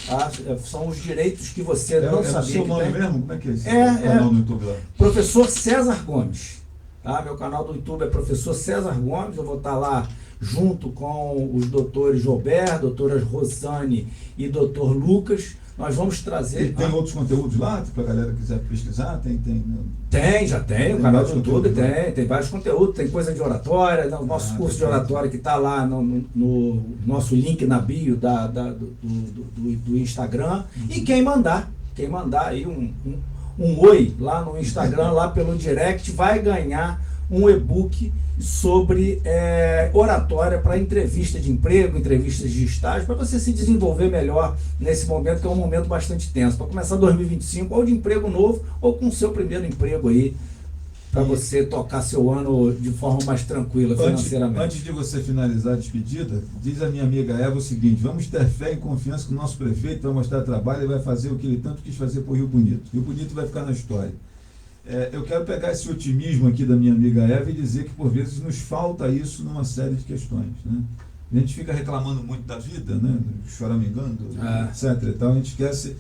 Tá? São os direitos que você não sabia. É o seu nome mesmo? Como é que é esse canal no YouTube lá? Professor César Gomes. Tá? Meu canal do YouTube é Professor César Gomes. Eu vou estar lá junto com os doutores Roberto, doutora Rosane e doutor Lucas. Nós vamos trazer... E tem outros conteúdos lá, para a galera que quiser pesquisar? Já tem. O canal do YouTube tem vários conteúdos, tem coisa de oratória, o nosso curso de oratória que está lá no nosso link na bio do Instagram. E quem mandar aí um oi lá no Instagram, lá pelo direct, vai ganhar um e-book sobre oratória para entrevista de emprego, entrevistas de estágio, para você se desenvolver melhor nesse momento, que é um momento bastante tenso, para começar 2025 ou de emprego novo ou com o seu primeiro emprego aí, para você tocar seu ano de forma mais tranquila financeiramente. Antes de você finalizar a despedida, diz a minha amiga Eva o seguinte: vamos ter fé e confiança que o nosso prefeito vai mostrar trabalho e vai fazer o que ele tanto quis fazer por Rio Bonito. Rio Bonito vai ficar na história. Eu quero pegar esse otimismo aqui da minha amiga Eva e dizer que por vezes nos falta isso numa série de questões, né? A gente fica reclamando muito da vida, né? Choramingando, etc. E tal. A gente esquece.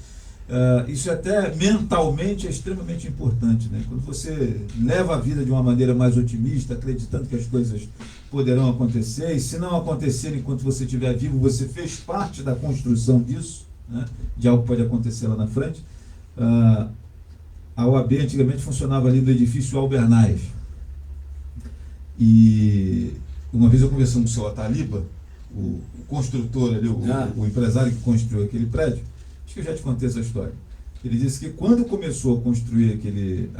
Isso até mentalmente é extremamente importante, né? Quando você leva a vida de uma maneira mais otimista, acreditando que as coisas poderão acontecer, e se não acontecer enquanto você estiver vivo, você fez parte da construção disso, né? De algo que pode acontecer lá na frente. A OAB antigamente funcionava ali no edifício Albernaz. E uma vez eu conversando com o seu Ataliba, o construtor ali, o empresário que construiu aquele prédio, acho que eu já te contei essa história. Ele disse que quando começou a construir aquele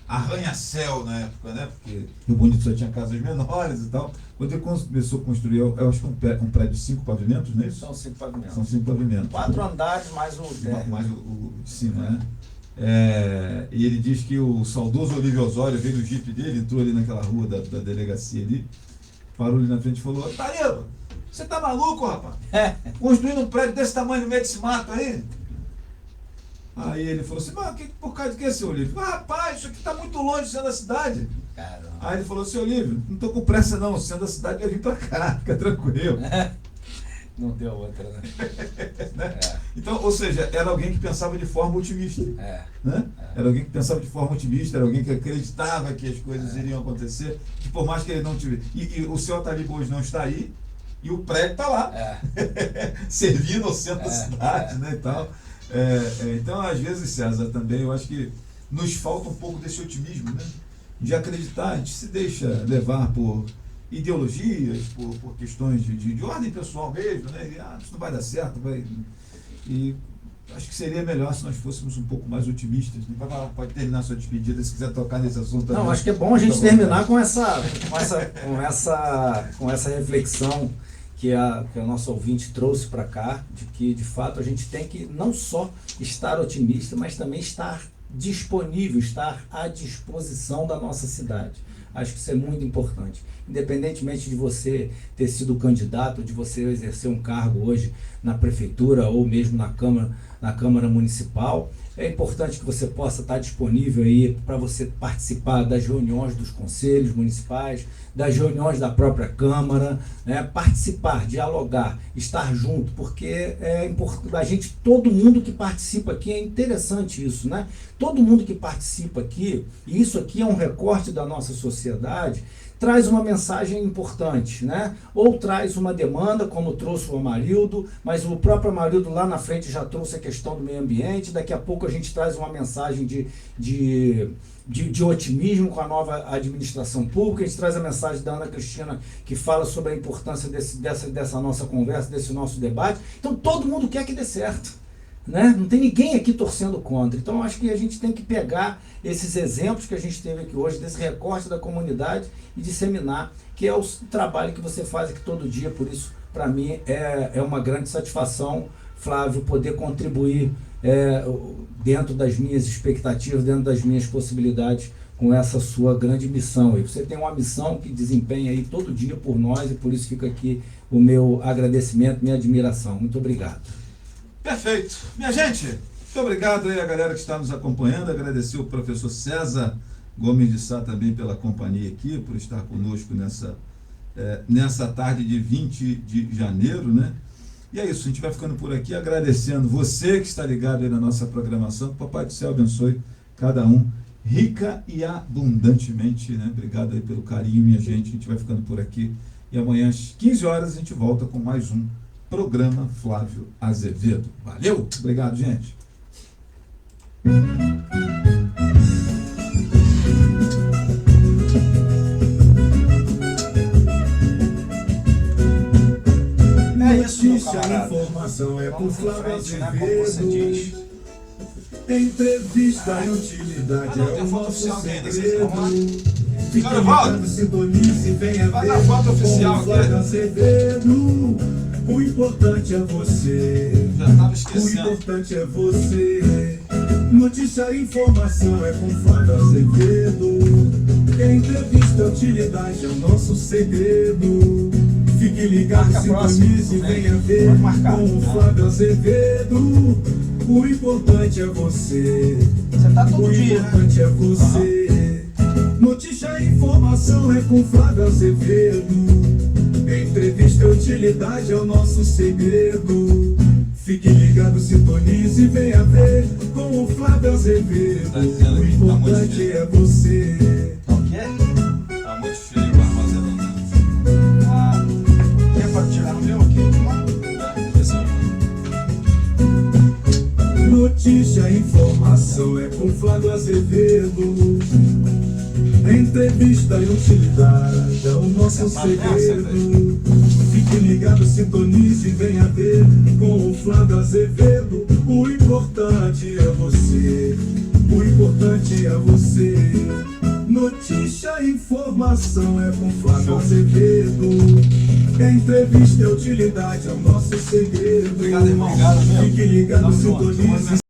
arranha-céu na época, né? Porque Rio Bonito só tinha casas menores e tal. Quando ele começou a construir, eu acho que um prédio de 5 pavimentos, não é isso? São 5 pavimentos. São 5 pavimentos. 4 andares mais o de cima, né? E ele diz que o saudoso Olívio Osório veio no jipe dele, entrou ali naquela rua da delegacia ali, parou ali na frente e falou: Tariba, você tá maluco, rapaz? Construindo um prédio desse tamanho no meio desse mato aí? Aí ele falou assim: mas por causa de que, seu Olívio? Rapaz, isso aqui tá muito longe de ser da cidade. Caramba. Aí ele falou: seu Olívio, não tô com pressa não, sendo da cidade eu vim pra cá, fica tranquilo. Não deu outra, né? Então, ou seja, era alguém que pensava de forma otimista. Né? Era alguém que pensava de forma otimista, era alguém que acreditava que as coisas iriam acontecer, que por mais que ele não tivesse. E o senhor Ataliba hoje não está aí, e o prédio está lá, servindo ao centro da cidade, né? E tal. Então, às vezes, César, também, eu acho que nos falta um pouco desse otimismo, né? De acreditar, a gente se deixa levar por ideologias, por questões de ordem pessoal mesmo, né? Isso não vai dar certo, e acho que seria melhor se nós fôssemos um pouco mais otimistas, né? Pode terminar a sua despedida, se quiser tocar nesse assunto também. Não, acho que é bom a gente terminar com essa reflexão que a nossa ouvinte trouxe para cá, de que de fato a gente tem que não só estar otimista, mas também estar disponível, estar à disposição da nossa cidade. Acho que isso é muito importante. Independentemente de você ter sido candidato, de você exercer um cargo hoje na prefeitura ou mesmo na Câmara Municipal, é importante que você possa estar disponível aí para você participar das reuniões dos conselhos municipais, das reuniões da própria Câmara, né? Participar, dialogar, estar junto, porque é importante. A gente, todo mundo que participa aqui, é interessante isso, né? Todo mundo que participa aqui, e isso aqui é um recorte da nossa sociedade, traz uma mensagem importante, né? Ou traz uma demanda, como trouxe o Amarildo, mas o próprio Amarildo lá na frente já trouxe a questão do meio ambiente. Daqui a pouco a gente traz uma mensagem de otimismo com a nova administração pública. A gente traz a mensagem da Ana Cristina, que fala sobre a importância dessa nossa conversa, desse nosso debate. Então todo mundo quer que dê certo, né? Não tem ninguém aqui torcendo contra. Então eu acho que a gente tem que pegar esses exemplos que a gente teve aqui hoje, desse recorte da comunidade, e disseminar, que é o trabalho que você faz aqui todo dia. Por isso, para mim, é uma grande satisfação, Flávio, poder contribuir dentro das minhas expectativas, dentro das minhas possibilidades, com essa sua grande missão. E você tem uma missão que desempenha aí todo dia por nós, e por isso fica aqui o meu agradecimento, minha admiração. Muito obrigado. Perfeito. Minha gente, muito obrigado aí a galera que está nos acompanhando. Agradecer o professor César Gomes de Sá também pela companhia aqui, por estar conosco nessa tarde de 20 de janeiro, né? E é isso, a gente vai ficando por aqui agradecendo você que está ligado aí na nossa programação. Que o Papai do Céu abençoe cada um rica e abundantemente, né? Obrigado aí pelo carinho, minha gente. A gente vai ficando por aqui e amanhã às 15 horas a gente volta com mais um programa Flávio Azevedo. Valeu! Obrigado, gente. Notícia, informação é com Flávio Azevedo. Entrevista e utilidade é o nosso segredo. Fique ligado, sintonize e venha ver com o Flávio Azevedo. O importante é você. O importante é você. Notícia e informação é com Flávio Azevedo. Entrevista e utilidade é o nosso segredo. Fique ligado, sintonize e venha ver com o Flávio Azevedo. O importante é você. O importante é você. Notícia e informação é com Flávio Azevedo. Entrevista e utilidade é o nosso segredo. Fique ligado, sintonize e venha ver com o Flávio Azevedo. O importante é você. Tá muito cheio o armazenamento. Quer para tirar o meu aqui? Notícia e informação é com Flávio Azevedo. Entrevista e utilidade é o nosso segredo. Fique ligado, sintonize e venha ver com o Flávio Azevedo. O importante é você. O importante é você. Notícia e informação é com Flávio Azevedo. Entrevista e utilidade é o nosso segredo. Obrigado, irmão. Obrigado, Fique ligado, sintonize.